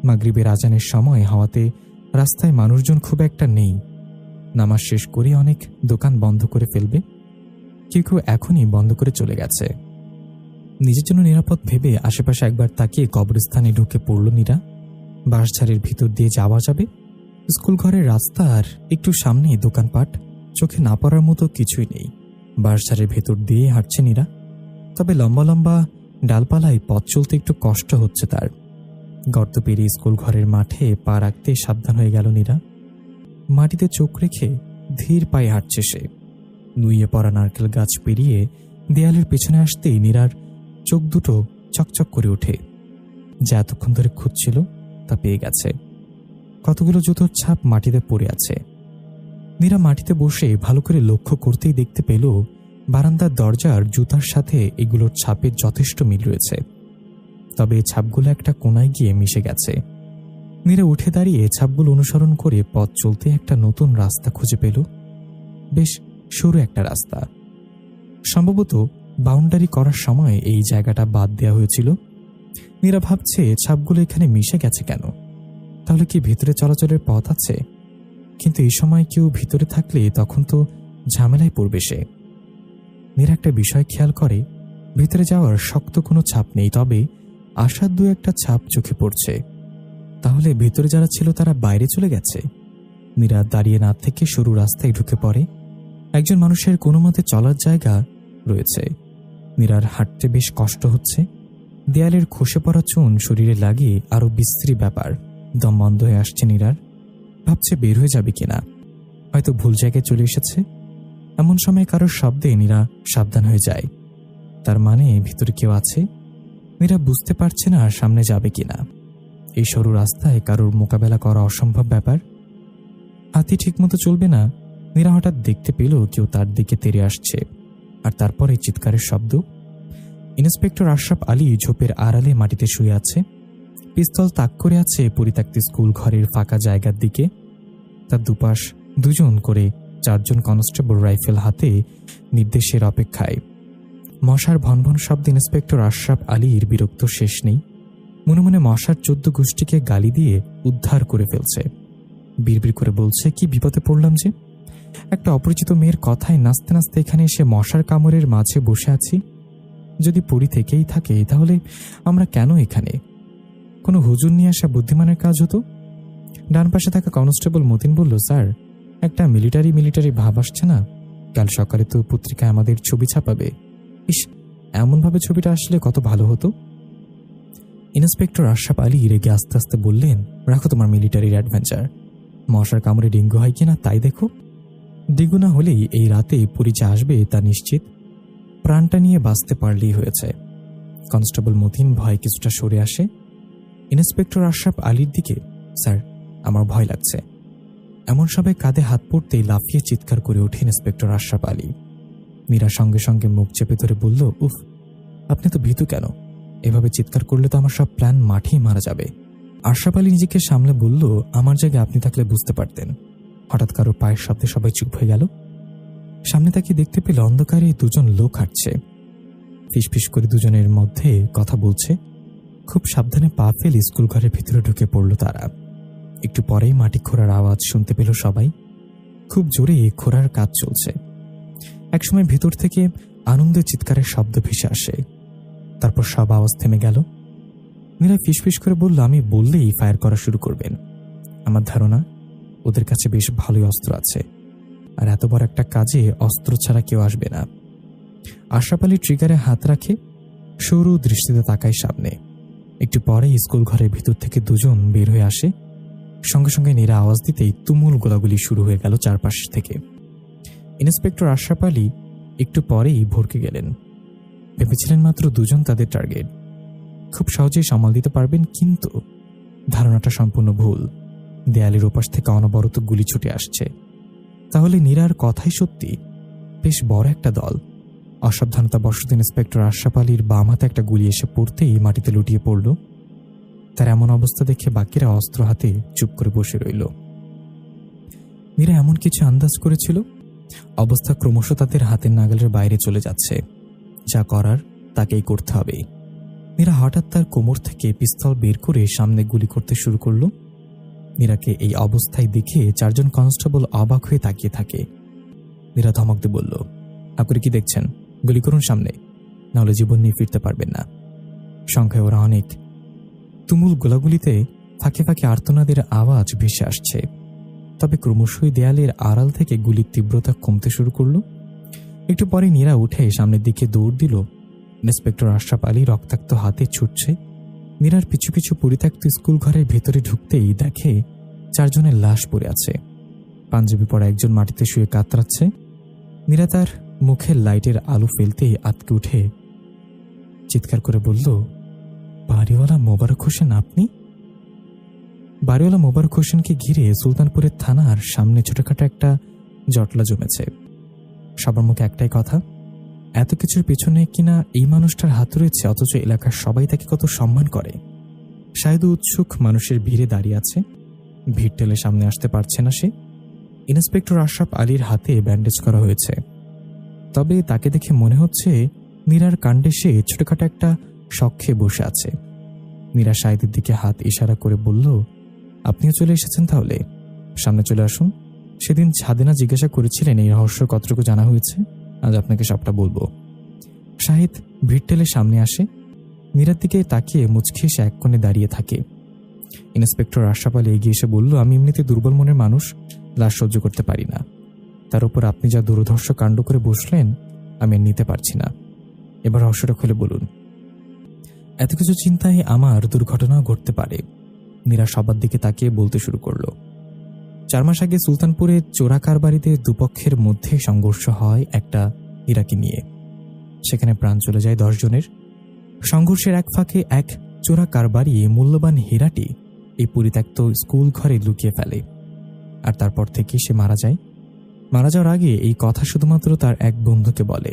মাগরিবের আজানের সময় হওয়াতে রাস্তায় মানুষজন খুব একটা নেই। নামাজ শেষ করে অনেক দোকান বন্ধ করে ফেলবে, কেউ কেউ এখনই বন্ধ করে চলে গেছে। নিজের জন্য নিরাপদ ভেবে আশেপাশে একবার তাকিয়ে কবরস্থানে ঢুকে পড়ল নীরা। বাঁশঝাড়ের ভিতর দিয়ে যাওয়া যাবে। স্কুল ঘরের রাস্তার একটু সামনে দোকানপাট, চোখে না পড়ার মতো কিছুই নেই। বাঁশঝাড়ের ভেতর দিয়ে হাঁটছে নীরা, তবে লম্বা লম্বা ডালপালায় পথ চলতে একটু কষ্ট হচ্ছে তার। গর্ত পেরিয়ে স্কুল ঘরের মাঠে পা রাখতে সাবধান হয়ে গেল নীরা। মাটিতে চোখ রেখে ধীর পায়ে হাঁটছে সে। নুইয়ে পড়া নারকেল গাছ পেরিয়ে দেয়ালের পেছনে আসতেই নীরার চোখ দুটো চকচক করে ওঠে। যা এতক্ষণ ধরে খুঁজছিল তা পেয়ে গেছে। কতগুলো জুতোর ছাপ মাটিতে পড়ে আছে। নীরা মাটিতে বসে ভালো করে লক্ষ্য করতেই দেখতে পেল বারান্দার দরজার জুতার সাথে এগুলোর ছাপের যথেষ্ট মিল রয়েছে। তবে ছাপগুলো একটা কোনায় গিয়ে মিশে গেছে। নীরা উঠে দাঁড়িয়ে ছাপগুলো অনুসরণ করে পথ চলতে একটা নতুন রাস্তা খুঁজে পেল। বেশ সরু একটা রাস্তা। সম্ভবত বাউন্ডারি করার সময় এই জায়গাটা বাদ দেওয়া হয়েছিল। নীরা ভাবছে ছাপগুলো এখানে মিশে গেছে কেন? তাহলে কি ভিতরে চলাচলের পথ আছে? কিন্তু এই সময় কেউ ভিতরে থাকলে তখন তো ঝামেলায় পড়বে সে। নীরা একটা বিষয় খেয়াল করে, ভিতরে যাওয়ার শক্ত কোনো ছাপ নেই, তবে আশার দু একটা ছাপ চোখে পড়ছে। তাহলে ভিতরে যারা ছিল তারা বাইরে চলে গেছে। নীরা দাঁড়িয়ে না থেকে সরু রাস্তায় ঢুকে পড়ে। একজন মানুষের কোনো মতে চলার জায়গা রয়েছে। নীরার হাঁটতে বেশ কষ্ট হচ্ছে। দেয়ালের খসে পড়া চুন শরীরে লাগিয়ে আরো বিশ্রী ব্যাপার। দম বন্ধ হয়ে আসছে নীরার। ভাবছে বের হয়ে যাবে কিনা, হয়তো ভুল জায়গায় চলে এসেছে। এমন সময় কারোর শব্দে নীরা সাবধান হয়ে যায়। তার মানে ভিতরে কেউ আছে। নীরা বুঝতে পারছে না সামনে যাবে কিনা। এই সরু রাস্তায় কারোর মোকাবেলা করা অসম্ভব ব্যাপার। হাতি ঠিকমতো চলবে না। নীরা হঠাৎ দেখতে পেল কেউ তার দিকে তেড়ে আসছে। আর তারপর এই চিৎকারের শব্দ। ইন্সপেক্টর আশরাফ আলী ঝোপের আড়ালে মাটিতে শুয়ে আছে। পিস্তল তাক করে আছে পরিত্যক্ত স্কুল ঘরের ফাঁকা জায়গার দিকে। তার দুপাশ দুজন করে 4 জন কনস্টেবল রাইফেল হাতে নির্দেশের অপেক্ষায়। মশার ভনভন শব্দে ইন্সপেক্টর আশরাফ আলীর বিরক্ত শেষ নেই। মনে মনে মশার 14 গোষ্ঠীকে গালি দিয়ে উদ্ধার করে ফেলছে। বিড়বিড় করে বলছে, কি বিপদে পড়লাম যে! একটা অপরিচিত মেয়ের কথায় নাচতে নাচতে এখানে এসে মশার কামড়ের মাঝে বসে আছি। যদি পড়ি থেকেই থাকে তাহলে আমরা কেন এখানে? কোনো হুজুর নিয়ে আসা বুদ্ধিমানের কাজ হতো। ডান পাশে থাকা কনস্টেবল মতিন বলল, স্যার, একটা মিলিটারি ভাব আসছে না? কাল সকালে তো পত্রিকায় আমাদের ছবি ছাপাবে। ইস, এমনভাবে ছবিটা আসলে কত ভালো হতো। ইন্সপেক্টর আশরাফ আলী রেগে আস্তে আস্তে বললেন, রাখো তোমার মিলিটারির অ্যাডভেঞ্চার। মশার কামড়ে ডেঙ্গু হয় কিনা তাই দেখো। ডেঙ্গু না হলেই এই রাতে পরিচা আসবে তা নিশ্চিত। প্রাণটা নিয়ে বাঁচতে পারলেই হয়েছে। কনস্টেবল মতিন ভয় কিছুটা সরে আসে। ইন্সপেক্টর আশরাফ আলীর দিকে, স্যার, আমার ভয় লাগছে। এমন সবাই কাঁধে হাত পড়তেই লাফিয়ে চিৎকার করে ওঠে ইন্সপেক্টর আশরাফ আলী। মীরা সঙ্গে সঙ্গে মুখ চেপে ধরে বলল, উফ, আপনি তো ভীতু কেন? এভাবে চিৎকার করলে তো আমার সব প্ল্যান মাঠেই মারা যাবে। আশরাফ আলী নিজেকে সামলে বলল, আমার জায়গায় আপনি থাকলে বুঝতে পারতেন। হঠাৎ কারো পায়ের শব্দে সবাই চুপ হয়ে গেল। সামনে তাকিয়ে দেখতে পেল অন্ধকারে 2 জন লোক হাঁটছে। ফিসফিস করে দুজনের মধ্যে কথা বলছে। খুব সাবধানে পা ফেলে স্কুল ঘরের ভিতরে ঢুকে পড়ল তারা। একটু পরেই মাটি খোঁড়ার আওয়াজ শুনতে পেল সবাই। খুব জোরে খোঁড়ার কাজ চলছে। একসময় ভিতর থেকে আনন্দের চিৎকারের শব্দ ভেসে আসে। তারপর সব আওয়াজ থেমে গেল। মীরা ফিসফিস করে বলল, আমি বললেই ফায়ার করা শুরু করবেন। আমার ধারণা ওদের কাছে বেশ ভালোই অস্ত্র আছে, আর এত বড় একটা কাজে অস্ত্র ছাড়া কেউ আসবে না। আশরাফ আলী ট্রিগারে হাত রাখে, সরু দৃষ্টিতে তাকায় সামনে। একটু পরেই স্কুল ঘরের ভিতর থেকে 2 জন বের হয়ে আসে। সঙ্গে সঙ্গে নীরা আওয়াজ দিতেই তুমুল গোলাগুলি শুরু হয়ে গেল চারপাশ থেকে। ইন্সপেক্টর আশরাফ আলী একটু পরেই ভরকে গেলেন। ভেবেছিলেন মাত্র 2 জন তাদের টার্গেট, খুব সহজেই সামাল দিতে পারবেন, কিন্তু ধারণাটা সম্পূর্ণ ভুল। দেয়ালের ওপাশ থেকে অনবরত গুলি ছুটে আসছে। তাহলে নীরার কথাই সত্যি, বেশ বড় একটা দল। অসাবধানতা বশত ইন্সপেক্টর আশরাফ আলীর বাম হাতে একটা গুলি এসে পড়তেই মাটিতে লুটিয়ে পড়ল। তার এমন অবস্থা দেখে বাকিরা অস্ত্র হাতে চুপ করে বসে রইল। নীরা এমন কিছু আন্দাজ করেছিল। অবস্থা ক্রমশ তাদের হাতের নাগালের বাইরে চলে যাচ্ছে। যা করার তাকেই করতে হবে। নীরা হঠাৎ তার কোমর থেকে পিস্তল বের করে সামনে গুলি করতে শুরু করল। নীরাকে এই অবস্থায় দেখে 4 জন কনস্টেবল অবাক হয়ে তাকিয়ে থাকে। নীরা ধমক দিয়ে বলল, আপনি কি দেখছেন? গুলি করুন সামনে, নাহলে জীবন নিয়ে ফিরতে পারবেন না। সংখ্যায় ওরা অনেক। তুমুল গোলাগুলিতে ফাঁকে ফাঁকে আর্তনাদের আওয়াজ ভেসে আসছে। তবে ক্রমশই দেয়ালের আড়াল থেকে গুলির তীব্রতা কমতে শুরু করল। একটু পরে নীরা উঠে সামনের দিকে দৌড় দিল। ইন্সপেক্টর আশরাফ আলী রক্তাক্ত হাতে ছুটছে। মীরার পিছু পিছু পরিত্যক্ত স্কুল ঘরের ভেতরে ঢুকতেই দেখে 4 জনের লাশ পড়ে আছে। পাঞ্জাবি পরা একজন মাটিতে শুয়ে কাতরাচ্ছে। মীরা তার মুখের লাইটের আলো ফেলতেই আতকে উঠে চিৎকার করে বলল, বাড়িওয়ালা মোবারক হোসেন আপনি? বাড়িওয়ালা মোবারক হোসেনকে ঘিরে সুলতানপুরের থানার সামনে ছোটখাটো একটা জটলা জমেছে। সবার মুখে একটাই কথা, এত কিছুর পেছনে কিনা এই মানুষটার হাত রয়েছে, অথচ এলাকার সবাই তাকে কত সম্মান করে। শাহেদ উৎসুক মানুষের ভিড়ে দাঁড়িয়ে আছে, ভিড় ঠেলে সামনে আসতে পারছে না সে। ইন্সপেক্টর আশরাফ আলীর হাতে ব্যান্ডেজ করা হয়েছে, তবে তাকে দেখে মনে হচ্ছে মীরার কাণ্ডে সে ছোটখাটো একটা শখ খেয়ে বসে আছে। মীরা শাহেদের দিকে হাত ইশারা করে বলল, আপনিও চলে এসেছেন, তাহলে সামনে চলে আসুন। সেদিন ছাদেনা জিজ্ঞাসা করেছিলেন এই রহস্য কতটুকু জানা হয়েছে, আজ আপনাকে সবটা বলবো। শাহেদ ভিড় ঠেলে সামনে আসে, মীরার দিকে তাকিয়ে মুচকি এসে এক কোণে দাঁড়িয়ে থাকে। ইন্সপেক্টর আশরাফ আলী এগিয়ে এসে বলল, আমি এমনিতে দুর্বল মনের মানুষ, লাশ সহ্য করতে পারি না। তার উপর আপনি যা দুর্ধর্ষ কাণ্ড করে বসলেন, আমি আর নিতে পারছি না। এবার রহস্যটা খুলে বলুন। এত কিছু চিন্তায় আমার দুর্ঘটনাও ঘটতে পারে। মীরা সবার দিকে তাকিয়ে বলতে শুরু করলো, 4 মাস আগে সুলতানপুরে চোরা কারবারিতে দুপক্ষের মধ্যে সংঘর্ষ হয় একটা হীরাকে নিয়ে। সেখানে প্রাণ চলে যায় 10 জনের। সংঘর্ষের এক ফাঁকে এক চোরা কারবারি মূল্যবান হীরাটি এই পরিত্যক্ত স্কুল ঘরে লুকিয়ে ফেলে, আর তারপর থেকে সে মারা যায়। মারা যাওয়ার আগে এই কথা শুধুমাত্র তার এক বন্ধুকে বলে।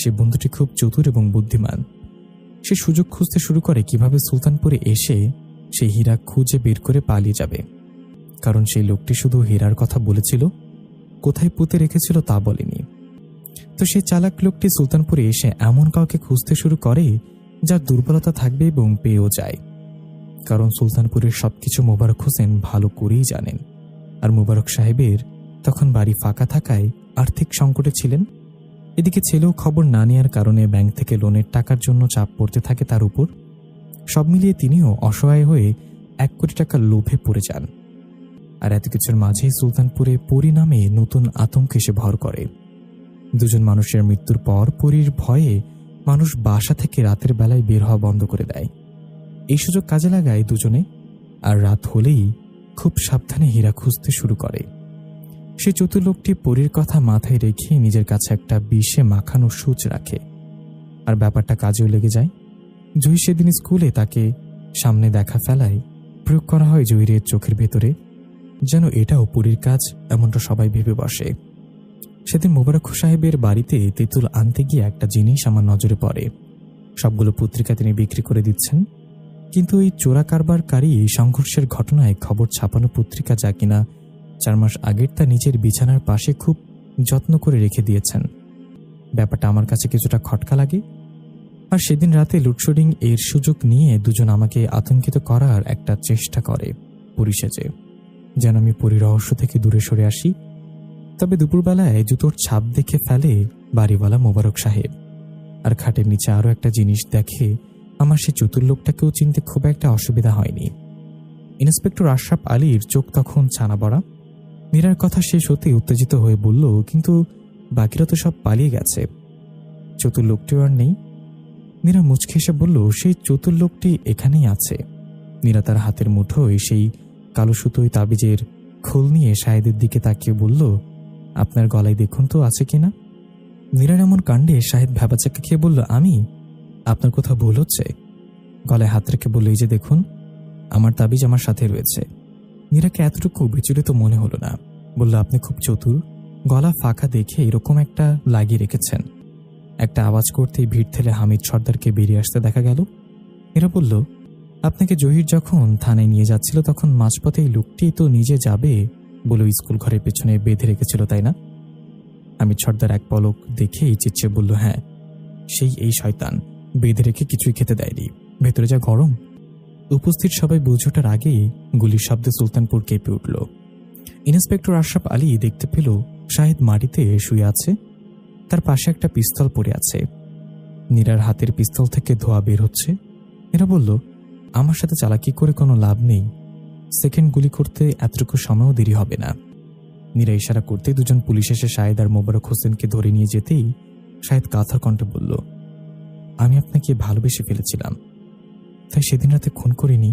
সে বন্ধুটি খুব চতুর এবং বুদ্ধিমান। সে সুযোগ খুঁজতে শুরু করে কিভাবে সুলতানপুরে এসে সেই হীরা খুঁজে বের করে পালিয়ে যাবে, কারণ সেই লোকটি শুধু হীরার কথা বলেছিল, কোথায় পুঁতে রেখেছিল তা বলেনি। তো সেই চালাক লোকটি সুলতানপুরে এসে এমন কাউকে খুঁজতে শুরু করে যার দুর্বলতা থাকবে এবং পেয়েও যায়, কারণ সুলতানপুরের সবকিছু মোবারক হোসেন ভালো করেই জানেন। আর মোবারক সাহেবের তখন বাড়ি ফাঁকা থাকায় আর্থিক সংকটে ছিলেন। এদিকে ছেলেও খবর না নেওয়ার কারণে ব্যাংক থেকে লোনের টাকার জন্য চাপ পড়তে থাকে তার উপর। সব মিলিয়ে তিনিও অসহায় হয়ে 1 কোটি টাকা লোভে পড়ে যান। আর এত কিছুর মাঝেই সুলতানপুরে পরী নামে নতুন আতঙ্ক এসে ভর করে। 2 জন মানুষের মৃত্যুর পর পরীর ভয়ে মানুষ বাসা থেকে রাতের বেলায় বের হওয়া বন্ধ করে দেয়। এই সুযোগ কাজে লাগায় 2 জনে, আর রাত হলেই খুব সাবধানে হীরা খুঁজতে শুরু করে। সেই চতুর লোকটি পরীর কথা মাথায় রেখে নিজের কাছে একটা বিষে মাখানো সূচ রাখে, আর ব্যাপারটা কাজেও লেগে যায়। জয়ী সেদিন স্কুলে তাকে সামনে দেখা ফেলায় প্রয়োগ করা হয় জহিরের চোখের ভেতরে, যেন এটাও পরীর কাজ, এমনটা সবাই ভেবে বসে। সেদিন মোবারক সাহেবের বাড়িতে তেঁতুল আনতে গিয়ে একটা জিনিস আমার নজরে পড়ে। সবগুলো পত্রিকা তিনি বিক্রি করে দিচ্ছেন, কিন্তু এই চোরা কারবারকারী সংঘর্ষের ঘটনায় খবর ছাপানো পত্রিকা, যা কিনা 4 মাস আগের, তা নিজের বিছানার পাশে খুব যত্ন করে রেখে দিয়েছেন। ব্যাপারটা আমার কাছে কিছুটা খটকা লাগে। আর সেদিন রাতে লোডশেডিং এর সুযোগ নিয়ে 2 জন আমাকে আতঙ্কিত করার একটা চেষ্টা করে পরী সেজে, যেন আমি পরী রহস্য থেকে দূরে সরে আসি। তবে দুপুরবেলায় জুতোর ছাপ দেখে ফেলে বাড়িওয়ালা মোবারক সাহেব, আর খাটের নিচে আরও একটা জিনিস দেখে। আমার সে চতুর লোকটাকেও চিনতে খুব একটা অসুবিধা হয়নি। ইন্সপেক্টর আশরাফ আলীর চোখ তখন ছানা বড়া। মীরার কথা শেষ হতেই উত্তেজিত হয়ে বলল, কিন্তু বাকিরা তো সব পালিয়ে গেছে, চতুর লোকটিও আর নেই। মীরা মুচকে এসে বলল, সেই চতুর লোকটি এখানেই আছে। মীরা তার হাতের মুঠোয় সেই কালো সুতোয় তাবিজের খোল নিয়ে শাহেদের দিকে তাকিয়ে বলল, আপনার গলায় দেখুন তো আছে কিনা। মীরার এমন কাণ্ডে শাহেদ ভ্যাবাচাকা খেয়ে বলল, আমি? আপনার কোথাও ভুল হচ্ছে। গলায় হাত রেখে বলল, এই যে দেখুন, আমার তাবিজ আমার সাথে রয়েছে। মীরাকে এতটুকু বিচলিত মনে হলো না, বলল, আপনি খুব চতুর, গলা ফাঁকা দেখে এরকম একটা লাগিয়ে রেখেছেন। একটা আওয়াজ করতেই ভিড় ঠেলে হামিদ সর্দারকে বেরিয়ে আসতে দেখা গেল। মীরা বলল, আপনাকে জহির যখন থানায় নিয়ে যাচ্ছিল তখন মাঝপথে এই লোকটি তো নিজে যাবে বলে স্কুল ঘরের পেছনে বেঁধে রেখেছিল, তাই না? হামিদ সর্দার এক পলক দেখেই চিৎসে বলল, হ্যাঁ, সেই এই শয়তান বেঁধে রেখে কিছুই খেতে দেয়নি, ভেতরে যা গরম। উপস্থিত সবাই বুঝে ওঠার আগেই গুলির শব্দে সুলতানপুর কেঁপে উঠল। ইন্সপেক্টর আশরাফ আলী দেখতে পেল শাহেদ মাটিতে শুয়ে আছে, তার পাশে একটা পিস্তল পড়ে আছে। মীরার হাতের পিস্তল থেকে ধোঁয়া বের হচ্ছে। মীরা বলল, আমার সাথে চালাকি করে কোনো লাভ নেই, সেকেন্ড গুলি করতে এতটুকু সময়ও দেরি হবে না। মীরা ইশারা করতে 2 জন পুলিশ এসে শাহেদ আর মোবারক হোসেনকে ধরে নিয়ে যেতেই শাহেদ কাতর কণ্ঠে বলল, আমি আপনাকে ভালোবেসে ফেলেছিলাম, তাই সেদিন রাতে খুন করিনি।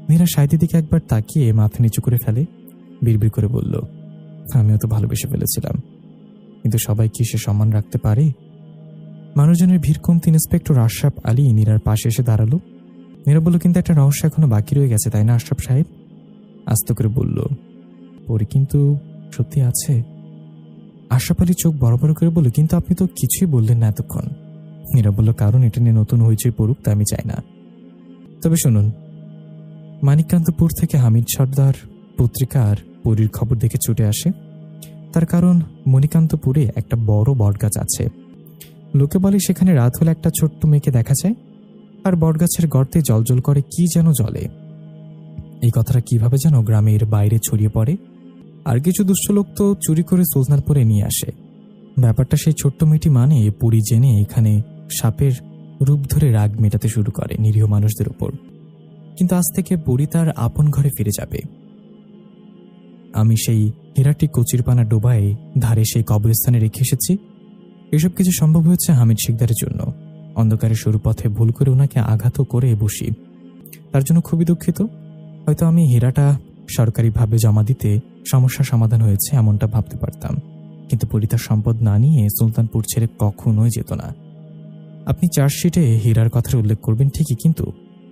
নীরা সাহিত্যের দিকে একবার তাকিয়ে মাথা নিচু করে ফেলে, বিড়বিড় করে বলল, আমিও তো ভালোবেসে ফেলেছিলাম, কিন্তু সবাই কি সে সম্মান রাখতে পারে? মানুষজনের ভিড় কমতে ইন্সপেক্টর আশরাফ আলী নীরার পাশে এসে দাঁড়ালো। নীরা বলল, কিন্তু একটা রহস্য এখনো বাকি রয়ে গেছে, তাই না আশরাফ সাহেব? আস্তে করে বলল, পরি কিন্তু সত্যি আছে। আশরাফ আলী চোখ বড় বড় করে বলল, কিন্তু আপনি তো কিছুই বললেন না এতক্ষণ। নীরা বলল, কারণ এটা নিয়ে নতুন হইচই পড়ুক, তা আমি চাই না। তবে শুনুন, মানিককান্তপুর থেকে হামিদ সর্দার পত্রিকার পরীর খবর দেখে ছুটে আসে। তার কারণ মণিকান্তপুরে একটা বড় বটগাছ আছে। লোকে বলে সেখানে রাত হলে একটা ছোট্ট মেয়েকে দেখা যায়, আর বটগাছের গর্তে জলজল করে কি যেন জলে। এই কথাটা কিভাবে যেন গ্রামের বাইরে ছড়িয়ে পড়ে, আর কিছু দুষ্ট লোক তো চুরি করে সোজনারপুরে নিয়ে আসে। ব্যাপারটা সেই ছোট্ট মেয়েটি মানে পুরী জেনে এখানে সাপের রূপ ধরে রাগ মেটাতে শুরু করে নিরীহ মানুষদের উপর। কিন্তু আজ থেকে পুরী তার আপন ঘরে ফিরে যাবে। আমি সেই হীরাটি কচিরপানা ডোবায় ধারে সেই কবরস্থানে রেখে এসেছি। এসব কিছু সম্ভব হয়েছে হামিদ শিকদারের জন্য। অন্ধকারের সরু পথে ভুল করে ওনাকে আঘাতও করে বসি, তার জন্য খুবই দুঃখিত। হয়তো আমি হীরাটা সরকারিভাবে জমা দিতে সমস্যা সমাধান হয়েছে এমনটা ভাবতে পারতাম, কিন্তু পরি তার সম্পদ না নিয়ে সুলতানপুর ছেড়ে কখনোই যেত না। আপনি চার্জশিটে হীরার কথার উল্লেখ করবেন ঠিকই, কিন্তু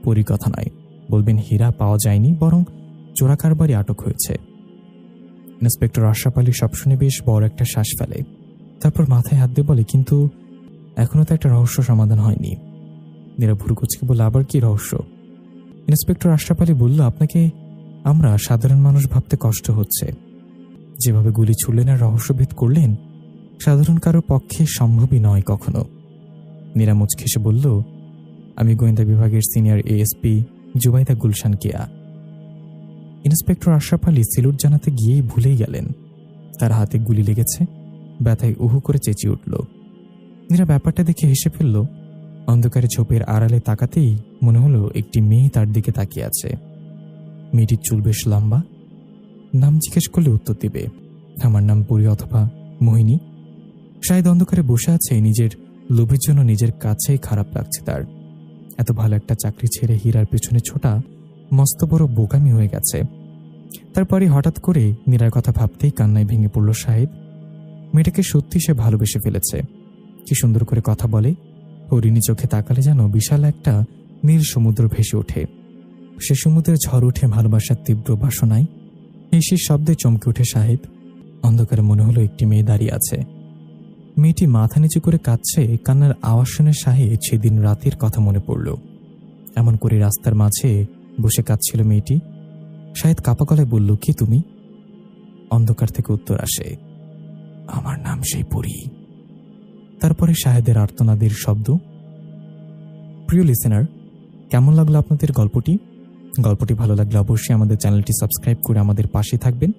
পরির কথা নয়। বলবেন হীরা পাওয়া যায়নি, বরং চোরা কারবারি আটক হয়েছে। ইন্সপেক্টর আশরাফ আলী সব শুনে বেশ বড় একটা শ্বাস ফেলে, তারপর মাথায় হাত দিয়ে বলে, কিন্তু এখনো তো একটা রহস্য সমাধান হয়নি। নীরা ভুরু কুচকে বলে, আবার কি রহস্য? ইন্সপেক্টর আশরাফ আলী বলল, আপনাকে আমরা সাধারণ মানুষ ভাবতে কষ্ট হচ্ছে। যেভাবে গুলি ছুড়লেন আর রহস্যভেদ করলেন, সাধারণ কারোর পক্ষে সম্ভবই নয় কখনো। নীরা মুচকে এসে বলল, আমি গোয়েন্দা বিভাগের সিনিয়র এএসপি জুবাইদা গুলশান কেয়া। ইন্সপেক্টর আশরাফ আলী সেলুট জানাতে গিয়েই ভুলেই গেলেন তার হাতে গুলি লেগেছে। ব্যথায় উহু করে চেঁচিয়ে উঠল। নীরা ব্যাপারটা দেখে হেসে ফেলল। অন্ধকারে ঝোপের আড়ালে তাকাতেই মনে হলো একটি মেয়ে তার দিকে তাকিয়ে আছে। মেয়েটির চুল বেশ লম্বা। নাম জিজ্ঞেস করলে উত্তর দিবে, আমার নাম পরি অথবা মোহিনী। শায়দ অন্ধকারে বসে আছে, নিজের লোভের জন্য নিজের কাছেই খারাপ লাগছে তার। এত ভালো একটা চাকরি ছেড়ে হীরার পেছনে ছোটা মস্ত বড় বোকামি হয়ে গেছে। তারপরে হঠাৎ করে নীরার কথা ভাবতেই কান্নায় ভেঙে পড়ল শাহেদ। মেয়েটাকে সত্যি সে ভালোবেসে ফেলেছে। কি সুন্দর করে কথা বলে, হরিণী চোখে তাকালে যেন বিশাল একটা নীল সমুদ্র ভেসে ওঠে। সে সমুদ্রের ঝড় উঠে ভালোবাসার তীব্র বাসনায়। হিসির শব্দে চমকে উঠে শাহেদ। অন্ধকারে মনে হলো একটি মেয়ে দাঁড়িয়ে আছে। মেয়েটি মাথা নিচু করে কাঁদছে। কান্নার আওয়াজ শুনে শাহেদ সেদিন রাতের কথা মনে পড়ল। এমন করে রাস্তার মাঝে বসে কাঁদছিল মেয়েটি। শাহেদ কাঁপা গলায় বলল, কি তুমি? অন্ধকার থেকে উত্তর আসে, আমার নাম সেই পরি। তারপরে শাহেদের আর্তনাদের শব্দ। প্রিয় লিসেনার, কেমন লাগলো আপনাদের গল্পটি? গল্পটি ভালো লাগলে অবশ্যই আমাদের চ্যানেলটি সাবস্ক্রাইব করে আমাদের পাশে থাকবেন।